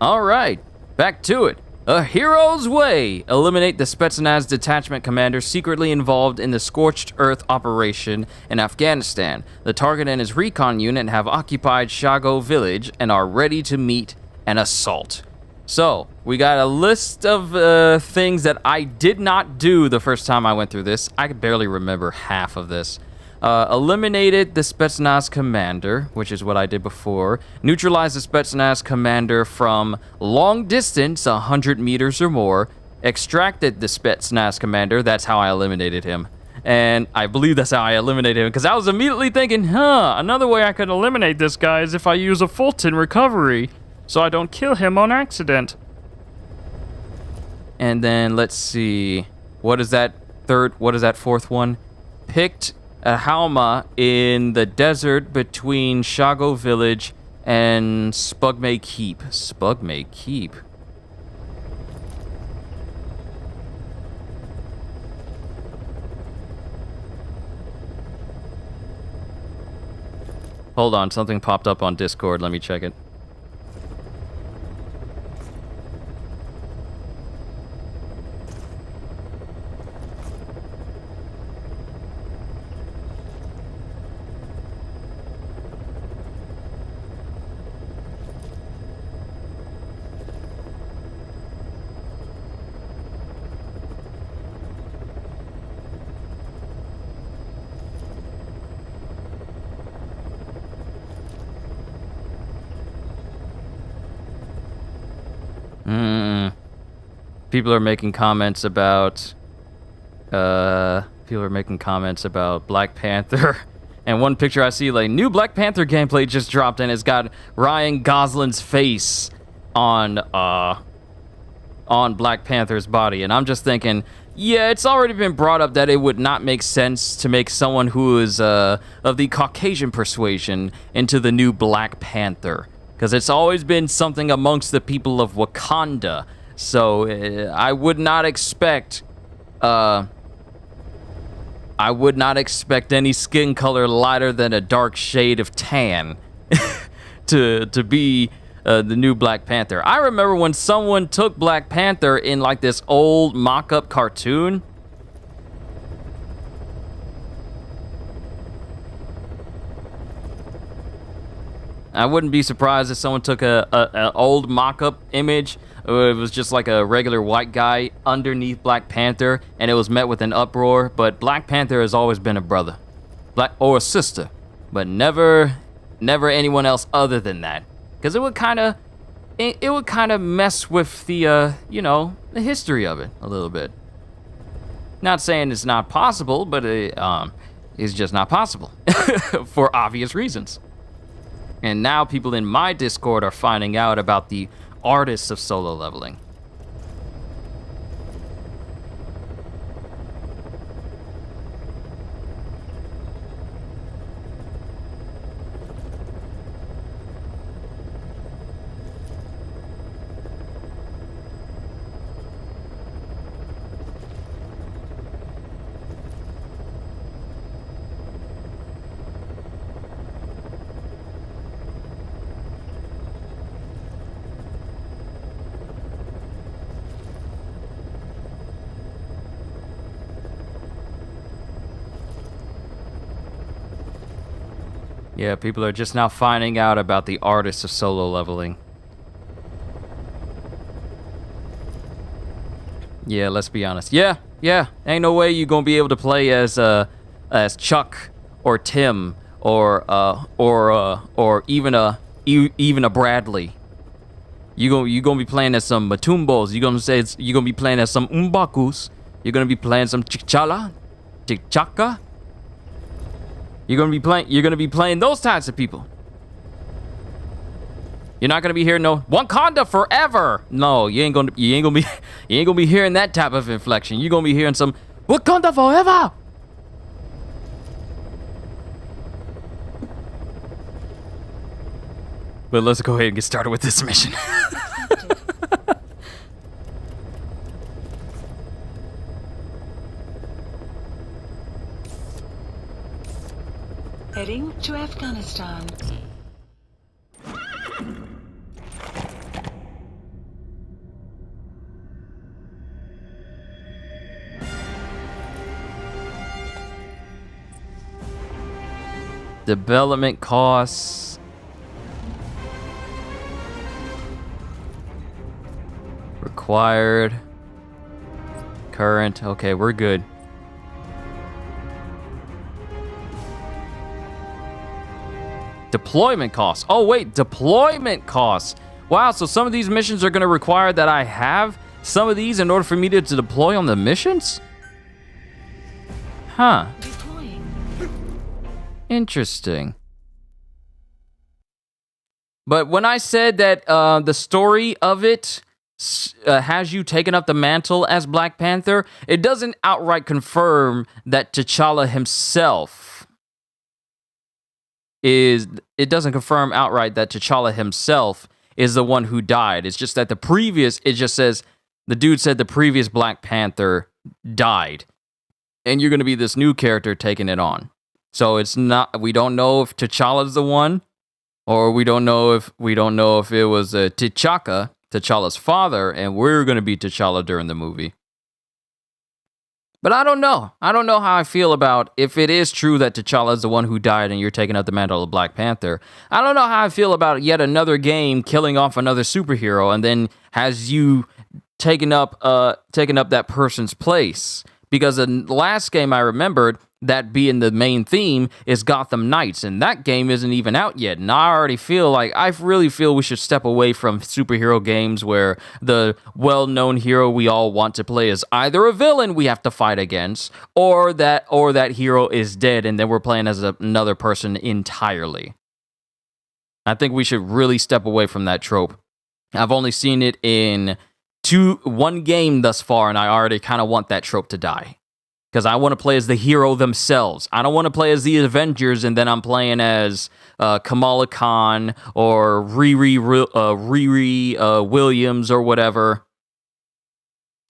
All right, back to it. A Hero's Way. Eliminate the Spetsnaz detachment commander secretly involved in the Scorched Earth operation in Afghanistan. The target and his recon unit have occupied Shago village and are ready to meet an assault. So, we got a list of things that I did not do the first time I went through this. I could barely remember half of this. Eliminated the Spetsnaz commander, which is what I did before. Neutralized the Spetsnaz commander from long distance, 100 meters or more. Extracted the Spetsnaz commander. That's how I eliminated him. And I believe that's how I eliminated him, because I was immediately thinking, another way I could eliminate this guy is if I use a Fulton recovery, so I don't kill him on accident. And then, let's see. What is that fourth one? Picked a Halma in the desert between Shago Village and Spugmay Keep. Spugmay Keep. Hold on, something popped up on Discord. Let me check it. People are making comments about Black Panther. And one picture I see, like, new Black Panther gameplay just dropped, and it's got Ryan Gosling's face on Black Panther's body. And I'm just thinking, Yeah, it's already been brought up that it would not make sense to make someone who is of the Caucasian persuasion into the new Black Panther, because it's always been something amongst the people of Wakanda. So I would not expect any skin color lighter than a dark shade of tan to be the new Black Panther. I remember when someone took Black Panther in like this old mock-up cartoon. I wouldn't be surprised if someone took an old mock-up image. It was just like a regular white guy underneath Black Panther, and it was met with an uproar. But Black Panther has always been a brother, or a sister, but never anyone else other than that. Because it would kind of mess with the the history of it a little bit. Not saying it's not possible, but it's just not possible for obvious reasons. And now people in my Discord are finding out about the artists of solo leveling. Yeah, people are just now finding out about the artists of solo leveling. Yeah, let's be honest. Yeah. Ain't no way you gonna be able to play as Chuck or Tim or even a Bradley. You gonna be playing as some Matumbos. You gonna be playing as some Umbakus. You're gonna be playing some Chaka. You're gonna be playing those types of people. You're not gonna be hearing no Wakanda forever. No, you ain't gonna be hearing that type of inflection. You're gonna be hearing some Wakanda forever. But let's go ahead and get started with this mission. Heading to Afghanistan. Development costs. Required. Current. Okay, we're good. Deployment costs. Oh, wait. Deployment costs. Wow, so some of these missions are going to require that I have some of these in order for me to deploy on the missions? Huh. Interesting. But when I said that the story of it has you taken up the mantle as Black Panther, it doesn't outright confirm that T'Challa himself it doesn't confirm outright that T'Challa himself is the one who died. It's just that it just says, the dude said the previous Black Panther died. And you're going to be this new character taking it on. So it's not, we don't know if T'Challa's the one, or we don't know if it was T'Chaka, T'Challa's father, and we're going to be T'Challa during the movie. But I don't know. I don't know how I feel about if it is true that T'Challa is the one who died and you're taking up the mantle of Black Panther. I don't know how I feel about yet another game killing off another superhero and then has you taken up that person's place. Because the last game I remembered, that being the main theme, is Gotham Knights, and that game isn't even out yet. And I really feel we should step away from superhero games where the well-known hero we all want to play is either a villain we have to fight against, or that hero is dead and then we're playing as another person entirely. I think we should really step away from that trope. I've only seen it in one game thus far, and I already kind of want that trope to die. Because I want to play as the hero themselves. I don't want to play as the Avengers and then I'm playing as Kamala Khan or Riri Williams or whatever.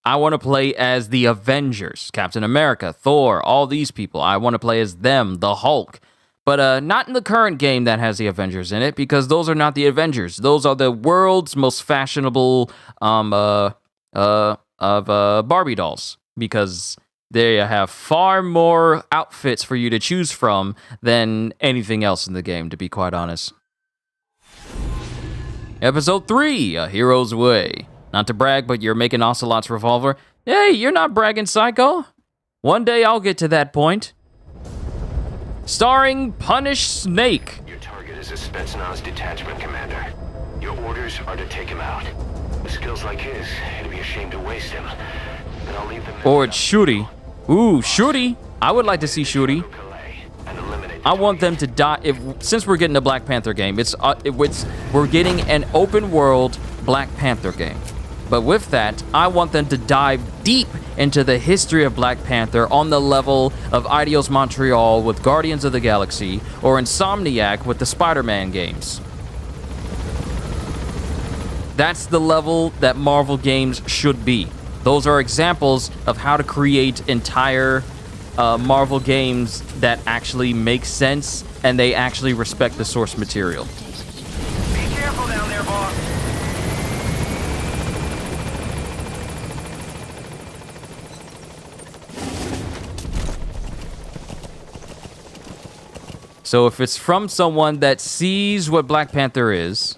I want to play as the Avengers. Captain America, Thor, all these people. I want to play as them, the Hulk. But not in the current game that has the Avengers in it, because those are not the Avengers. Those are the world's most fashionable of Barbie dolls. Because they have far more outfits for you to choose from than anything else in the game, to be quite honest. Episode 3, A Hero's Way. Not to brag, but you're making Ocelot's revolver. Hey, you're not bragging, Psycho. One day I'll get to that point. Starring Punish Snake. Your target is a Spetsnaz detachment commander. Your orders are to take him out. With skills like his, it'd be a shame to waste him. But I'll leave them. Or it's Shuri. Ooh, Shuri. I would like to see Shuri. I want them to die. Since we're getting a Black Panther game, we're getting an open world Black Panther game. But with that, I want them to dive deep into the history of Black Panther on the level of Eidos Montreal with Guardians of the Galaxy or Insomniac with the Spider-Man games. That's the level that Marvel games should be. Those are examples of how to create entire Marvel games that actually make sense and they actually respect the source material. Be careful down there, boss. So if it's from someone that sees what Black Panther is,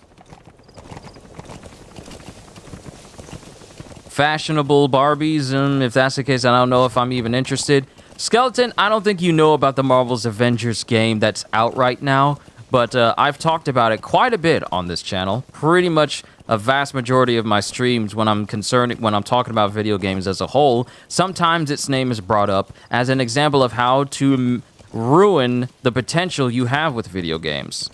fashionable Barbies, if that's the case, I don't know if I'm even interested. Skeleton, I don't think you know about the Marvel's Avengers game that's out right now, but I've talked about it quite a bit on this channel. Pretty much a vast majority of my streams when I'm talking about video games as a whole, sometimes its name is brought up as an example of how to ruin the potential you have with video games.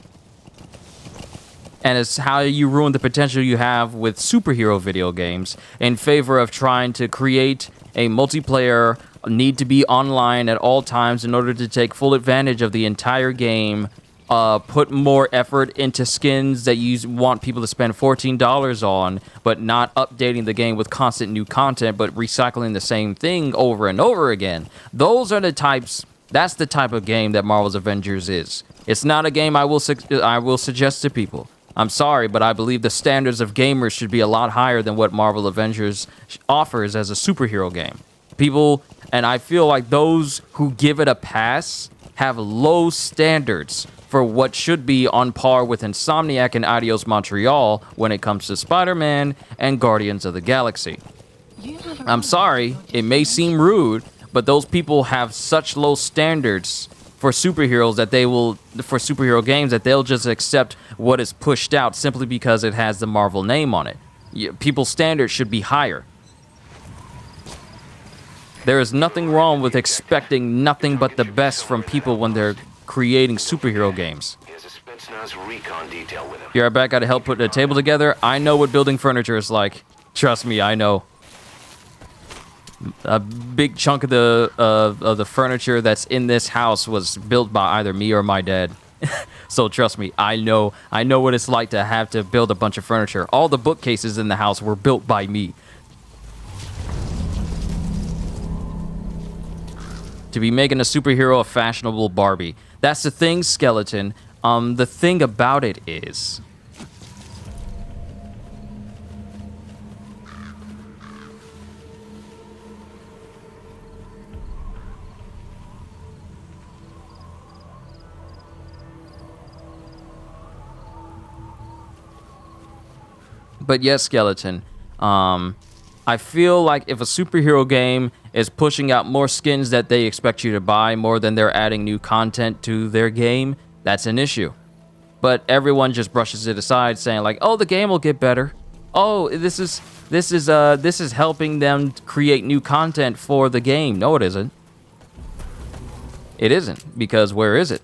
And it's how you ruin the potential you have with superhero video games in favor of trying to create a multiplayer, need to be online at all times in order to take full advantage of the entire game, put more effort into skins that you want people to spend $14 on, but not updating the game with constant new content, but recycling the same thing over and over again. That's the type of game that Marvel's Avengers is. It's not a game I will suggest to people. I'm sorry, but I believe the standards of gamers should be a lot higher than what Marvel Avengers offers as a superhero game. And I feel like those who give it a pass have low standards for what should be on par with Insomniac and Eidos Montreal when it comes to Spider-Man and Guardians of the Galaxy. I'm sorry, it may seem rude, but those people have such low standards for superheroes for superhero games that they'll just accept what is pushed out simply because it has the Marvel name on it. People's standards should be higher. There is nothing wrong with expecting nothing but the best from people when they're creating superhero games. You're right back. Got to help put a table together. I know what building furniture is like. Trust me, I know. A big chunk of the furniture that's in this house was built by either me or my dad. So trust me, I know what it's like to have to build a bunch of furniture. All the bookcases in the house were built by me. To be making a superhero a fashionable Barbie. That's the thing, Skeleton. The thing about it is, but yes, Skeleton, I feel like if a superhero game is pushing out more skins that they expect you to buy more than they're adding new content to their game, that's an issue. But everyone just brushes it aside, saying like, "Oh, the game will get better. Oh, this is helping them create new content for the game." No, it isn't. It isn't, because where is it?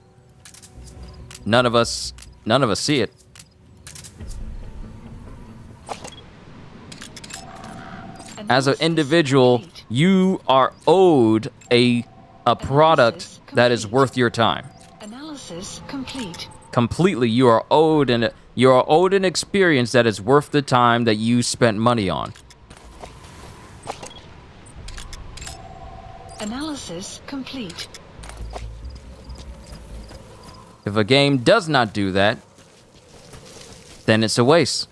None of us see it. as an individual, you are owed a product that is worth your time. Analysis complete. Completely, you are owed an experience that is worth the time that you spent money on. Analysis complete. If a game does not do that, then it's a waste.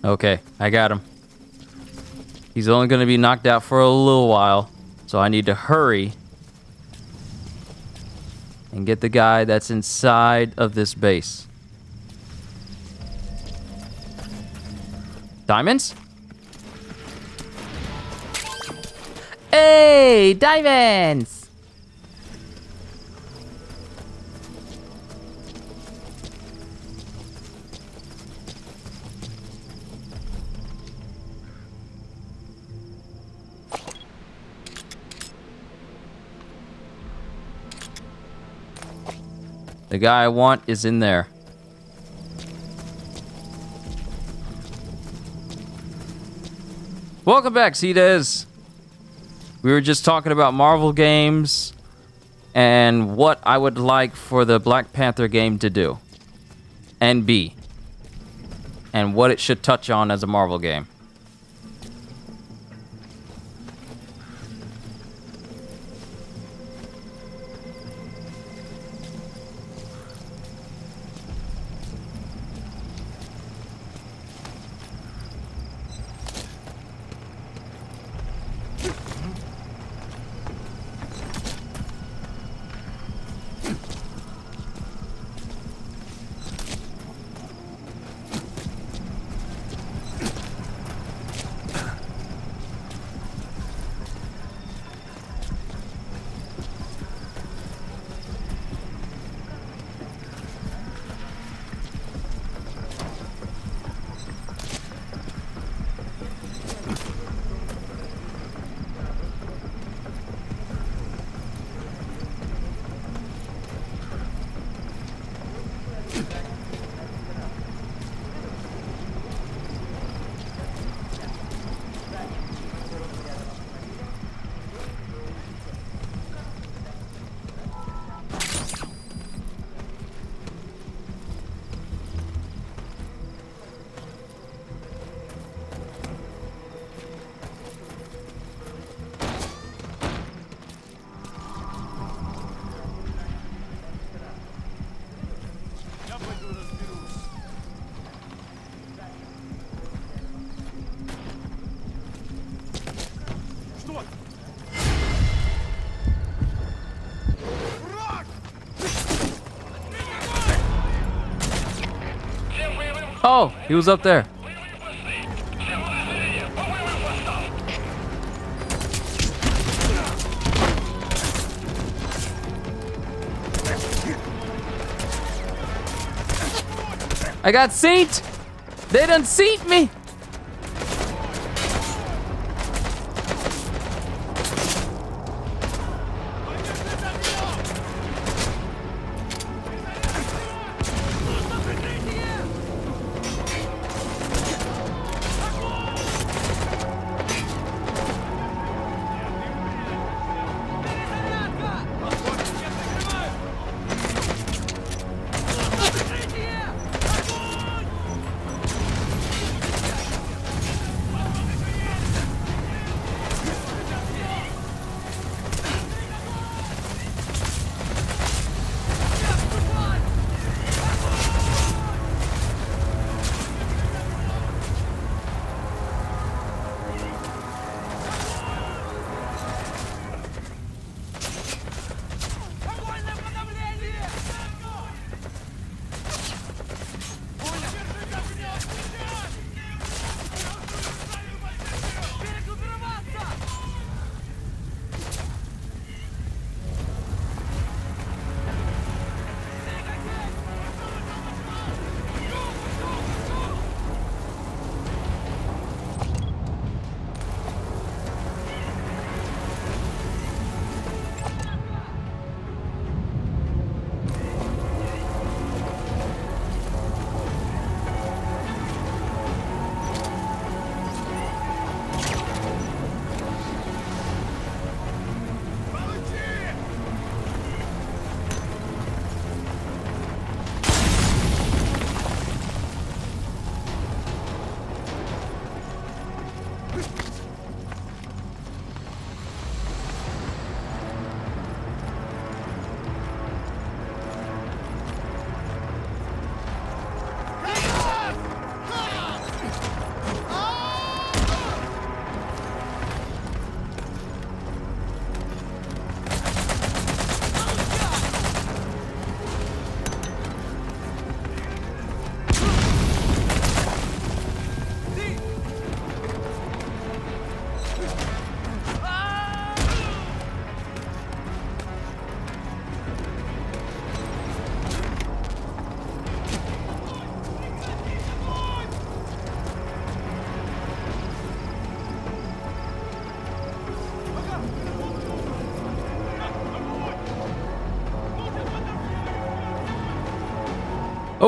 Okay, I got him. He's only going to be knocked out for a little while, so I need to hurry and get the guy that's inside of this base. Diamonds? Hey, diamonds! The guy I want is in there. Welcome back, Cdes. We were just talking about Marvel games and what I would like for the Black Panther game to do and be, and what it should touch on as a Marvel game. Oh, he was up there. I got seat. They done seat me.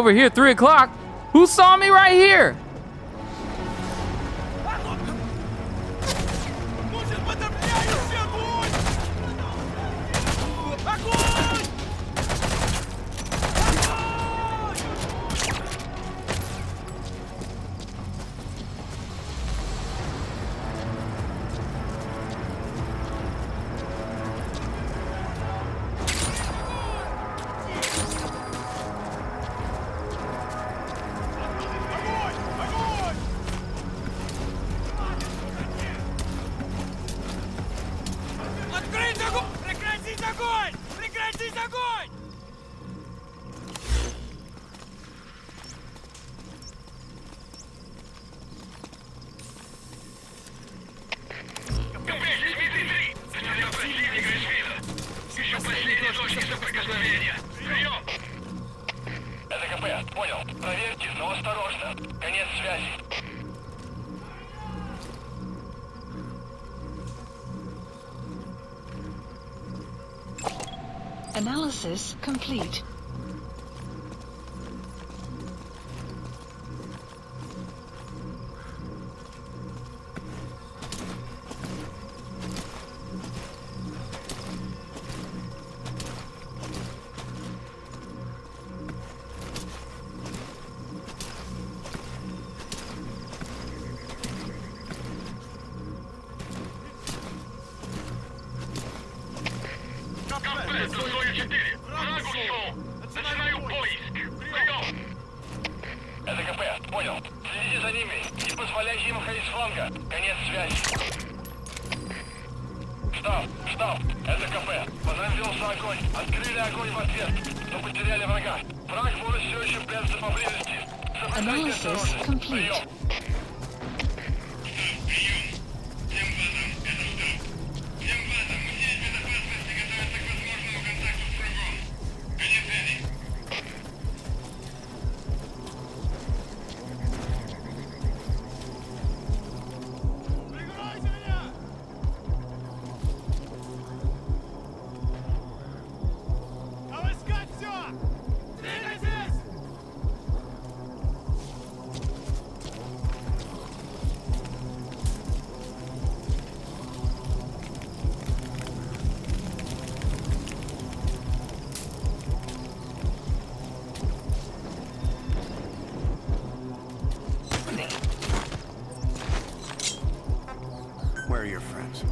Over here, 3 o'clock. Who saw me right here? Analysis complete. Analysis complete. Where are your friends?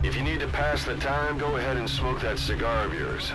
If you need to pass the time, go ahead and smoke that cigar of yours.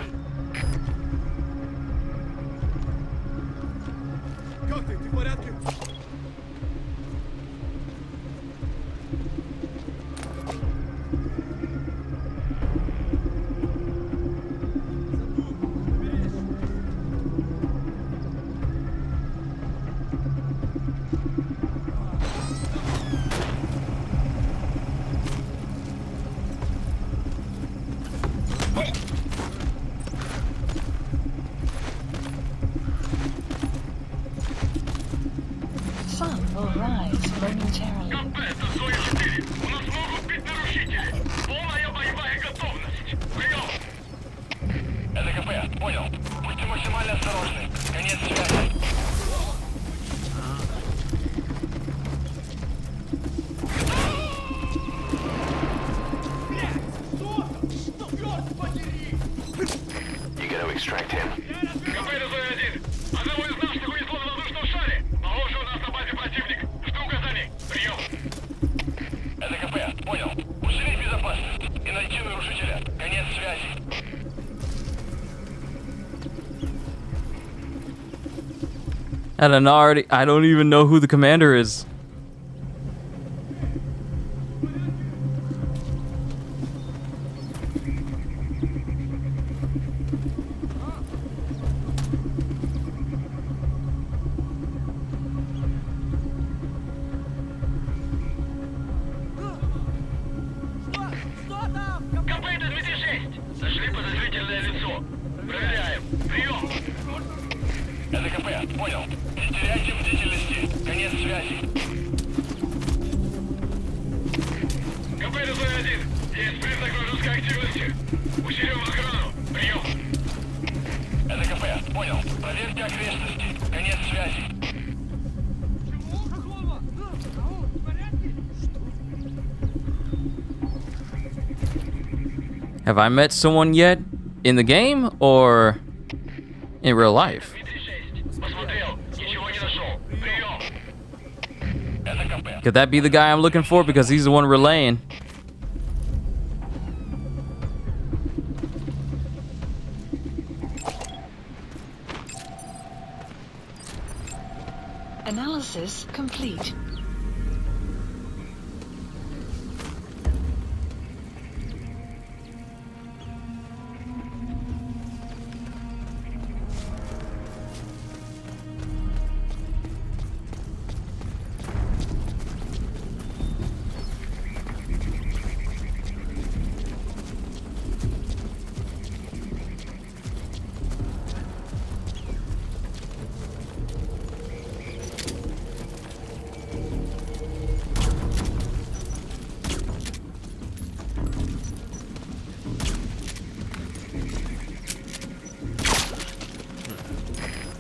Понял. Усилить безопасность и найти нарушителя. Конец связи. I don't even know who the commander is. КП-206. Нашли подозрительное лицо. Проверяем. Прием. Это КП. Понял. Не теряйте бдительности. Конец связи. КП-101. Есть признак вражеской активности. Усилим охрану. Прием. Это КП. Понял. Проверьте окрестности. Конец связи. Have I met someone yet in the game or in real life? Could that be the guy I'm looking for because he's the one relaying? Analysis complete.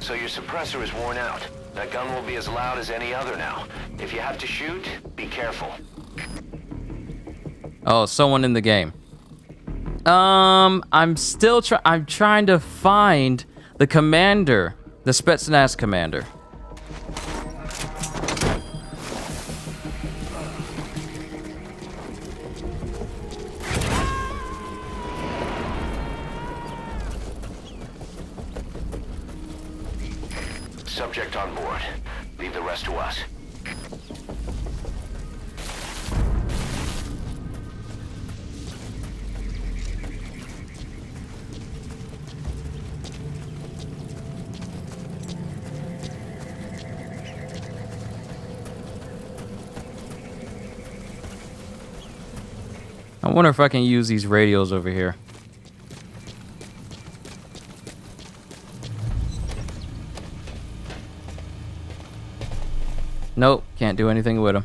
So your suppressor is worn out. That gun will be as loud as any other now. If you have to shoot, be careful. Oh, someone in the game. I'm still I'm trying to find the commander, the Spetsnaz commander. Subject on board. Leave the rest to us. I wonder if I can use these radios over here. Nope, can't do anything with them.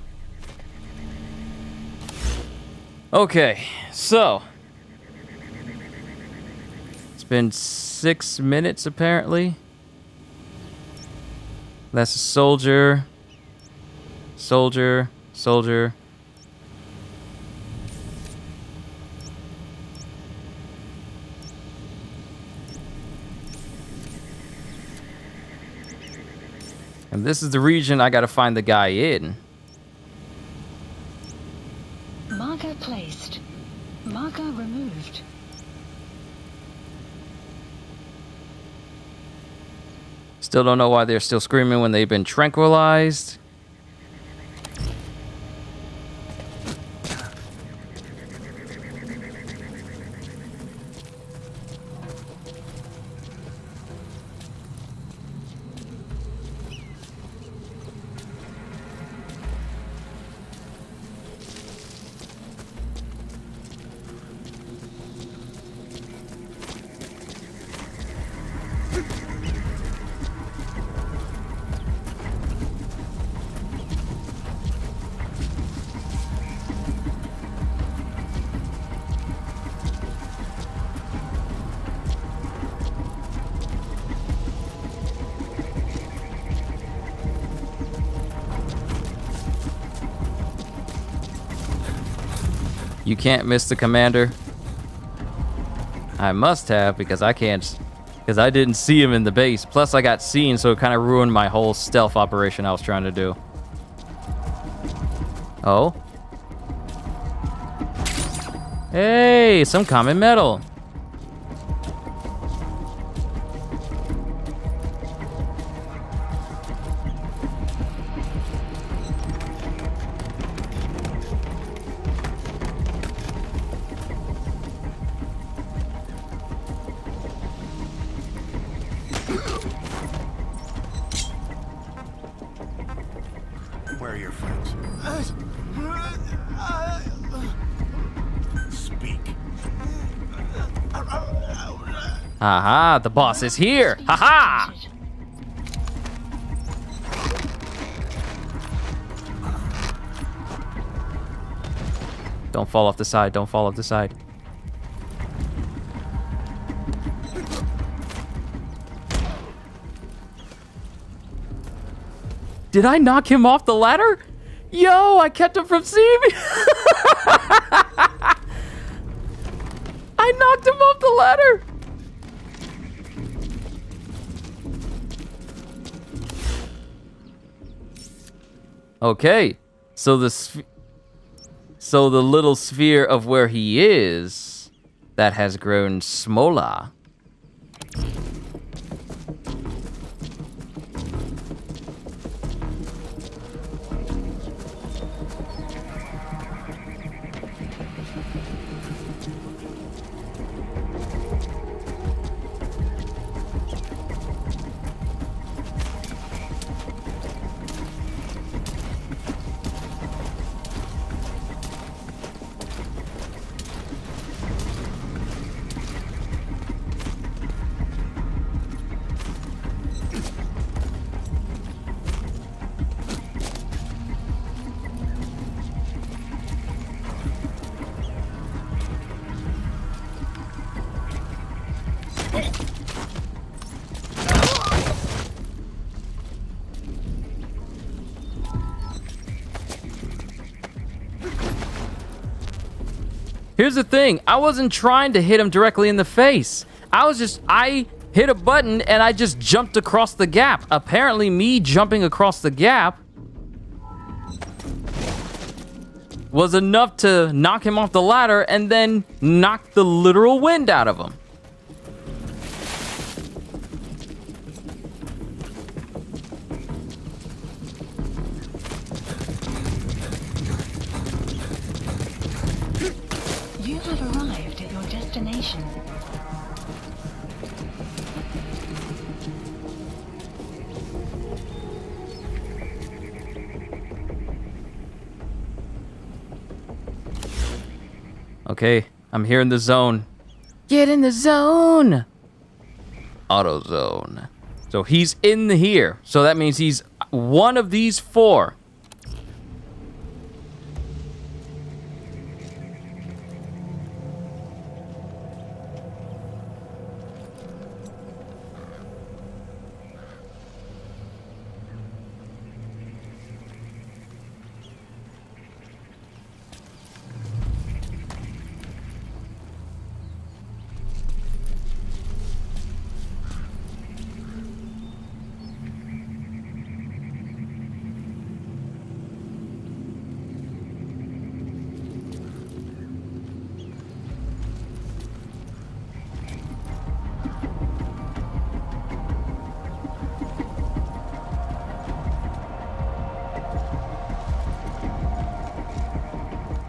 Okay, so it's been 6 minutes apparently. That's a soldier, soldier, soldier. And this is the region I gotta find the guy in. Marker placed. Marker removed. Still don't know why they're still screaming when they've been tranquilized. You can't miss the commander. I must have because I can't, because I didn't see him in the base. Plus I got seen, so it kind of ruined my whole stealth operation I was trying to do. Oh? Hey, some common metal. Where are your friends? Speak. Haha, the boss is here. Haha! Don't fall off the side, don't fall off the side. Did I knock him off the ladder? Yo, I kept him from seeing me. I knocked him off the ladder. Okay, so the little sphere of where he is, that has grown smaller. Here's the thing, I wasn't trying to hit him directly in the face. I hit a button and I just jumped across the gap. Apparently me jumping across the gap was enough to knock him off the ladder and then knock the literal wind out of him. You have arrived at your destination. Okay, I'm here in the zone. Get in the zone! Auto zone. So he's in here. So that means he's one of these four.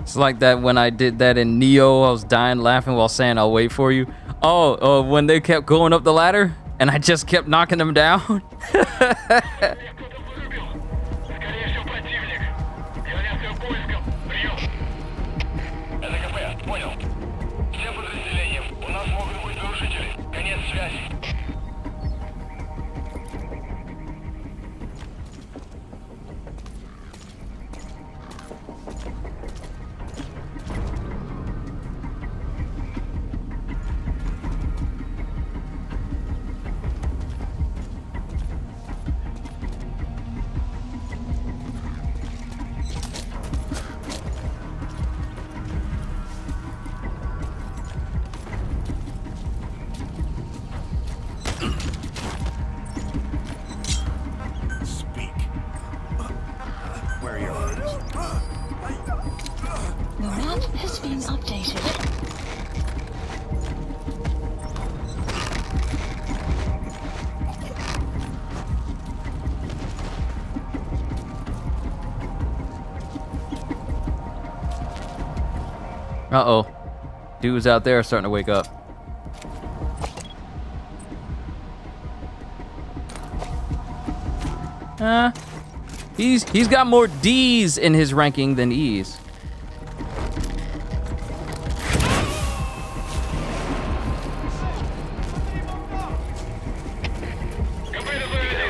It's like that when I did that in Neo, I was dying laughing while saying I'll wait for you. Oh, when they kept going up the ladder and I just kept knocking them down. The map has been updated. Uh-oh. Dudes out there are starting to wake up. He's got more D's in his ranking than E's.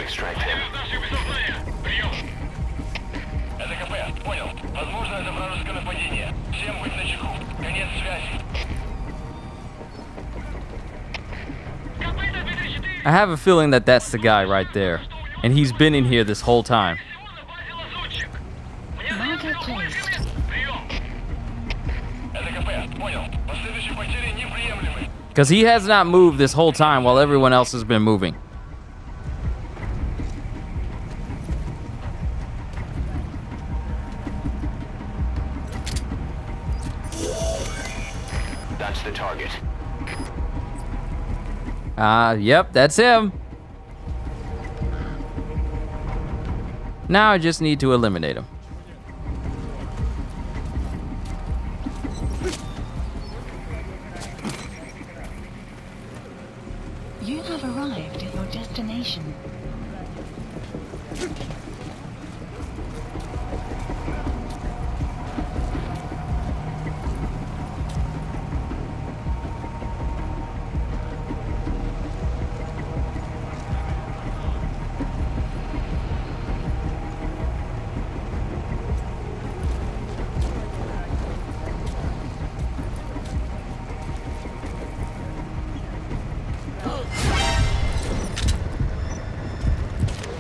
Extract him. Это КП, понял. Возможно, это вражеское нападение. Всем быть начеку. Конец связи. I have a feeling that that's the guy right there. And he's been in here this whole time. Marker placed. Это КП, понял. Последующие потери неприемлемы. Because he has not moved this whole time while everyone else has been moving. That's the target. Yep, that's him. Now I just need to eliminate him. You have arrived at your destination.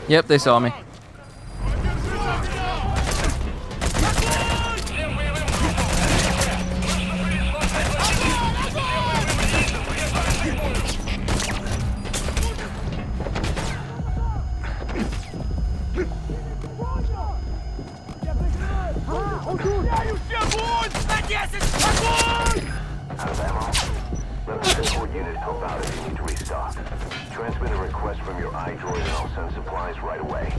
Yep, they saw me. Let the support unit help out if you need to restock. Transmit a request from your iDroid and I'll send supplies right away.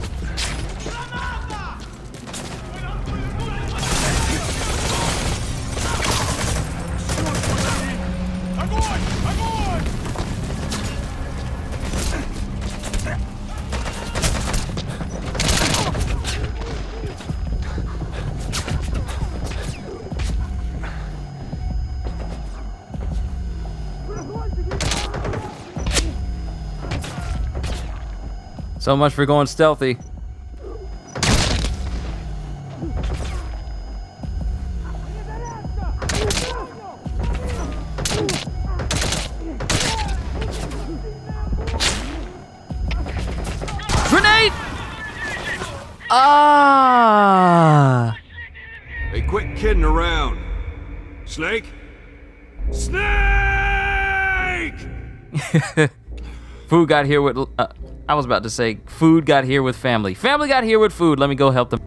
So much for going stealthy. Grenade! Ah! Hey, quit kidding around. Snake? Snake! Food got here with... I was about to say, food got here with family. Family got here with food. Let me go help them.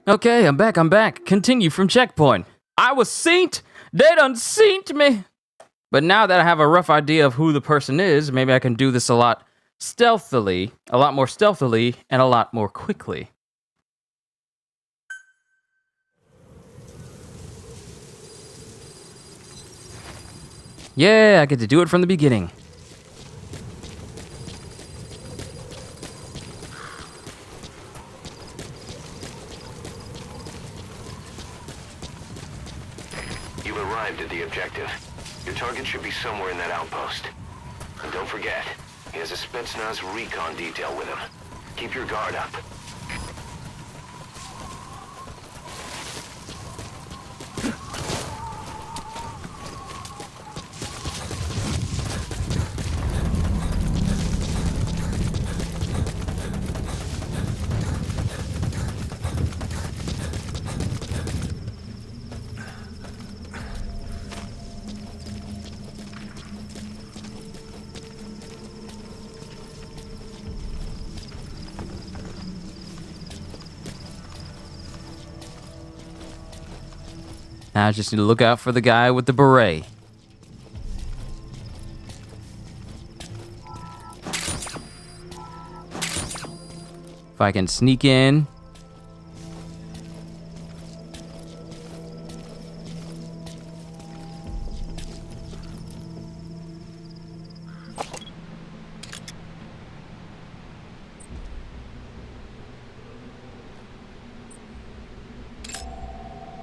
Okay, I'm back. Continue from checkpoint. I was synced. They done synced me. But now that I have a rough idea of who the person is, maybe I can do this a lot more stealthily, and a lot more quickly. Yeah, I get to do it from the beginning. You've arrived at the objective. Your target should be somewhere in that outpost. And don't forget, he has a Spetsnaz recon detail with him. Keep your guard up. Now I just need to look out for the guy with the beret. If I can sneak in.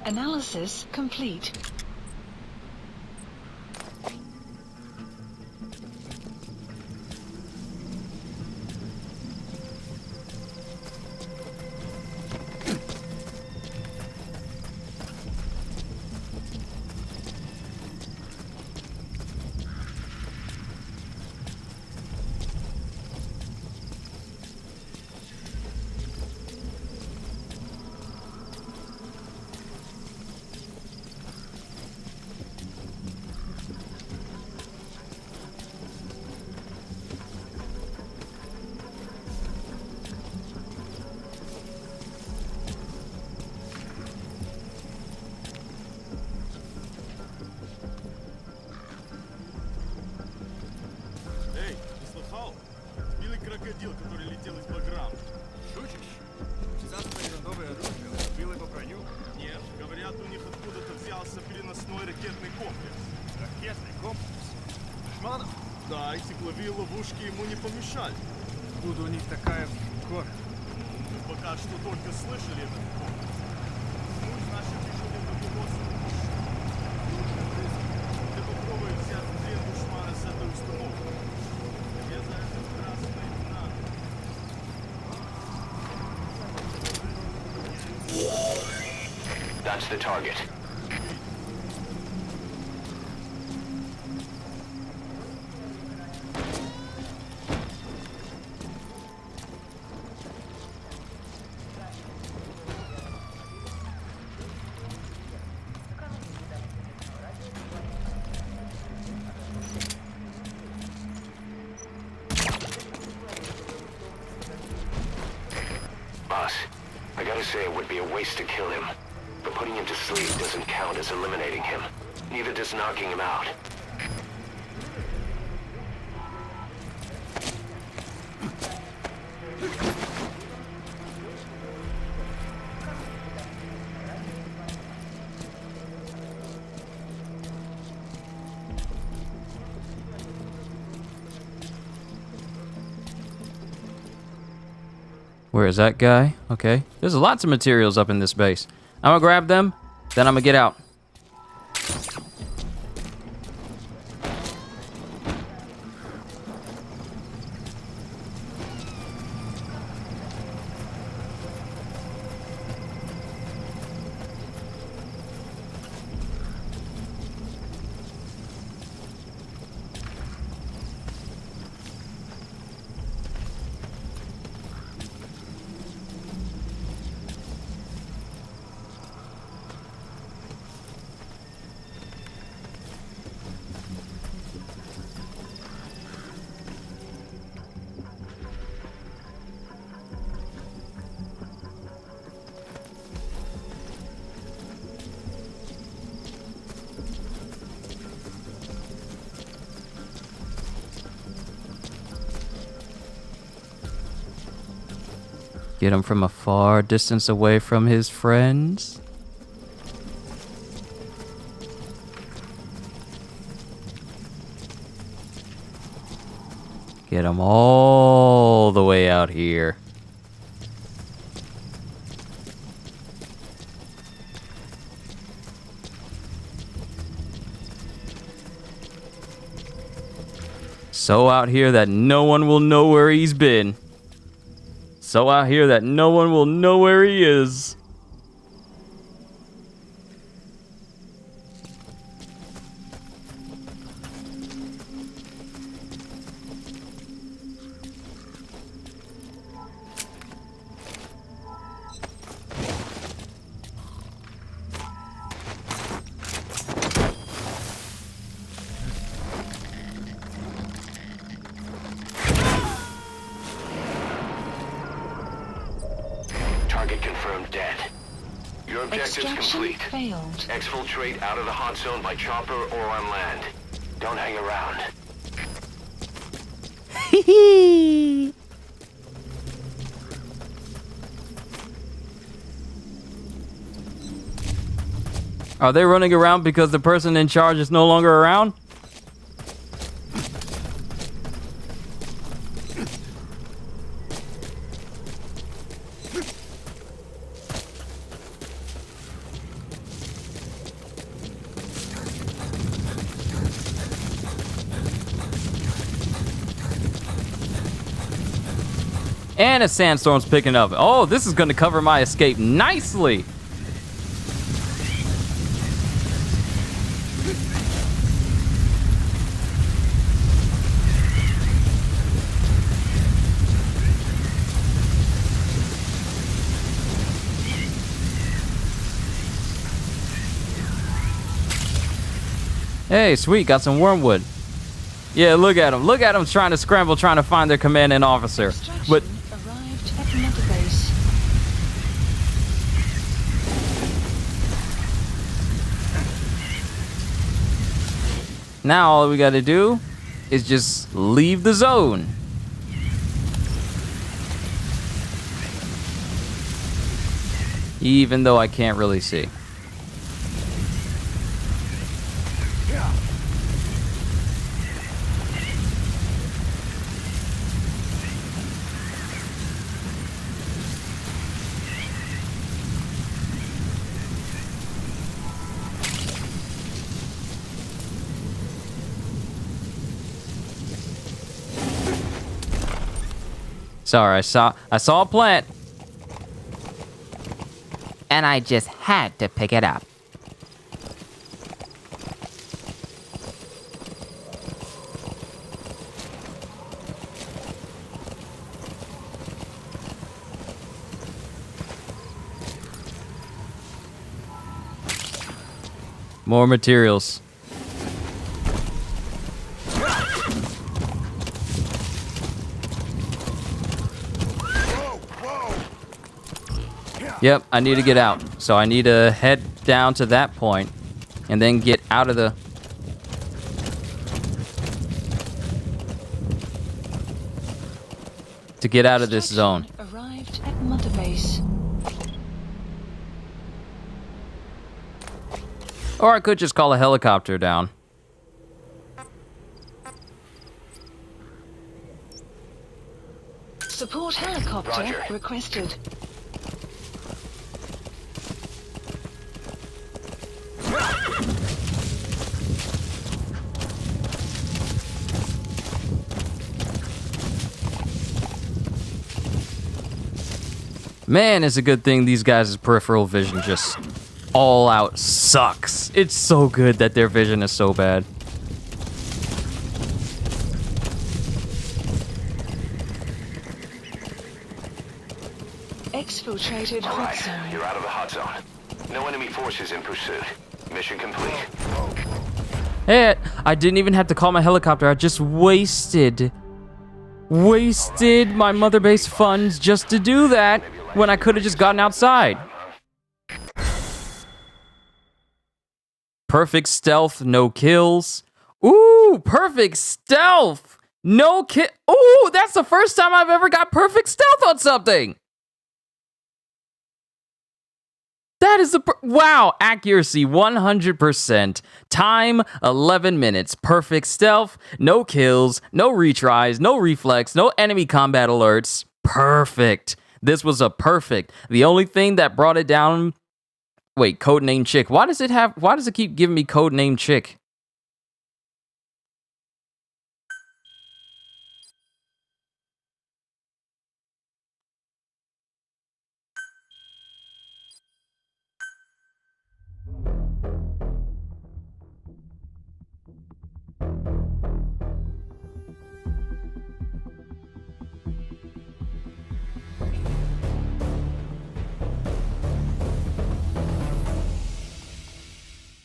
Analysis complete. Крокодил, который летел из Баграм. Шутишь? Царское родовое оружие убило по броню? Нет, говорят, у них откуда-то взялся переносной ракетный комплекс. Ракетный комплекс? Душманов? Да, и тепловые ловушки ему не помешали. Откуда у них такая город? Мы пока что только слышали этот комплекс. Пусть наши решили руководство. Ты попробуй взять в плен душмана с этой установкой. Тебе за это красная надо. That's the target. Boss, I gotta say it would be a waste to kill him. But putting him to sleep doesn't count as eliminating him. Neither does knocking him out. Where is that guy? Okay. There's lots of materials up in this base. I'm gonna grab them, then I'm gonna get out. Get him from a far distance away from his friends. Get him all the way out here. So out here that no one will know where he's been. So out here that no one will know where he is. Target confirmed dead. Your objective's Extraction complete. failed. Exfiltrate out of the hot zone by chopper or on land. Don't hang around. Are they running around because the person in charge is no longer around? And a sandstorm's picking up. Oh, this is going to cover my escape nicely. Hey, sweet, got some wormwood. Yeah, look at them. Look at them trying to scramble, trying to find their commanding officer. But Arrived at Mother Base. now all we got to do is just leave the zone. Even though I can't really see. Sorry, I saw a plant. And I just had to pick it up. More materials. Yep, I need to get out. So I need to head down to that point and then get out of the... to get out of this zone. Arrived at Mother Base. Or I could just call a helicopter down. Support helicopter Roger. requested. Man, it's a good thing these guys' peripheral vision just all out sucks. It's so good that their vision is so bad. Exfiltrated hot Alright, zone. you're out of the hot zone. No enemy forces in pursuit. Mission complete. Hey, I didn't even have to call my helicopter. I just wasted my mother base funds just to do that when I could have just gotten outside. Perfect stealth, no kills. Ooh, perfect stealth, no kill. Ooh, that's the first time I've ever got perfect stealth on something. That is wow, accuracy 100%, time 11 minutes, perfect stealth, no kills, no retries, no reflex, no enemy combat alerts. Perfect. This was a perfect. The only thing that brought it down. Wait, codename chick. Why does it keep giving me codename chick?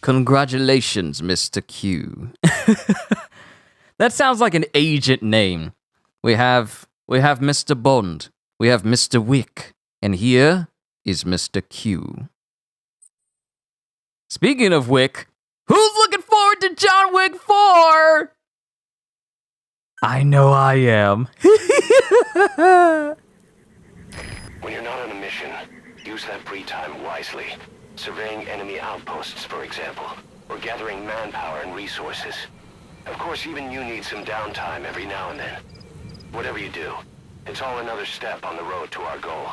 Congratulations, Mr. Q. That sounds like an agent name. We have Mr. Bond. We have Mr. Wick. And here is Mr. Q. Speaking of Wick, who's looking forward to John Wick 4? I know I am. When you're not on a mission, use that free time wisely. Surveying enemy outposts, for example, or gathering manpower and resources. Of course, even you need some downtime every now and then. Whatever you do, it's all another step on the road to our goal.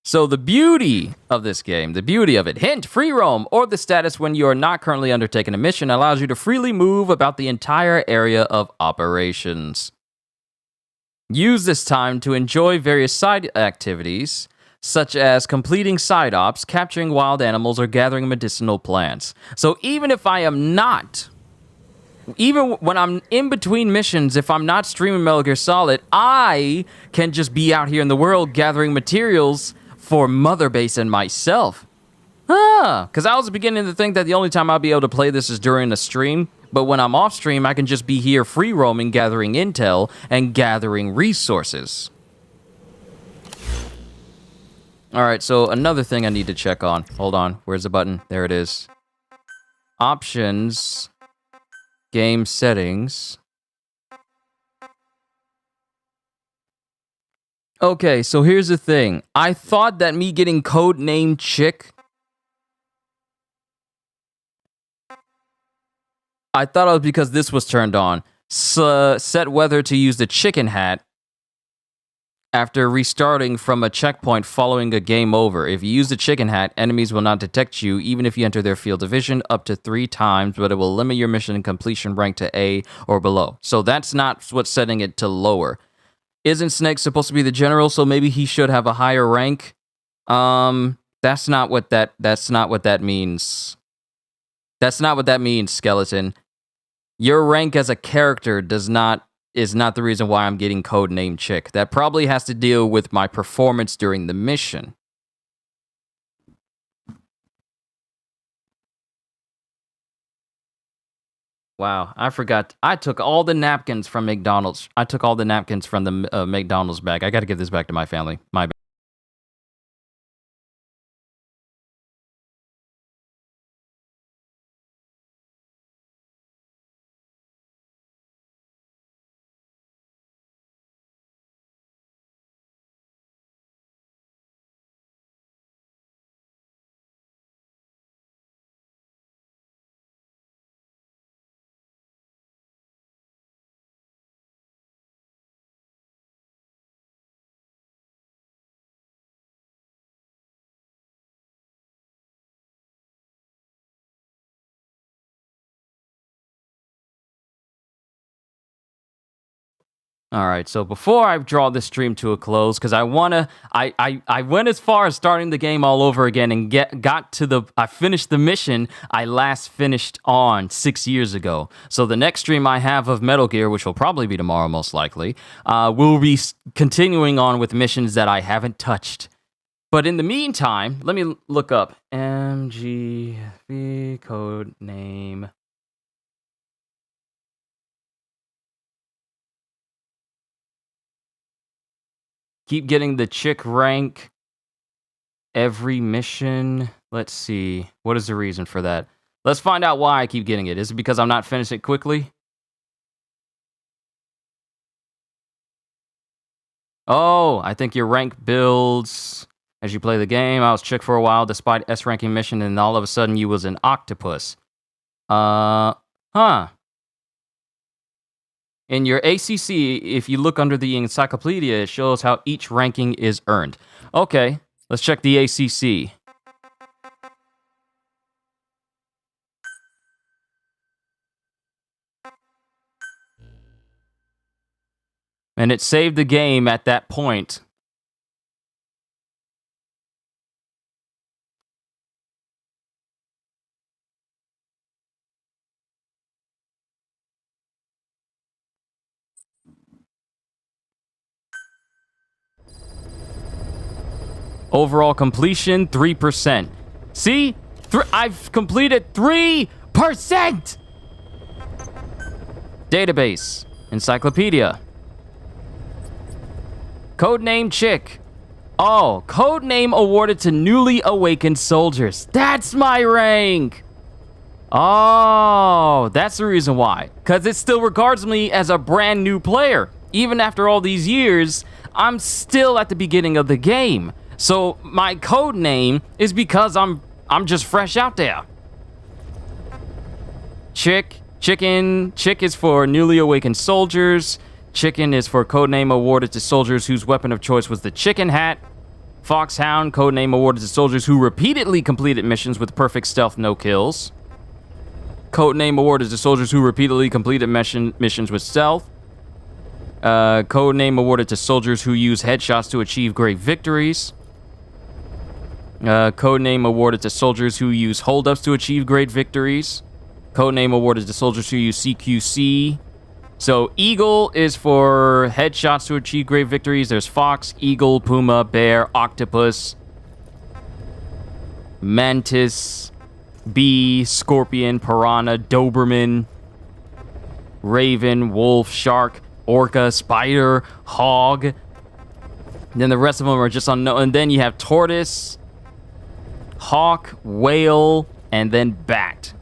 So the beauty of this game, the beauty of it, hint, free roam, or the status when you are not currently undertaking a mission, allows you to freely move about the entire area of operations. Use this time to enjoy various side activities, such as completing side ops, capturing wild animals, or gathering medicinal plants. So even when I'm in between missions, if I'm not streaming Metal Gear Solid, I can just be out here in the world gathering materials for Mother Base and myself. Because I was beginning to think that the only time I'll be able to play this is during a stream, but when I'm off stream, I can just be here free roaming, gathering intel, and gathering resources. Alright, so another thing I need to check on. Hold on, where's the button? There it is. Options. Game settings. Okay, so here's the thing. I thought that me getting codename chick... I thought it was because this was turned on. Set weather to use the chicken hat after restarting from a checkpoint following a game over. If you use the chicken hat, enemies will not detect you even if you enter their field of vision up to 3 times, but it will limit your mission completion rank to A or below. So that's not what's setting it to lower. Isn't Snake supposed to be the general, so maybe he should have a higher rank? That's not what that means. That's not what that means, Skeleton. Your rank as a character is not the reason why I'm getting codename chick. That probably has to deal with my performance during the mission. Wow, I forgot. I took all the napkins from McDonald's. I took all the napkins from the McDonald's bag. I got to give this back to my family. My bad. All right, so before I draw this stream to a close, because I went as far as starting the game all over again and I finished the mission I last finished on 6 years ago. So the next stream I have of Metal Gear, which will probably be tomorrow most likely, will be continuing on with missions that I haven't touched. But in the meantime, let me look up MGV code name. Keep getting the chick rank every mission. Let's see. What is the reason for that? Let's find out why I keep getting it. Is it because I'm not finishing it quickly? Oh, I think your rank builds As you play the game, I was Chick for a while despite S ranking mission, and all of a sudden you was an octopus. Huh. In your ACC, if you look under the encyclopedia, it shows how each ranking is earned. Okay, let's check the ACC. And it saved the game at that point. Overall completion, 3%. See? I've completed 3%! Database. Encyclopedia. Codename Chick. Oh, codename awarded to newly awakened soldiers. That's my rank! Oh, that's the reason why. Because it still regards me as a brand new player. Even after all these years, I'm still at the beginning of the game. So my code name is because I'm just fresh out there. Chick is for newly awakened soldiers. Chicken is for codename awarded to soldiers whose weapon of choice was the chicken hat. Foxhound, codename awarded to soldiers who repeatedly completed missions with perfect stealth, no kills. Codename awarded to soldiers who repeatedly completed missions with stealth. Codename awarded to soldiers who use headshots to achieve great victories. Codename awarded to soldiers who use holdups to achieve great victories. Codename awarded to soldiers who use CQC. So Eagle is for headshots to achieve great victories. There's Fox, Eagle, Puma, Bear, Octopus, Mantis, Bee, Scorpion, Piranha, Doberman, Raven, Wolf, Shark, Orca, Spider, Hog. And then the rest of them are just unknown. And then you have Tortoise, Hawk, Whale, and then Bat.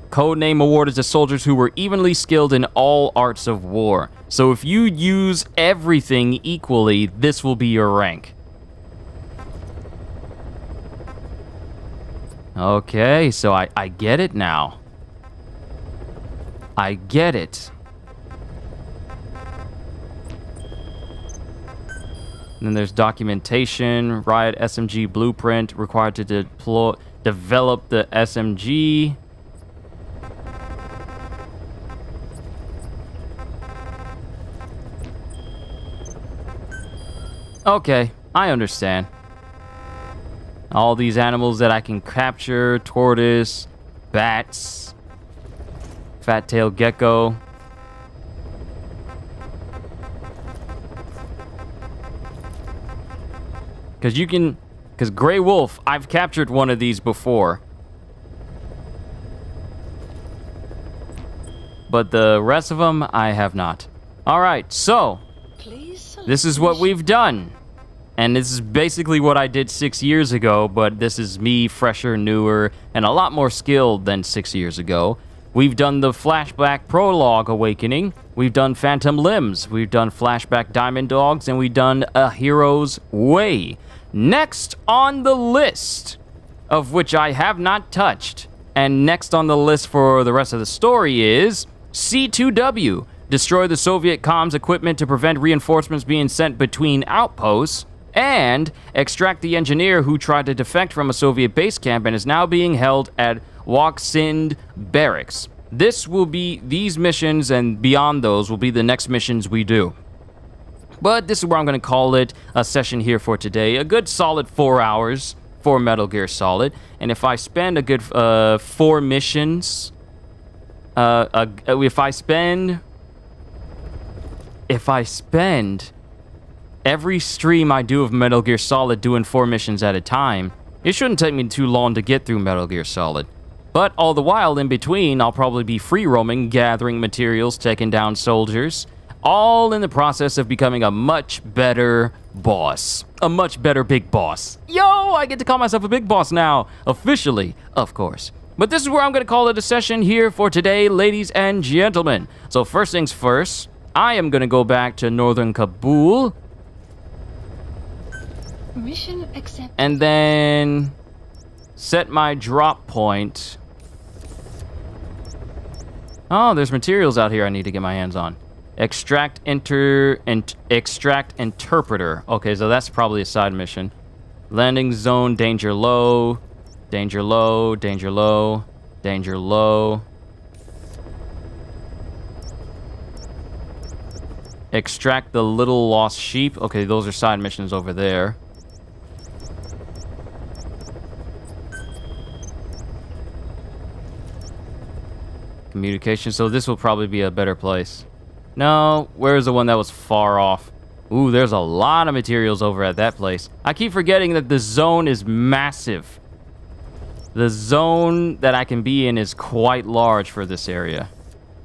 Codename awarded to soldiers who were evenly skilled in all arts of war. So if you use everything equally, this will be your rank. Okay, so I get it now. I get it. And then there's documentation, Riot SMG blueprint required to develop the SMG. Okay, I understand. All these animals that I can capture, tortoise, bats, fat-tailed gecko. Because Grey Wolf, I've captured one of these before. But the rest of them, I have not. Alright, so this is what we've done. And this is basically what I did 6 years ago, but this is me, fresher, newer, and a lot more skilled than 6 years ago. We've done the Flashback Prologue Awakening. We've done Phantom Limbs. We've done Flashback Diamond Dogs, and we've done A Hero's Way. Next on the list, of which I have not touched, and next on the list for the rest of the story is C2W. Destroy the Soviet comms equipment to prevent reinforcements being sent between outposts, and extract the engineer who tried to defect from a Soviet base camp and is now being held at Waksind Barracks. These missions and beyond those will be the next missions we do. But this is where I'm going to call it a session here for today. A good solid 4 hours for Metal Gear Solid. And if I spend a good 4 missions, if I spend every stream I do of Metal Gear Solid doing 4 missions at a time, it shouldn't take me too long to get through Metal Gear Solid. But all the while in between, I'll probably be free roaming, gathering materials, taking down soldiers, all in the process of becoming a much better boss. A much better big boss. Yo, I get to call myself a big boss now. Officially, of course. But this is where I'm going to call it a session here for today, ladies and gentlemen. So first things first, I am going to go back to northern Kabul. Mission accepted. And then set my drop point. Oh, there's materials out here I need to get my hands on. Extract interpreter. Okay, so that's probably a side mission. Landing zone, danger low. Danger low, danger low, danger low. Extract the little lost sheep. Okay, those are side missions over there. Communication, so this will probably be a better place. No, where's the one that was far off? Ooh, there's a lot of materials over at that place. I keep forgetting that the zone is massive. The zone that I can be in is quite large for this area.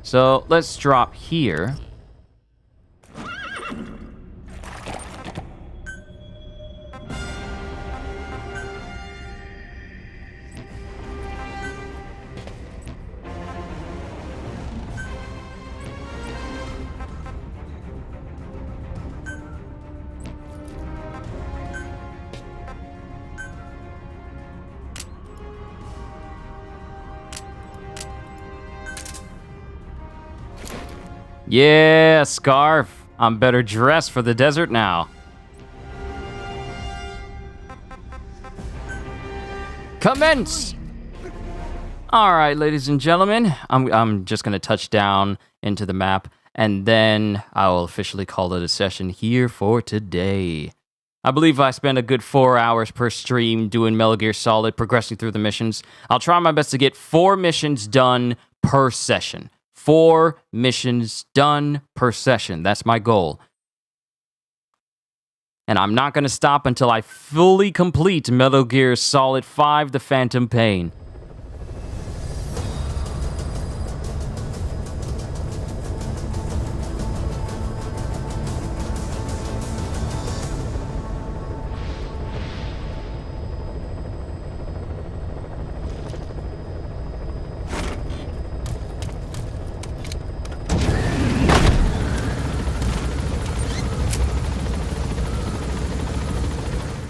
So let's drop here. Yeah, scarf. I'm better dressed for the desert now. Commence! Alright, ladies and gentlemen. I'm just gonna touch down into the map, and then I will officially call it a session here for today. I believe I spend a good 4 hours per stream doing Metal Gear Solid, progressing through the missions. I'll try my best to get 4 missions done per session. 4 missions done per session. That's my goal. And I'm not going to stop until I fully complete Metal Gear Solid 5: The Phantom Pain.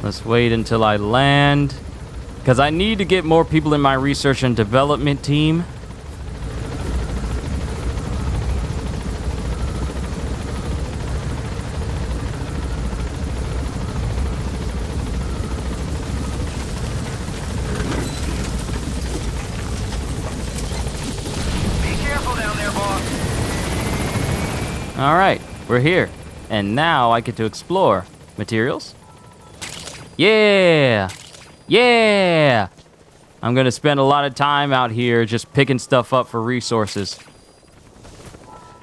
Let's wait until I land, because I need to get more people in my research and development team. Be careful down there, boss. All right, we're here, and now I get to explore. Materials? Yeah! Yeah! I'm gonna spend a lot of time out here just picking stuff up for resources.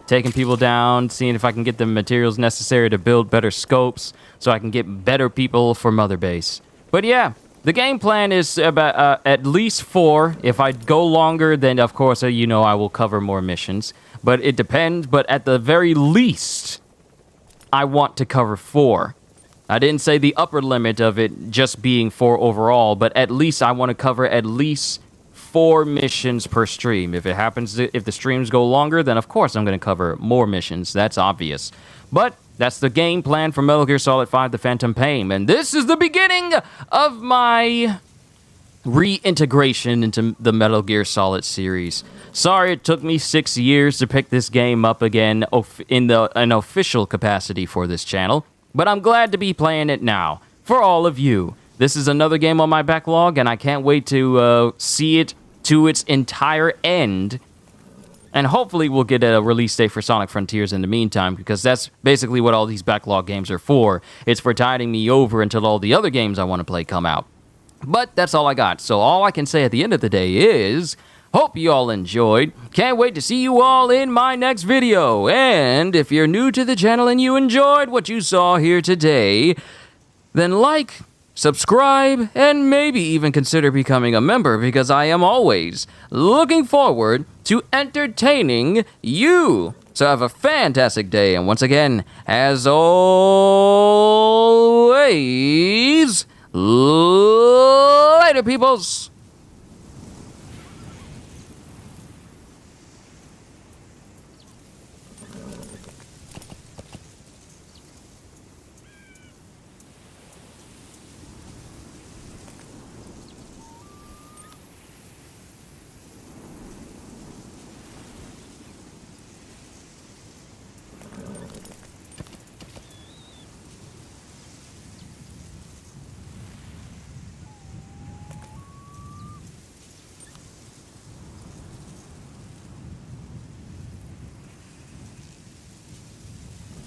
Taking people down, seeing if I can get the materials necessary to build better scopes so I can get better people for Mother Base. But yeah, the game plan is about at least 4. If I go longer, then of course, you know, I will cover more missions. But it depends, but at the very least, I want to cover 4. I didn't say the upper limit of it just being 4 overall, but at least I want to cover at least 4 missions per stream. If it happens, if the streams go longer, then of course I'm going to cover more missions. That's obvious. But that's the game plan for Metal Gear Solid 5: The Phantom Pain. And this is the beginning of my reintegration into the Metal Gear Solid series. Sorry it took me 6 years to pick this game up again in an official capacity for this channel. But I'm glad to be playing it now, for all of you. This is another game on my backlog, and I can't wait to see it to its entire end. And hopefully we'll get a release date for Sonic Frontiers in the meantime, because that's basically what all these backlog games are for. It's for tiding me over until all the other games I want to play come out. But that's all I got, so all I can say at the end of the day is... hope you all enjoyed. Can't wait to see you all in my next video. And if you're new to the channel and you enjoyed what you saw here today, then like, subscribe, and maybe even consider becoming a member, because I am always looking forward to entertaining you. So have a fantastic day, and once again, as always, later, peoples.